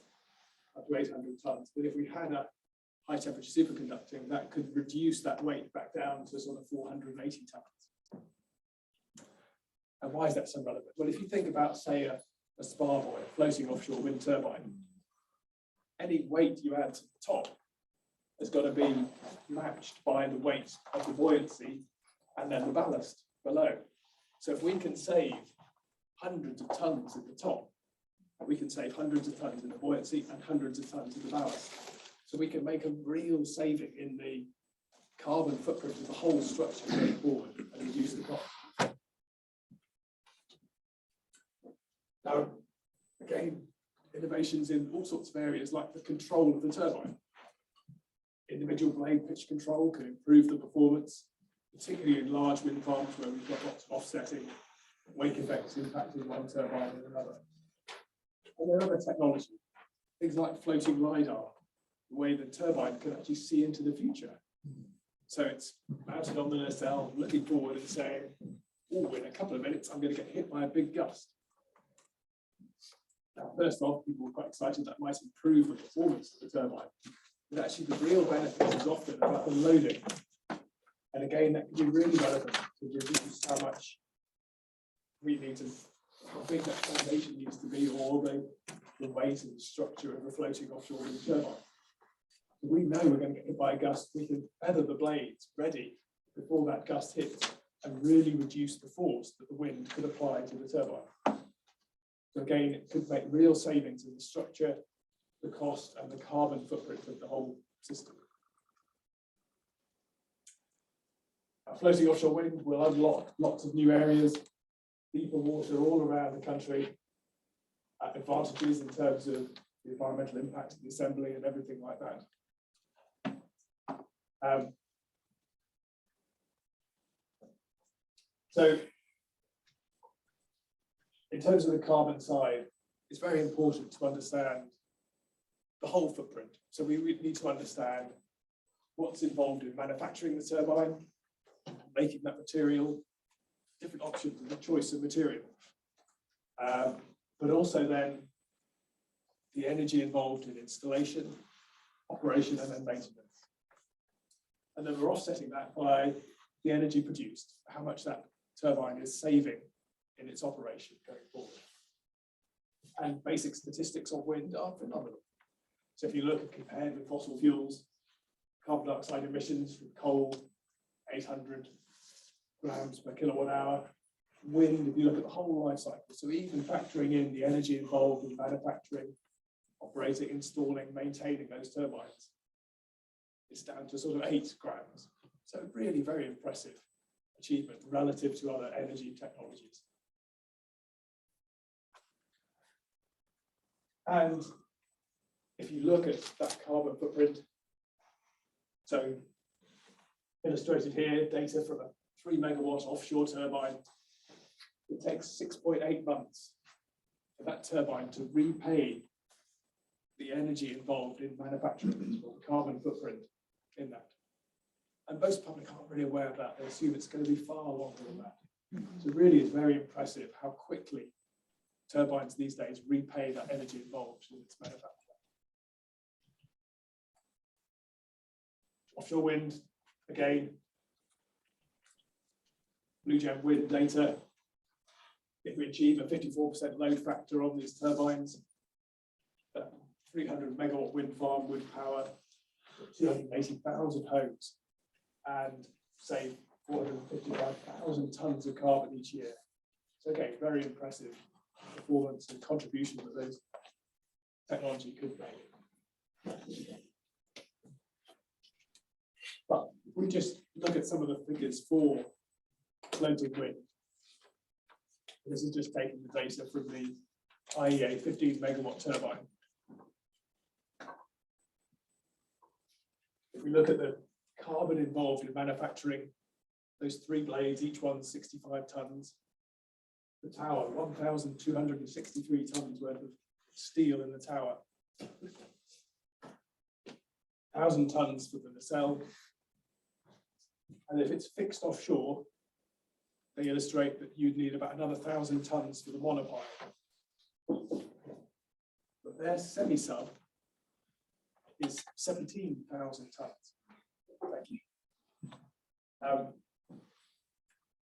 up to 800 tons. But if we had a high temperature superconducting, that could reduce that weight back down to sort of 480 tons. And why is that so relevant? Well, if you think about, say, a spar buoy, a floating offshore wind turbine, any weight you add to the top has got to be matched by the weight of the buoyancy and then the ballast below. So if we can save hundreds of tons at the top, we can save hundreds of tons in the buoyancy and hundreds of tons in the ballast. So we can make a real saving in the carbon footprint of the whole structure going forward and reduce the cost. Now, again, innovations in all sorts of areas like the control of the turbine. Individual blade pitch control can improve the performance, particularly in large wind farms where we've got lots of offsetting wake effects impacting one turbine and another. And there are other technology, things like floating LiDAR, the way the turbine can actually see into the future. So it's mounted on the nacelle, looking forward and saying, oh, in a couple of minutes, I'm going to get hit by a big gust. Now, first off, people were quite excited that might improve the performance of the turbine. But actually, the real benefit is often about the loading. And again, that can be really relevant to reduce how much we need to, how big that foundation needs to be, or the weight and the structure of a floating offshore wind turbine. If we know we're going to get hit by a gust, we can feather the blades ready before that gust hits and really reduce the force that the wind could apply to the turbine. So again, it could make real savings in the structure, the cost, and the carbon footprint of the whole system. Floating offshore wind will unlock lots of new areas, deeper water all around the country, advantages in terms of the environmental impact of the assembly and everything like that. So in terms of the carbon side, it's very important to understand the whole footprint. So we need to understand what's involved in manufacturing the turbine, making that material, different options of the choice of material, but also then the energy involved in installation, operation, and then maintenance. And then we're offsetting that by the energy produced, how much that turbine is saving in its operation going forward. And basic statistics on wind are phenomenal. So if you look at compared with fossil fuels, carbon dioxide emissions from coal, 800 grams per kilowatt hour. Wind, if you look at the whole life cycle, so even factoring in the energy involved in manufacturing, operating, installing, maintaining those turbines, it's down to sort of 8 grams. So really very impressive achievement relative to other energy technologies. And if you look at that carbon footprint, so illustrated here, data from a 3 megawatt offshore turbine. It takes 6.8 months for that turbine to repay the energy involved in manufacturing it, or the carbon footprint in that. And most public aren't really aware of that. They assume it's going to be far longer than that. So really it's very impressive how quickly turbines these days repay that energy involved in its manufacture. Offshore wind, again, Blue Gem wind data. If we achieve a 54% load factor on these turbines, a 300 megawatt wind farm would power 280,000 homes and save 455,000 tons of carbon each year. So again, very impressive performance and contribution that those technology could make. But if we just look at some of the figures for floating wind, this is just taking the data from the IEA 15 megawatt turbine. If we look at the carbon involved in manufacturing those 3 blades, each one 65 tons, the tower, 1,263 tons worth of steel in the tower, 1,000 tons for the nacelle. And if it's fixed offshore, they illustrate that you'd need about another 1,000 tons for the monopile. But their semi-sub is 17,000 tons. Thank you.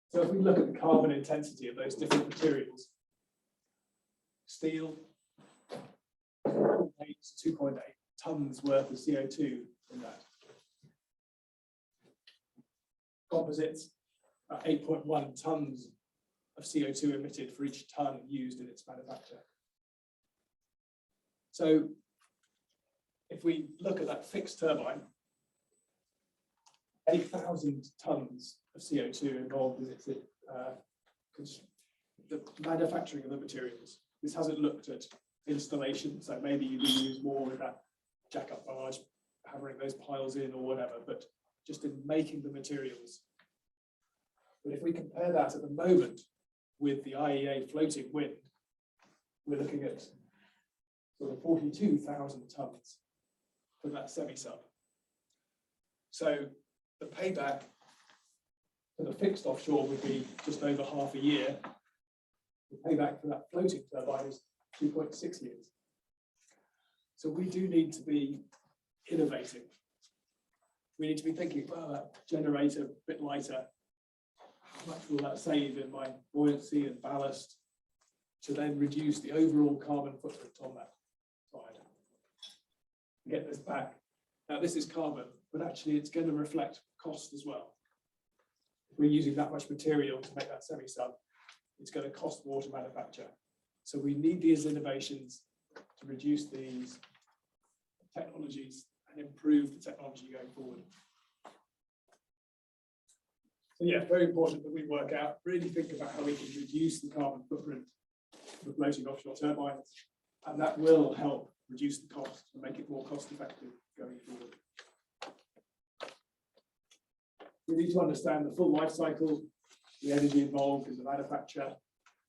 So if we look at the carbon intensity of those different materials, steel, 2.8 tons worth of CO2 in that. Composites, 8.1 tons of CO2 emitted for each ton used in its manufacture. So if we look at that fixed turbine, 8,000 tons of CO2 involved in its, the manufacturing of the materials. This hasn't looked at installation, so maybe you can use more with that jack-up barge, hammering those piles in or whatever, but just in making the materials. But if we compare that at the moment with the IEA floating wind, we're looking at sort of 42,000 tons for that semi-sub. So the payback for the fixed offshore would be just over half a year. The payback for that floating turbine is 2.6 years. So we do need to be innovating. We need to be thinking, well, that generator a bit lighter, how much will that save in my buoyancy and ballast to then reduce the overall carbon footprint on that side? Get this back. Now this is carbon, but actually it's going to reflect cost as well. If we're using that much material to make that semi-sub, it's going to cost more to manufacture. So we need these innovations to reduce these technologies and improve the technology going forward. So yeah, very important that we work out, really think about how we can reduce the carbon footprint of floating offshore turbines, and that will help reduce the cost and make it more cost effective going forward. We need to understand the full life cycle, the energy involved in the manufacture,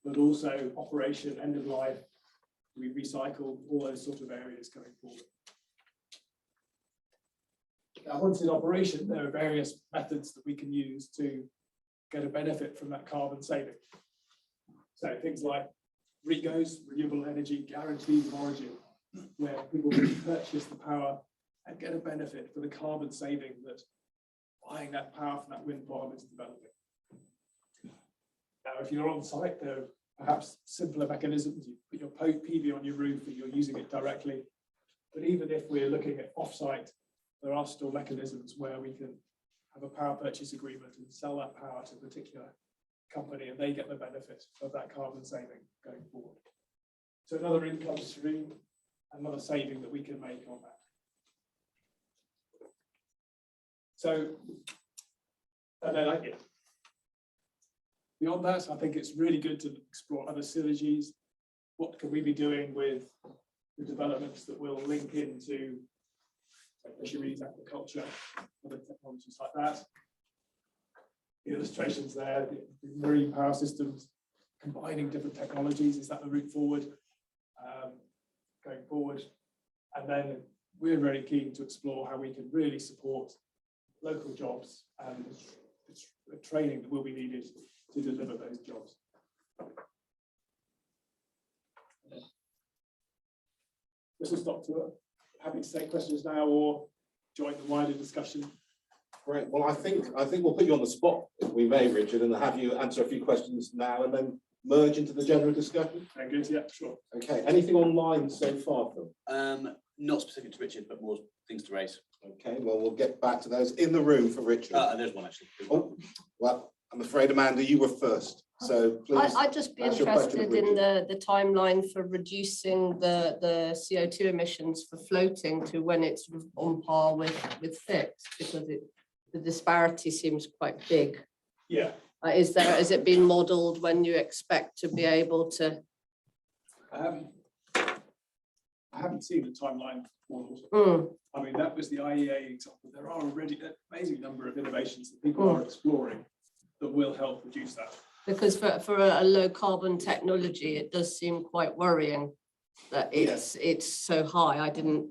but also operation, end of life, we recycle, all those sort of areas going forward. Now, once in operation, there are various methods that we can use to get a benefit from that carbon saving. So things like REGOs, renewable energy guarantees of origin, where people can purchase the power and get a benefit for the carbon saving that buying that power from that wind farm is developing. Now, if you're on site, there are perhaps simpler mechanisms. You put your PV on your roof and you're using it directly. But even if we're looking at offsite, there are still mechanisms where we can have a power purchase agreement and sell that power to a particular company, and they get the benefit of that carbon saving going forward. So another income stream, another saving that we can make on that. So, and then beyond that, I think it's really good to explore other synergies. What can we be doing with the developments that will link into fisheries, agriculture, other technologies like that? The illustrations there, the marine power systems, combining different technologies, is that the route forward, going forward? And then we're very keen to explore how we can really support local jobs and the training that will be needed to deliver those jobs. This will stop to happy to take questions now or join the wider discussion. Great. Well, I think we'll put you on the spot, if we may, Richard, and have you answer a few questions now and then merge into the general discussion. Very good. Yeah, sure. Okay. Anything online so far, Phil? Not specific to Richard, but more things to raise. Okay. Well, we'll get back to those in the room for Richard. There's one actually. Oh, well, I'm afraid, Amanda, you were first. So please. I'd just be ask your question interested of in the timeline for reducing the CO2 emissions for floating to when it's sort of on par with fixed, because the disparity seems quite big. Yeah. Is it been modelled when you expect to be able to? I haven't seen the timeline models. I mean, that was the IEA example. There are already an amazing number of innovations that people are exploring that will help reduce that. Because for a low carbon technology, it does seem quite worrying that it's so high.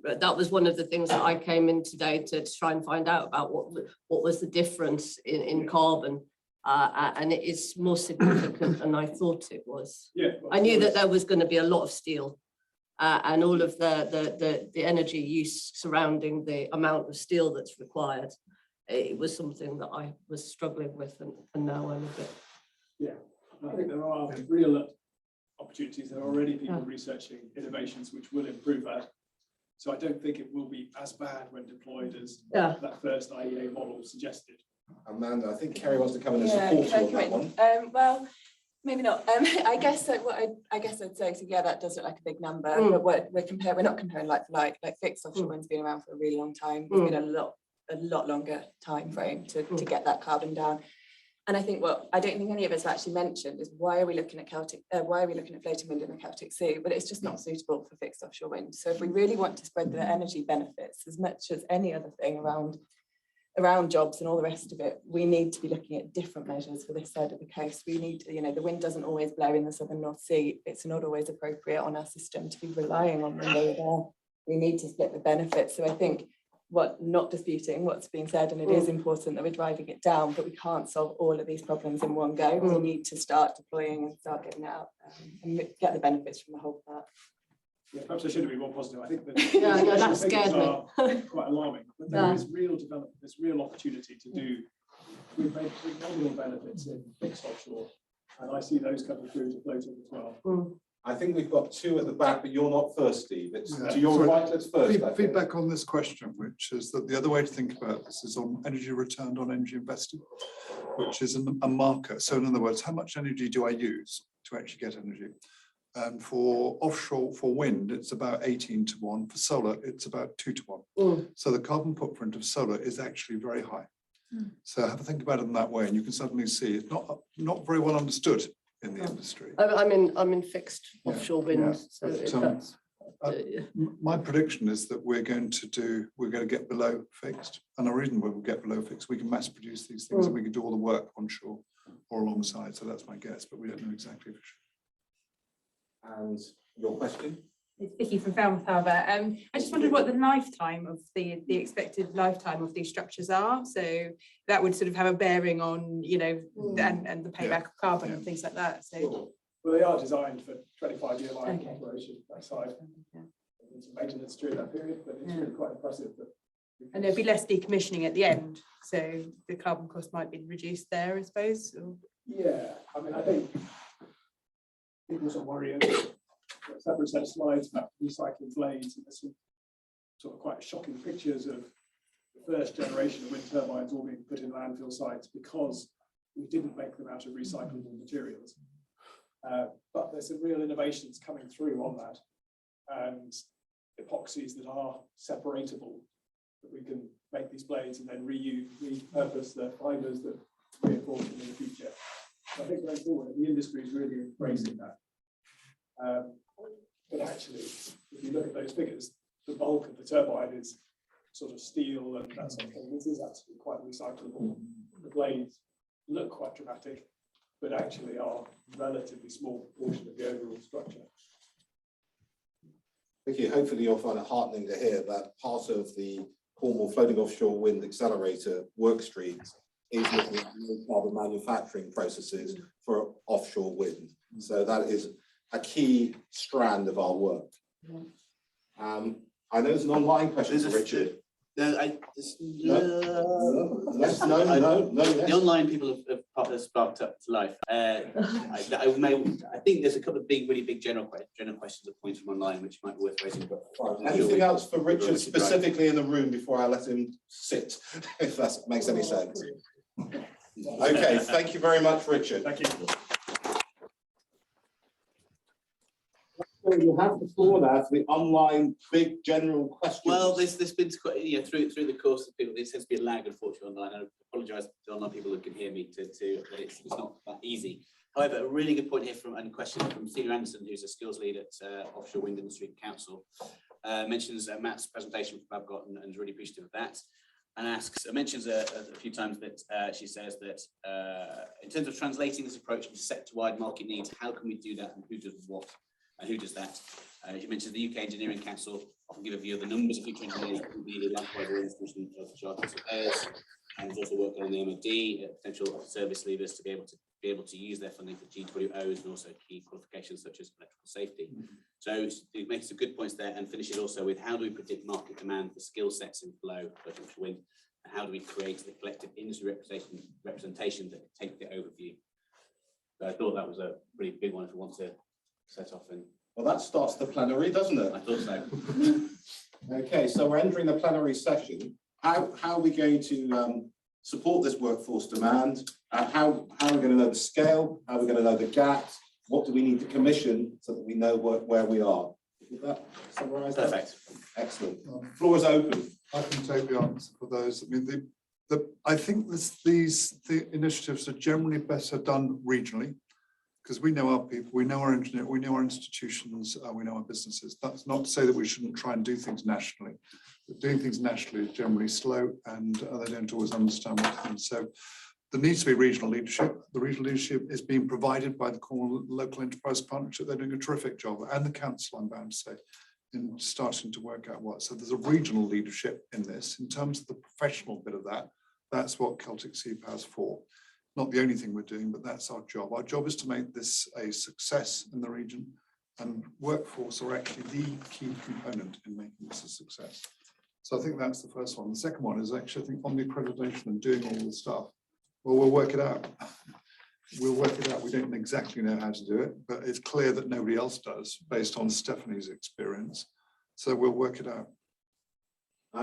That was one of the things that I came in today to try and find out about what was the difference in carbon. And it is more significant than I thought it was. Yeah, I knew that there was going to be a lot of steel and all of the energy use surrounding the amount of steel that's required. It was something that I was struggling with, and now I'm a bit. Yeah, I think there are real opportunities. There are already people researching innovations which will improve that. So I don't think it will be as bad when deployed as that first IEA model suggested. Amanda, I think Kerry wants to come in and support you on that one. Well, maybe not. I guess that I guess I'd say, so yeah, that does look like a big number, but we're not comparing like for like fixed offshore wind's been around for a really long time. It's been a lot longer time frame to get that carbon down. And I think I don't think any of us have actually mentioned is why are we looking at floating wind in the Celtic Sea? But it's just not suitable for fixed offshore wind. So if we really want to spread the energy benefits as much as any other thing around jobs and all the rest of it, we need to be looking at different measures for this side of the coast. We need, the wind doesn't always blow in the southern North Sea. It's not always appropriate on our system to be relying on wind over there. We need to split the benefits. So I think not disputing what's being said, and it is important that we're driving it down, but we can't solve all of these problems in one go. We need to start deploying and start getting out and get the benefits from the whole part. Yeah, perhaps I should have been more positive. I think that that scared me. quite alarming, but there is real development, there's real opportunity to do with phenomenal benefits in fixed offshore, and I see those coming through to floating as well. I think we've got two at the back, but you're not first, Steve. It's to your right, let's first. Feedback on this question, which is that the other way to think about this is on energy returned on energy invested, which is a marker. So in other words, how much energy do I use to actually get energy? And for offshore, for wind, it's about 18 to 1. For solar, it's about 2 to 1. So the carbon footprint of solar is actually very high. So have a think about it in that way, and you can suddenly see it's not very well understood in the industry. I'm in fixed offshore wind. So that's, my prediction is that we're going to get below fixed, and the reason we will get below fixed, we can mass produce these things and we can do all the work onshore or alongside. So that's my guess, but we don't know exactly for sure. And your question? It's Vicky from Falmouth Harbour. I just wondered what the lifetime of the expected lifetime of these structures are. So that would sort of have a bearing on, and the payback of carbon and things like that. So well, they are designed for 25-year life operation that side. There's some maintenance during that period, but it's really quite impressive. And there'd be less decommissioning at the end, so the carbon cost might be reduced there, I suppose. Yeah, I mean, I think people sort of worry about a separate set of slides about recycling blades, and there's some sort of quite shocking pictures of the first generation of wind turbines all being put in landfill sites because we didn't make them out of recyclable materials. But there's some real innovations coming through on that, and epoxies that are separatable, that we can make these blades and then repurpose the fibers that reinforce them in the future. So I think going forward, the industry is really embracing that. But actually, if you look at those figures, the bulk of the turbine is sort of steel and that sort of thing. This is actually quite recyclable. The blades look quite dramatic, but actually are a relatively small portion of the overall structure. Thank you. Hopefully you'll find it heartening to hear that part of the Cornwall Floating Offshore Wind Accelerator work stream is looking at new carbon manufacturing processes for offshore wind. So that is a key strand of our work. I know there's an online question for Richard. Yes, No, the yes. online people have sparked up to life. I think there's a couple of really big general questions or points from online which might be worth raising. But Anything else for Richard specifically in the room before I let him sit, if that makes any sense? Okay, thank you very much, Richard. Thank you. So you have the floor now for the online big general questions. Well, there's been quite, through the course of people, there tends to be a lag, unfortunately, online. I apologise to online people who can hear me but it's not that easy. However, a really good point here and question from Celia Anderson, who's a skills lead at Offshore Wind Industry Council, mentions Matt's presentation from Babcock and is really appreciative of that. And mentions a few times that she says that in terms of translating this approach into sector-wide market needs, how can we do that and who does what and who does that? She mentions the UK Engineering Council often give a view of the numbers of future engineers that will be needed, likewise the institution of chartered surveyors, and is also working on the MOD, potential service leavers to be able to use their funding for GWOs and also key qualifications such as electrical safety. So it makes some good points there, and finish it also with how do we predict market demand for skill sets in flow for offshore wind, and how do we create the collective industry representation that can take the overview. So I thought that was a really big one if we want to set off in. Well, that starts the plenary, doesn't it? I thought so. Okay, so we're entering the plenary session. How are we going to support this workforce demand? How are we going to know the scale? How are we going to know the gaps? What do we need to commission so that we know where we are? Is that summarised? Perfect. Excellent. Floor is open. I can take the answer for those. I mean, I think the initiatives are generally better done regionally, because we know our people, we know our engineers, we know our institutions, we know our businesses. That's not to say that we shouldn't try and do things nationally. But doing things nationally is generally slow, and they don't always understand what happens. So there needs to be regional leadership. The regional leadership is being provided by the Cornwall Local Enterprise Partnership. They're doing a terrific job, and the council, I'm bound to say, in starting to work out what. So there's a regional leadership in this. In terms of the professional bit of that, that's what Celtic Sea Power's for. Not the only thing we're doing, but that's our job. Our job is to make this a success in the region, and workforce are actually the key component in making this a success. So I think that's the first one. The second one is actually, I think, on the accreditation and doing all the stuff. Well, we'll work it out. We'll work it out. We don't exactly know how to do it, but it's clear that nobody else does based on Stephanie's experience. So we'll work it out.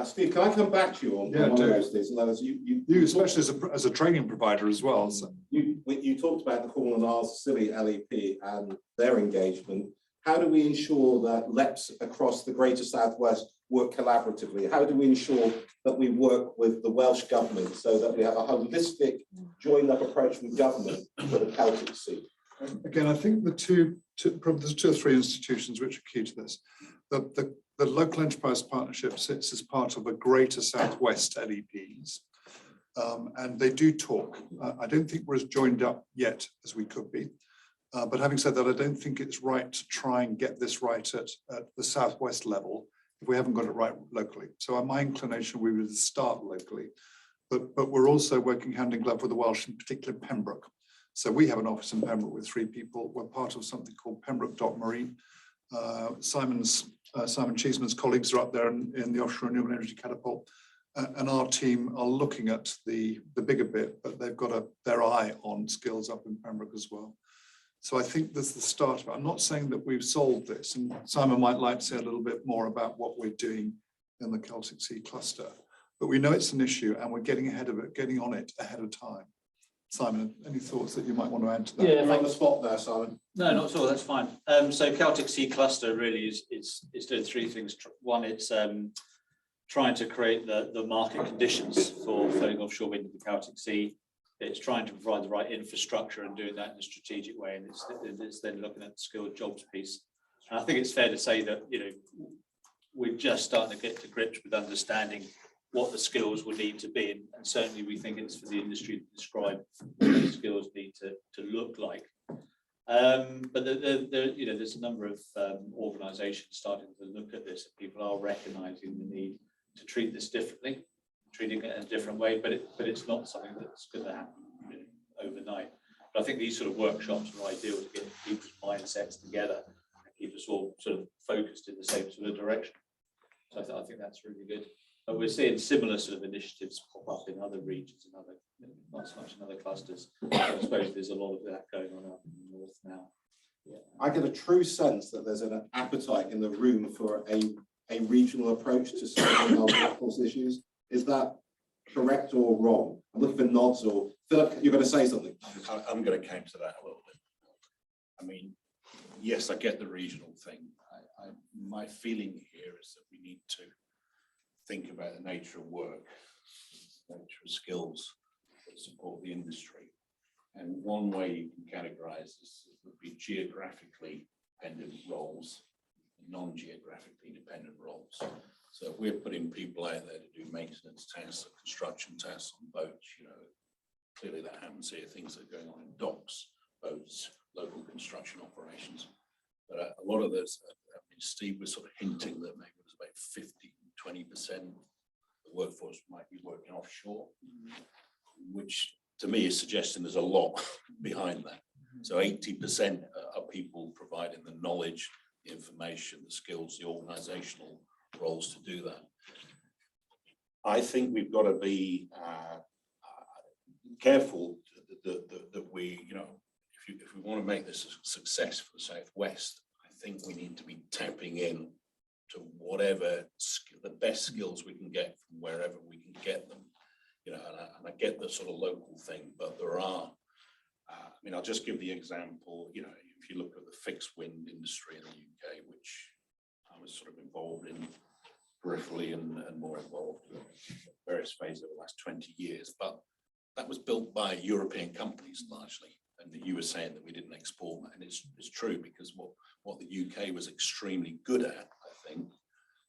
Steve, can I come back to you on one of those things? And that is you especially as a training provider as well. So. You talked about the Cornwall and Isles Scilly LEP and their engagement. How do we ensure that LEPs across the Greater Southwest work collaboratively? How do we ensure that we work with the Welsh Government so that we have a holistic, joined-up approach from government for the Celtic Sea? Again, I think there's two or three institutions which are key to this. The Local Enterprise Partnership sits as part of a Greater Southwest LEPs, and they do talk. I don't think we're as joined up yet as we could be. But having said that, I don't think it's right to try and get this right at the Southwest level if we haven't got it right locally. So my inclination, we would start locally, but we're also working hand in glove with the Welsh, in particular Pembroke. So we have an office in Pembroke with 3 people. We're part of something called Pembroke.Marine. Simon Cheeseman's colleagues are up there in the Offshore Renewable Energy Catapult. And our team are looking at the bigger bit, but they've got their eye on skills up in Pembroke as well. So I think there's the start of it. I'm not saying that we've solved this, and Simon might like to say a little bit more about what we're doing in the Celtic Sea cluster, but we know it's an issue and we're getting ahead of it, getting on it ahead of time. Simon, any thoughts that you might want to add to that? You're on the spot there, Simon. No, not at all, that's fine. So Celtic Sea Cluster really is doing three things. One, it's trying to create the market conditions for floating offshore wind in the Celtic Sea. It's trying to provide the right infrastructure and doing that in a strategic way, and it's then looking at the skilled jobs piece. And I think it's fair to say that, you know, we're just starting to get to grips with understanding what the skills will need to be, and certainly we think it's for the industry to describe what the skills need to look like. But you know, there's a number of organisations starting to look at this, and people are recognising the need to treat this differently, treating it in a different way, but it's not something that's going to happen, you know, overnight. But I think these sort of workshops are ideal to get people's mindsets together and keep us all sort of focused in the same sort of direction. So I think that's really good. But we're seeing similar sort of initiatives pop up in other regions and other, not so much in other clusters. I suppose there's a lot of that going on up in the north now. Yeah. I get a true sense that there's an appetite in the room for a regional approach to solving our workforce issues. Is that correct or wrong? I'm looking for nods. Or Philip, you're going to say something. I'm going to counter that a little bit. I mean, yes, I get the regional thing. My feeling here is that we need to think about the nature of work, nature of skills that support the industry. And one way you can categorize this would be geographically dependent roles, non-geographically dependent roles. So if we're putting people out there to do maintenance tasks, construction tasks on boats, you know, clearly that happens here. Things that are going on in docks, boats, local construction operations. But a lot of those, I mean, Steve was sort of hinting that maybe it was about 20% of the workforce might be working offshore, which to me is suggesting there's a lot behind that. So 80% are people providing the knowledge, the information, the skills, the organizational roles to do that. I think we've got to be careful that we, you know, if we want to make this a success for the Southwest, I think we need to be tapping in to whatever the best skills we can get from wherever we can get them. You know, and I get the sort of local thing, but there are, I mean, I'll just give the example, you know, if you look at the fixed wind industry in the UK, which I was sort of involved in peripherally and more involved in various phases over the last 20 years, but that was built by European companies largely. And you were saying that we didn't export that, and it's true, because what the UK was extremely good at, I think,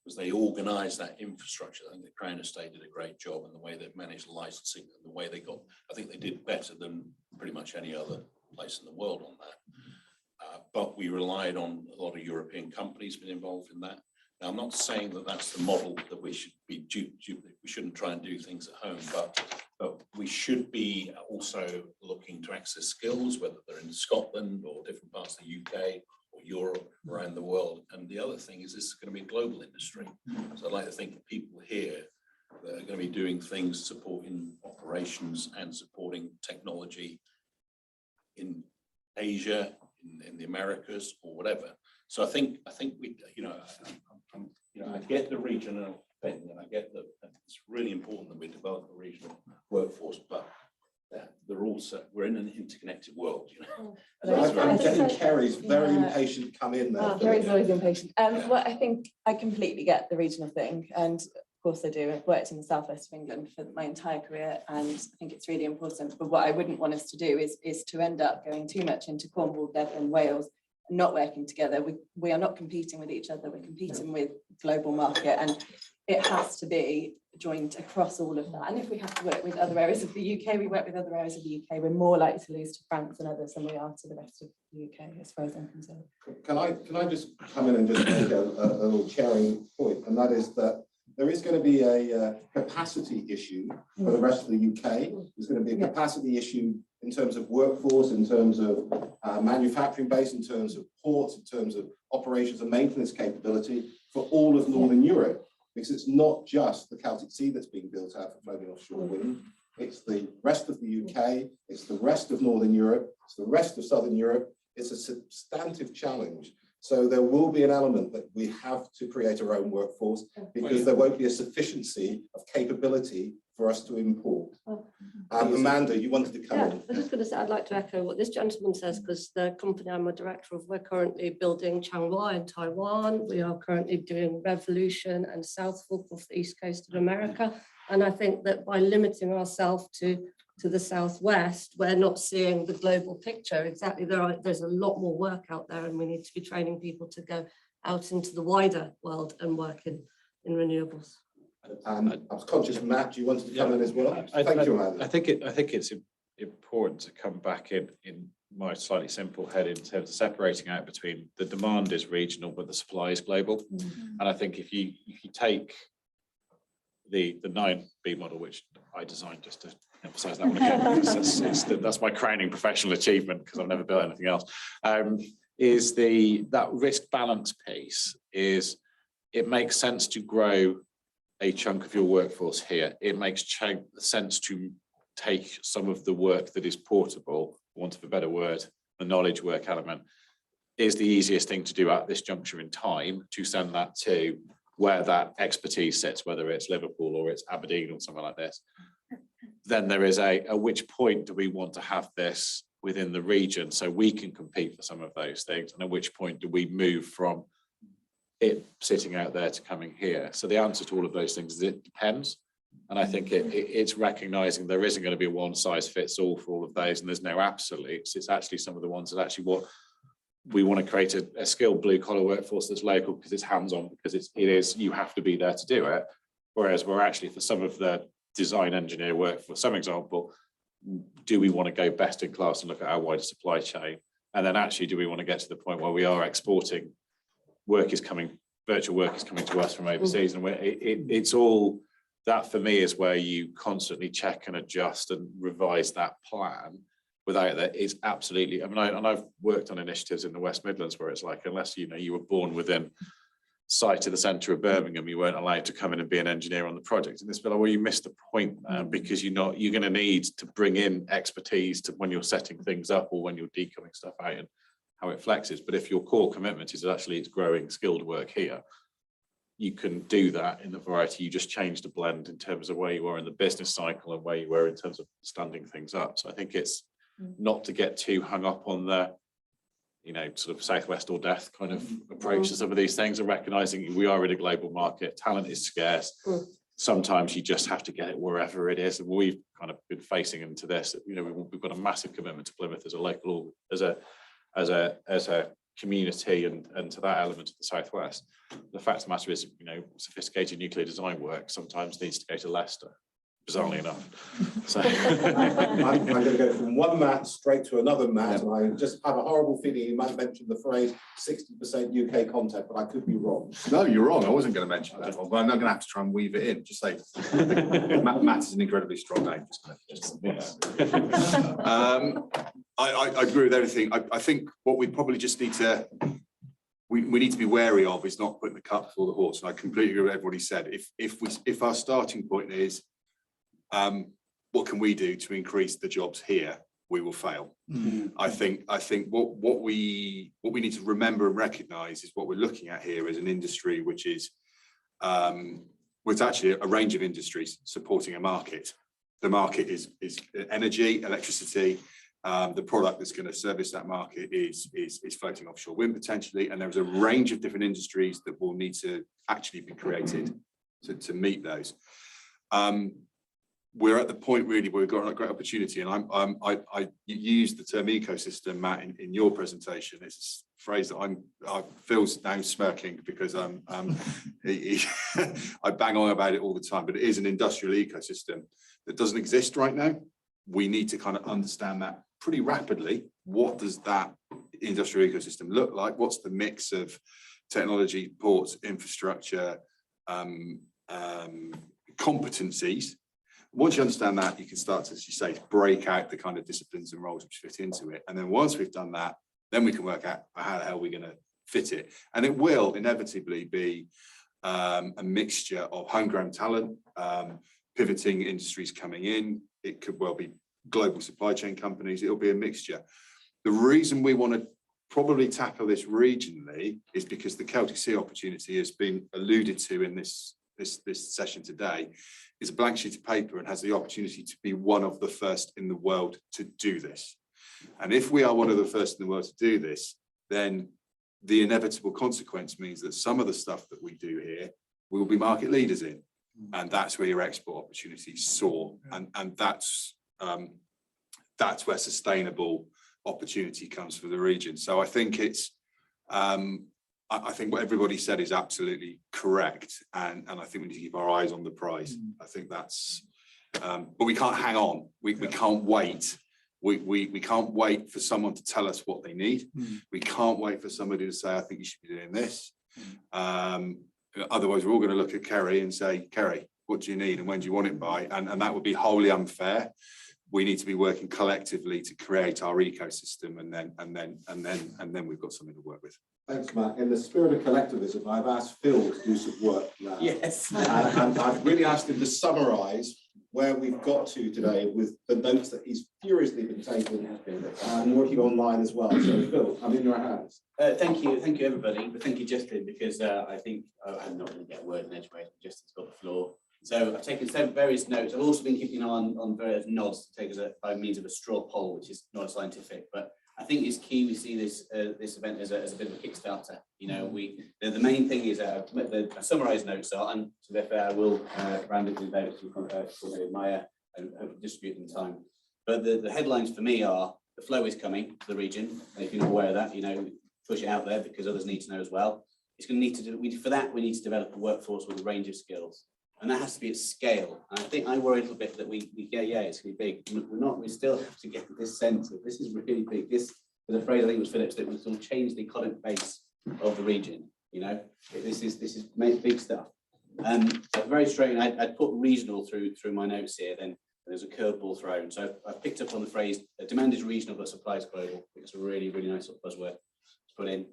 was they organised that infrastructure. I think the Crown Estate did a great job in the way they managed licensing and the way they got, I think they did better than pretty much any other place in the world on that. But we relied on a lot of European companies being involved in that. Now, I'm not saying that that's the model that we should be, we shouldn't try and do things at home, but we should be also looking to access skills, whether they're in Scotland or different parts of the UK or Europe, around the world. And the other thing is this is going to be a global industry. So I'd like to think of people here that are going to be doing things supporting operations and supporting technology in Asia, in the Americas, or whatever. So I think we, you know, I get the regional thing, and I get that it's really important that we develop a regional workforce, but we're in an interconnected world, you know. I'm getting Kerry's very impatient come in there. Kerry's always impatient. Well, I think I completely get the regional thing, and of course I do. I've worked in the southwest of England for my entire career, and I think it's really important. But what I wouldn't want us to do is to end up going too much into Cornwall, Devon, Wales, and not working together. We are not competing with each other. We're competing with global market, and it has to be joined across all of that. And if we have to work with other areas of the UK, we work with other areas of the UK. We're more likely to lose to France and others than we are to the rest of the UK, as far as I'm concerned. Can I just come in and just make a little sharing point, and that is that there is going to be a capacity issue for the rest of the UK. There's going to be a capacity issue in terms of workforce, in terms of manufacturing base, in terms of ports, in terms of operations and maintenance capability for all of Northern Europe. Because it's not just the Celtic Sea that's being built out for floating offshore wind. It's the rest of the UK, it's the rest of Northern Europe, it's the rest of Southern Europe, It's a substantive challenge. So there will be an element that we have to create our own workforce because there won't be a sufficiency of capability for us to import. Amanda, you wanted to come Yeah, in. I was just going to say, I'd like to echo what this gentleman says, because the company I'm a director of, we're currently building Chiangrai in Taiwan. We are currently doing Revolution and South Fork off the east coast of America. And I think that by limiting ourselves to the southwest, we're not seeing the global picture. Exactly, there's a lot more work out there, and we need to be training people to go out into the wider world and work in renewables. I was conscious, Matt, you wanted to come in as well. Thank you, Amanda. I think it's important to come back in my slightly simple head in terms of separating out between the demand is regional, but the supply is global. And I think if you take the 9B model, which I designed just to emphasize that one again, that's my crowning professional achievement because I've never built anything else, is that risk balance piece. Is it makes sense to grow a chunk of your workforce here. It makes sense to take some of the work that is portable, for want of a better word, the knowledge work element is the easiest thing to do at this juncture in time, to send that to where that expertise sits, whether it's Liverpool or it's Aberdeen or something like this. Then there is at which point do we want to have this within the region so we can compete for some of those things, and at which point do we move from it sitting out there to coming here? So the answer to all of those things is it depends. And I think it's recognizing there isn't going to be a one size fits all for all of those, and there's no absolutes. It's actually some of the ones that actually what we want to create a skilled blue collar workforce that's local because it's hands-on, because it is you have to be there to do it. Whereas we're actually, for some of the design engineer work, for some example, do we want to go best in class and look at our wider supply chain? And then actually, do we want to get to the point where we are exporting work is coming, virtual work is coming to us from overseas? And it's all that, for me, is where you constantly check and adjust and revise that plan. Without that, it's absolutely, I mean, I've worked on initiatives in the West Midlands where it's like, unless you were born within sight of the centre of Birmingham, you weren't allowed to come in and be an engineer on the project. And this bit, well, you missed the point, because you're going to need to bring in expertise to when you're setting things up or when you're decoupling stuff out and how it flexes. But if your core commitment is actually it's growing skilled work here, you can do that in the variety. You just change the blend in terms of where you are in the business cycle and where you were in terms of standing things up. So I think it's not to get too hung up on the, sort of Southwest or death kind of approach to some of these things, and recognizing we are in a global market, talent is scarce. Sometimes you just have to get it wherever it is. And we've kind of been facing into this, we've got a massive commitment to Plymouth as a local, as a community and to that element of the Southwest. The fact of the matter is, sophisticated nuclear design work sometimes needs to go to Leicester, bizarrely enough. So I'm going to go from one Matt straight to another Matt, and I just have a horrible feeling you might mention the phrase 60% UK content, but I could be wrong. No, you're wrong. I wasn't going to mention that one, but I'm not going to have to try and weave it in. Just say Matt is an incredibly strong name. I agree with everything. I think what we probably just need to we need to be wary of is not putting the cart before the horse. And I completely agree with everybody said. If our starting point is what can we do to increase the jobs here, we will fail. I think what we need to remember and recognise is what we're looking at here is an industry which is it's actually a range of industries supporting a market. The market is energy, electricity. The product that's going to service that market is floating offshore wind potentially, and there's a range of different industries that will need to actually be created to meet those. We're at the point really where we've got a great opportunity, and I used the term ecosystem, Matt, in your presentation. It's a phrase that I feel now smirking because I bang on about it all the time, but it is an industrial ecosystem that doesn't exist right now. We need to kind of understand that pretty rapidly. What does that industrial ecosystem look like? What's the mix of technology, ports, infrastructure, competencies? Once you understand that, you can start to, as you say, break out the kind of disciplines and roles which fit into it. And then once we've done that, then we can work out how the hell we're going to fit it. And it will inevitably be a mixture of homegrown talent, pivoting industries coming in. It could well be global supply chain companies. It'll be a mixture. The reason we want to probably tackle this regionally is because the Celtic Sea opportunity has been alluded to in this session today, is a blank sheet of paper and has the opportunity to be one of the first in the world to do this. And if we are one of the first in the world to do this, then the inevitable consequence means that some of the stuff that we do here, we will be market leaders in. And that's where your export opportunities soar. And that's where sustainable opportunity comes for the region. So I think it's, I think what everybody said is absolutely correct. And I think we need to keep our eyes on the prize. I think that's, but we can't hang on. We can't wait. We can't wait for someone to tell us what they need. We can't wait for somebody to say, I think you should be doing this. Otherwise, we're all going to look at Kerry and say, Kerry, what do you need and when do you want it by? And that would be wholly unfair. We need to be working collectively to create our ecosystem, and then we've got something to work with. Thanks, Matt. In the spirit of collectivism, I've asked Phil to do some work now. Yes. And I've really asked him to summarise where we've got to today with the notes that he's furiously been taking and working online as well. So Phil, I'm in your hands. Thank you, everybody. But thank you, Justin, because I think I'm not going to get a word in edgeways. Justin's got the floor. So I've taken various notes. I've also been keeping an eye on various nods to take as by means of a straw poll, which is not scientific, but I think it's key. We see this this event as a bit of a Kickstarter. You know, the main thing is the summarised notes are, and to be fair, I will randomly vote to Maya and distribute them time. But the headlines for me are the flow is coming to the region. And if you're not aware of that, you know, push it out there because others need to know as well. It's going to need to do. For that, we need to develop a workforce with a range of skills. And that has to be at scale. And I think I worry a little bit that it's going to be big. We still have to get this sense of this is really big. This is a phrase, I think it was Phillips, that will change the economic base of the region. You know, this is big stuff. So very strange. I'd put regional through my notes here, then there's a curveball thrown. So I've picked up on the phrase, demand is regional, but supply is global. I think it's a really, really nice sort of buzzword to put in.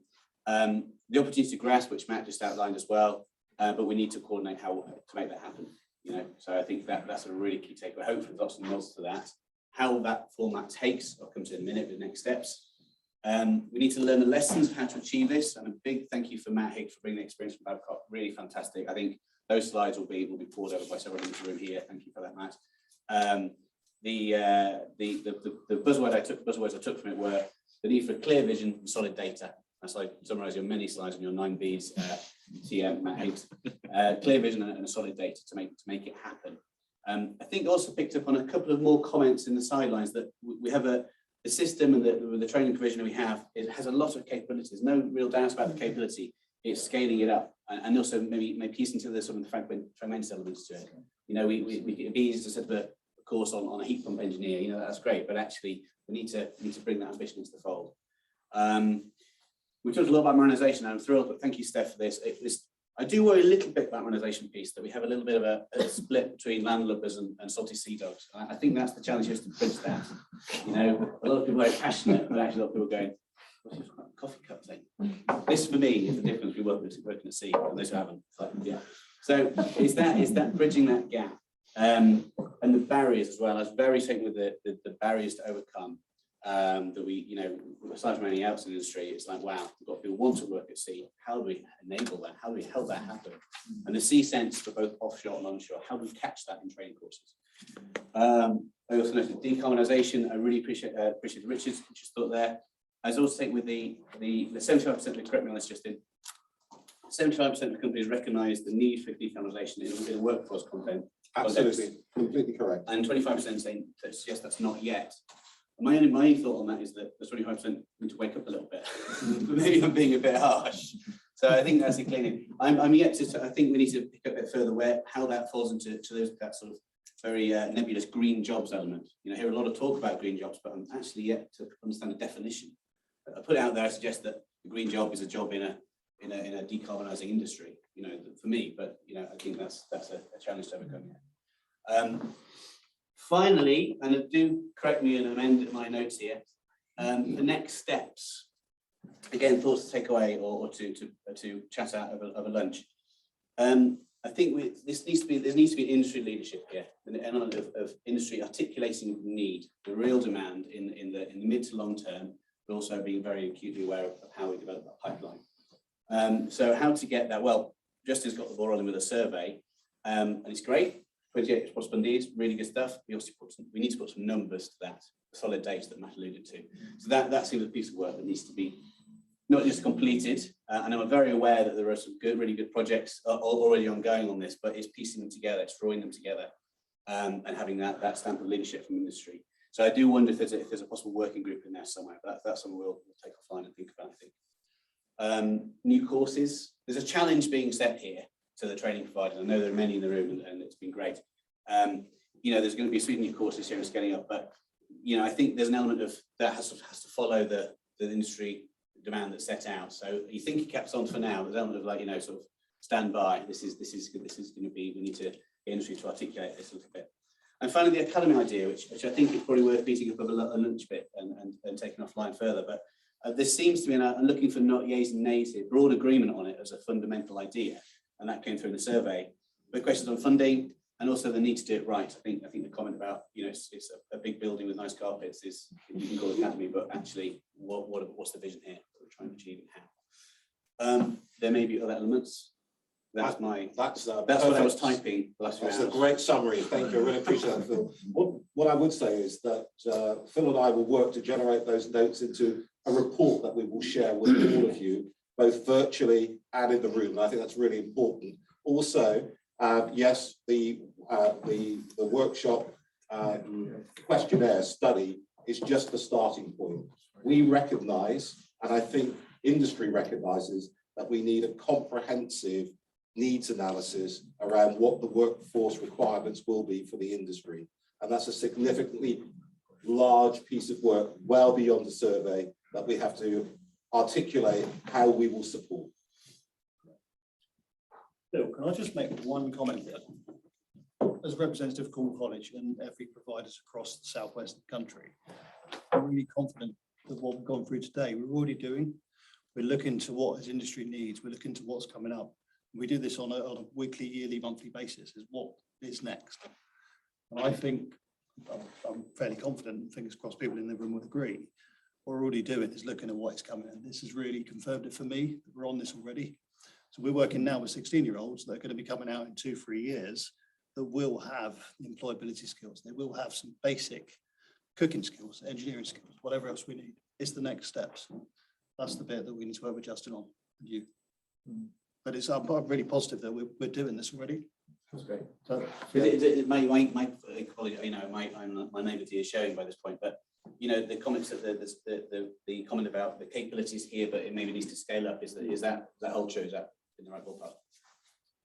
The opportunity to grasp, which Matt just outlined as well. But we need to coordinate how to make that happen, you know. So I think that's a really key takeaway. Hopefully, there's lots of nods to that. How that format takes, I'll come to in a minute with the next steps. We need to learn the lessons of how to achieve this, and a big thank you for Matt Higgs for bringing the experience from Babcock. Really fantastic. I think those slides will be poured over by several in the room here. Thank you for that, Matt. The buzzwords I took from it were the need for clear vision and solid data. As I summarise your many slides on your 9Bs, TM, Matt Higgs, clear vision and a solid data to make it happen. I think also picked up on a couple of more comments in the sidelines that we have the system and the training provision that we have, it has a lot of capabilities. No real doubt about the capability. It's scaling it up and also maybe piecing together some of the fragmented elements to it. You know, it'd be easy to set up a course on a heat pump engineer. You know, that's great, but actually we need to bring that ambition into the fold. We talked a lot about marinisation, and I'm thrilled, but thank you, Steph, for this. I do worry a little bit about marinisation piece, that we have a little bit of a split between landlubbers and salty sea dogs. I think that's the challenge, is to bridge that. You know, a lot of people are very passionate, but actually a lot of people are going, what's this coffee cup thing? This, for me, is the difference between working at sea and those who haven't. So, yeah. So it's that bridging that gap. And the barriers as well. I was very taken with the barriers to overcome. That we, you know, aside from anything else in the industry, it's like, wow, we've got people who want to work at sea. How do we enable that? How do we help that happen? And the sea sense for both offshore and onshore, how do we catch that in training courses? I also noted decarbonisation. I really appreciate Richard's thought there. I was also taken with the 75%, correct me on this, Justin, 75% of companies recognise the need for decarbonisation in workforce content. Absolutely, completely correct. And 25% saying that suggest that's not yet. My only thought on that is that the 25% need to wake up a little bit. Maybe I'm being a bit harsh. So I think that's a cleaning. I'm yet to. I think we need to pick up a bit further how that falls into that sort of very nebulous green jobs element. You know, I hear a lot of talk about green jobs, but I'm actually yet to understand the definition. I put it out there. I suggest that the green job is a job in a decarbonising industry. You know, for me, but you know, I think that's a challenge to overcome. Finally, and do correct me and amend my notes here, the next steps, again, thoughts to take away or to chat out of a lunch. I think there needs to be industry leadership here, an element of industry articulating the need, the real demand in the mid to long term, but also being very acutely aware of how we develop that pipeline. So how to get that? Well, Justin's got the ball rolling with a survey, and it's great. 28 responsibilities, really good stuff. We also we need to put some numbers to that, solid data that Matt alluded to. So that seems a piece of work that needs to be not just completed, and I'm very aware that there are some good, really good projects already ongoing on this, but it's piecing them together, it's drawing them together, and having that stamp of leadership from industry. So I do wonder if there's a possible working group in there somewhere, but that's something we'll take offline and think about, I think. New courses, there's a challenge being set here to the training providers. I know there are many in the room, and it's been great. You know, there's going to be a suite of new courses here and scaling up, but you know, I think there's an element of that has to follow the industry demand that's set out. So you think it caps on for now. There's an element of like, you know, sort of stand by. This is going to be. We need to get industry to articulate this a little bit. And finally, the academy idea, which I think is probably worth beating up a lunch bit and taking offline further. But there seems to be, and I'm looking for not yeas and nays here, broad agreement on it as a fundamental idea, and that came through in the survey. But questions on funding and also the need to do it right. I think the comment about, you know, it's a big building with nice carpets is, you can call it academy, but actually, what's the vision here? What we're trying to achieve and how? There may be other elements. That's what I was typing the last few hours. That's a great summary. Thank you. I really appreciate that, Phil. What I would say is that Phil and I will work to generate those notes into a report that we will share with all of you, both virtually and in the room. And I think that's really important. Also, yes, the workshop questionnaire study is just the starting point. We recognise, and I think industry recognises, that we need a comprehensive needs analysis around what the workforce requirements will be for the industry. And that's a significantly large piece of work, well beyond the survey, that we have to articulate how we will support. Bill, can I just make one comment there? As a representative of Cornwall College and every providers across the southwest of the country, I'm really confident that what we've gone through today, we're already doing. We're looking to what his industry needs. We're looking to what's coming up. We do this on a weekly, yearly, monthly basis, is what is next. And I think, I'm fairly confident, fingers crossed people in the room would agree, what we're already doing is looking at what is coming. And this has really confirmed it for me, that we're on this already. So we're working now with 16-year-olds that are going to be coming out in 2-3 years that will have employability skills. They will have some basic cooking skills, engineering skills, whatever else we need. It's the next steps. That's the bit that we need to work with Justin on, and you. But it's, I'm really positive that we're doing this already. That's great. So, my colleague, you know, my naivety is showing by this point, but you know, the comments that the comment about the capabilities here, but it maybe needs to scale up. Is that whole true? Is that in the right ballpark?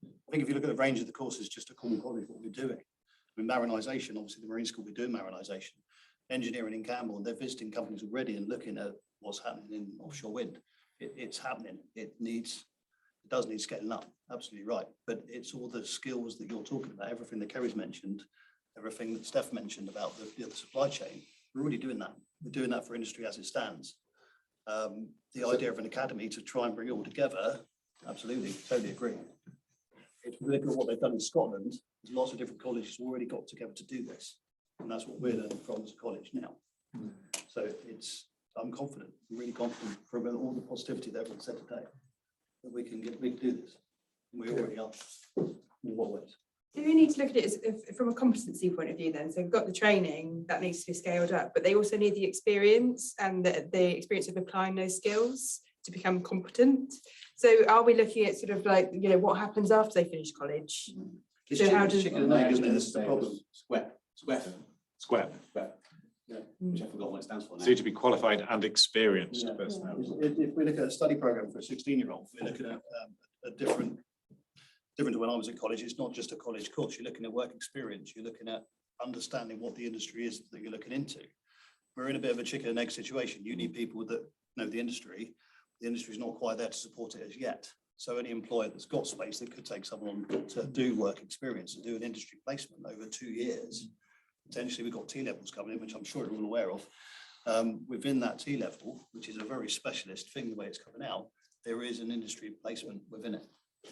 I think if you look at the range of the courses, just at Cornwall College, what we're doing, I mean, marinisation, obviously the Marine School, we're doing marinisation, engineering in Campbell, and they're visiting companies already and looking at what's happening in offshore wind. It's happening. It does need scaling up. Absolutely right. But it's all the skills that you're talking about, everything that Kerry's mentioned, everything that Steph mentioned about the supply chain. We're already doing that. We're doing that for industry as it stands. The idea of an academy to try and bring it all together, absolutely, totally agree. If you look at what they've done in Scotland, there's lots of different colleges already got together to do this. And that's what we're learning from as a college now. So I'm confident, I'm really confident from all the positivity that everyone said today, that we can do this. And we already are. In what ways? Do we need to look at it as, from a competency point of view then? So we've got the training that needs to be scaled up, but they also need the experience and the experience of applying those skills to become competent. So are we looking at sort of like, you know, what happens after they finish college? So how does chicken and egg, isn't it? This is the problem. Square. Yeah, which I forgot what it stands for now. So to be qualified and experienced personnel. If we look at a study program for a 16-year-old, we're looking at a different to when I was at college. It's not just a college course. You're looking at work experience. You're looking at understanding what the industry is that you're looking into. We're in a bit of a chicken and egg situation. You need people that know the industry. The industry is not quite there to support it as yet. So any employer that's got space that could take someone to do work experience and do an industry placement over 2 years. Potentially we've got T-levels coming in, which I'm sure you're all aware of. Within that T-level, which is a very specialist thing, the way it's coming out, there is an industry placement within it.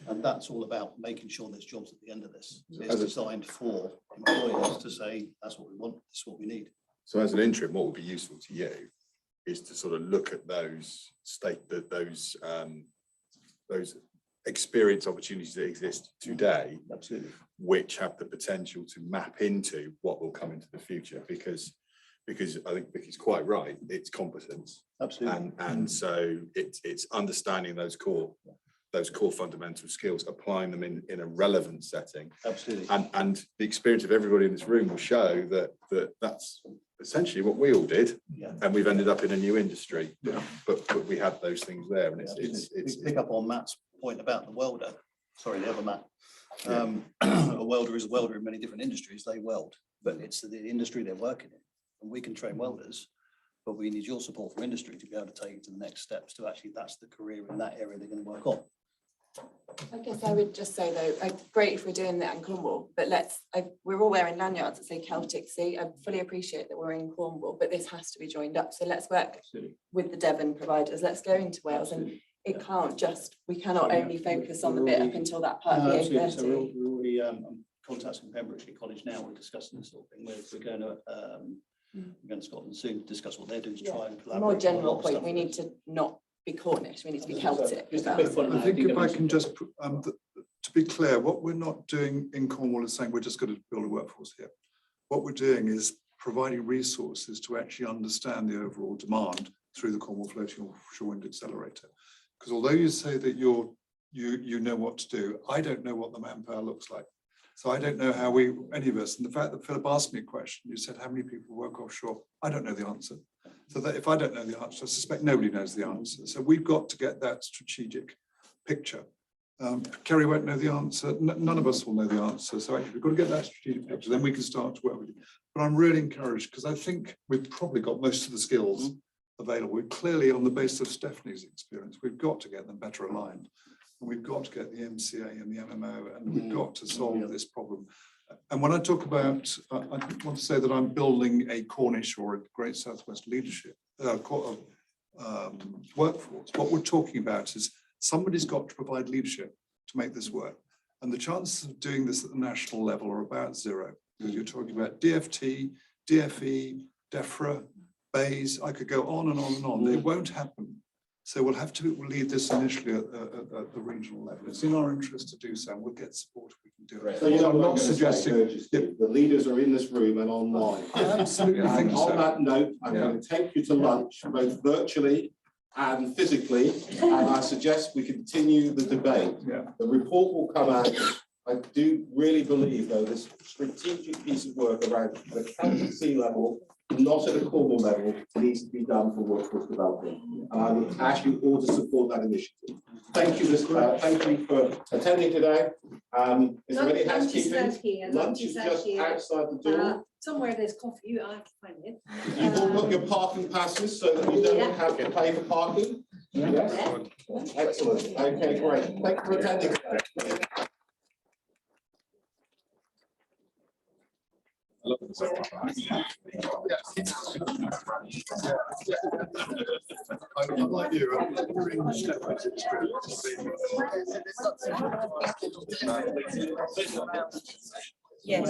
And that's all about making sure there's jobs at the end of this. It's designed for employers to say, that's what we want, this is what we need. So as an interim, what would be useful to you is to sort of look at those experience opportunities that exist today, Absolutely. which have the potential to map into what will come into the future, because I think Vicky's quite right, it's competence. Absolutely. And so it's understanding those core fundamental skills, applying them in a relevant setting. Absolutely. And the experience of everybody in this room will show that that's essentially what we all did, Yeah. and we've ended up in a new industry. Yeah. But we had those things there, and it's pick up on Matt's point about the welder. Sorry, the other Matt. Yeah. A welder is a welder in many different industries. They weld, but it's the industry they're working in, and we can train welders. But we need your support from industry to be able to take it to the next steps to actually that's the career in that area they're going to work on. I guess I would just say though, great if we're doing that in Cornwall, but we're all wearing lanyards that say Celtic Sea. I fully appreciate that we're in Cornwall, but this has to be joined up. So let's work with the Devon providers. Let's go into Wales, and it can't just, we cannot only focus on the bit up until that part of the Absolutely. So A30. we're already contacting Pembrokeshire College now. We're discussing this sort of thing. We're going to Scotland soon to discuss what they're doing to try and collaborate. More general point, we need to not be Cornish, we need to be Celtic. I think if I can just, to be clear, what we're not doing in Cornwall is saying we're just going to build a workforce here. What we're doing is providing resources to actually understand the overall demand through the Cornwall Floating Offshore Wind Accelerator. Because although you say that you know what to do, I don't know what the manpower looks like. So I don't know how any of us, and the fact that Philip asked me a question, you said how many people work offshore, I don't know the answer. So that if I don't know the answer, I suspect nobody knows the answer. So we've got to get that strategic picture. Kerry won't know the answer. None of us will know the answer. So actually we've got to get that strategic picture, then we can start to work with you. But I'm really encouraged because I think we've probably got most of the skills available. We're clearly, on the basis of Stephanie's experience, we've got to get them better aligned. And we've got to get the MCA and the MMO, and we've got to solve this problem. And when I talk about, I want to say that I'm building a Cornish or a Great Southwest leadership workforce. What we're talking about is somebody's got to provide leadership to make this work. And the chances of doing this at the national level are about zero. Because you're talking about DFT, DFE, DEFRA, BAYS, I could go on and on and on. They won't happen. So we'll have to lead this initially at the regional level. It's in our interest to do so, and we'll get support if we can do it. So you know, I'm not suggesting the leaders are in this room and online. Absolutely, I think And so. on that note, I'm going to take you to lunch, both virtually and physically, and I suggest we continue the debate. Yeah. The report will come out. I do really believe, though, this strategic piece of work around the Celtic Sea level, not at a Cornwall level, needs to be done for workforce development. And I would ask you all to support that initiative. Thank you, thank you for attending today. Is there any housekeeping? Lunch is just outside the door. Somewhere there's coffee, I have to find it. You've all got your parking passes so that you don't have to pay for parking? Yes? Excellent. Okay, great. Thank you for attending. I'm like you, you're in Yes.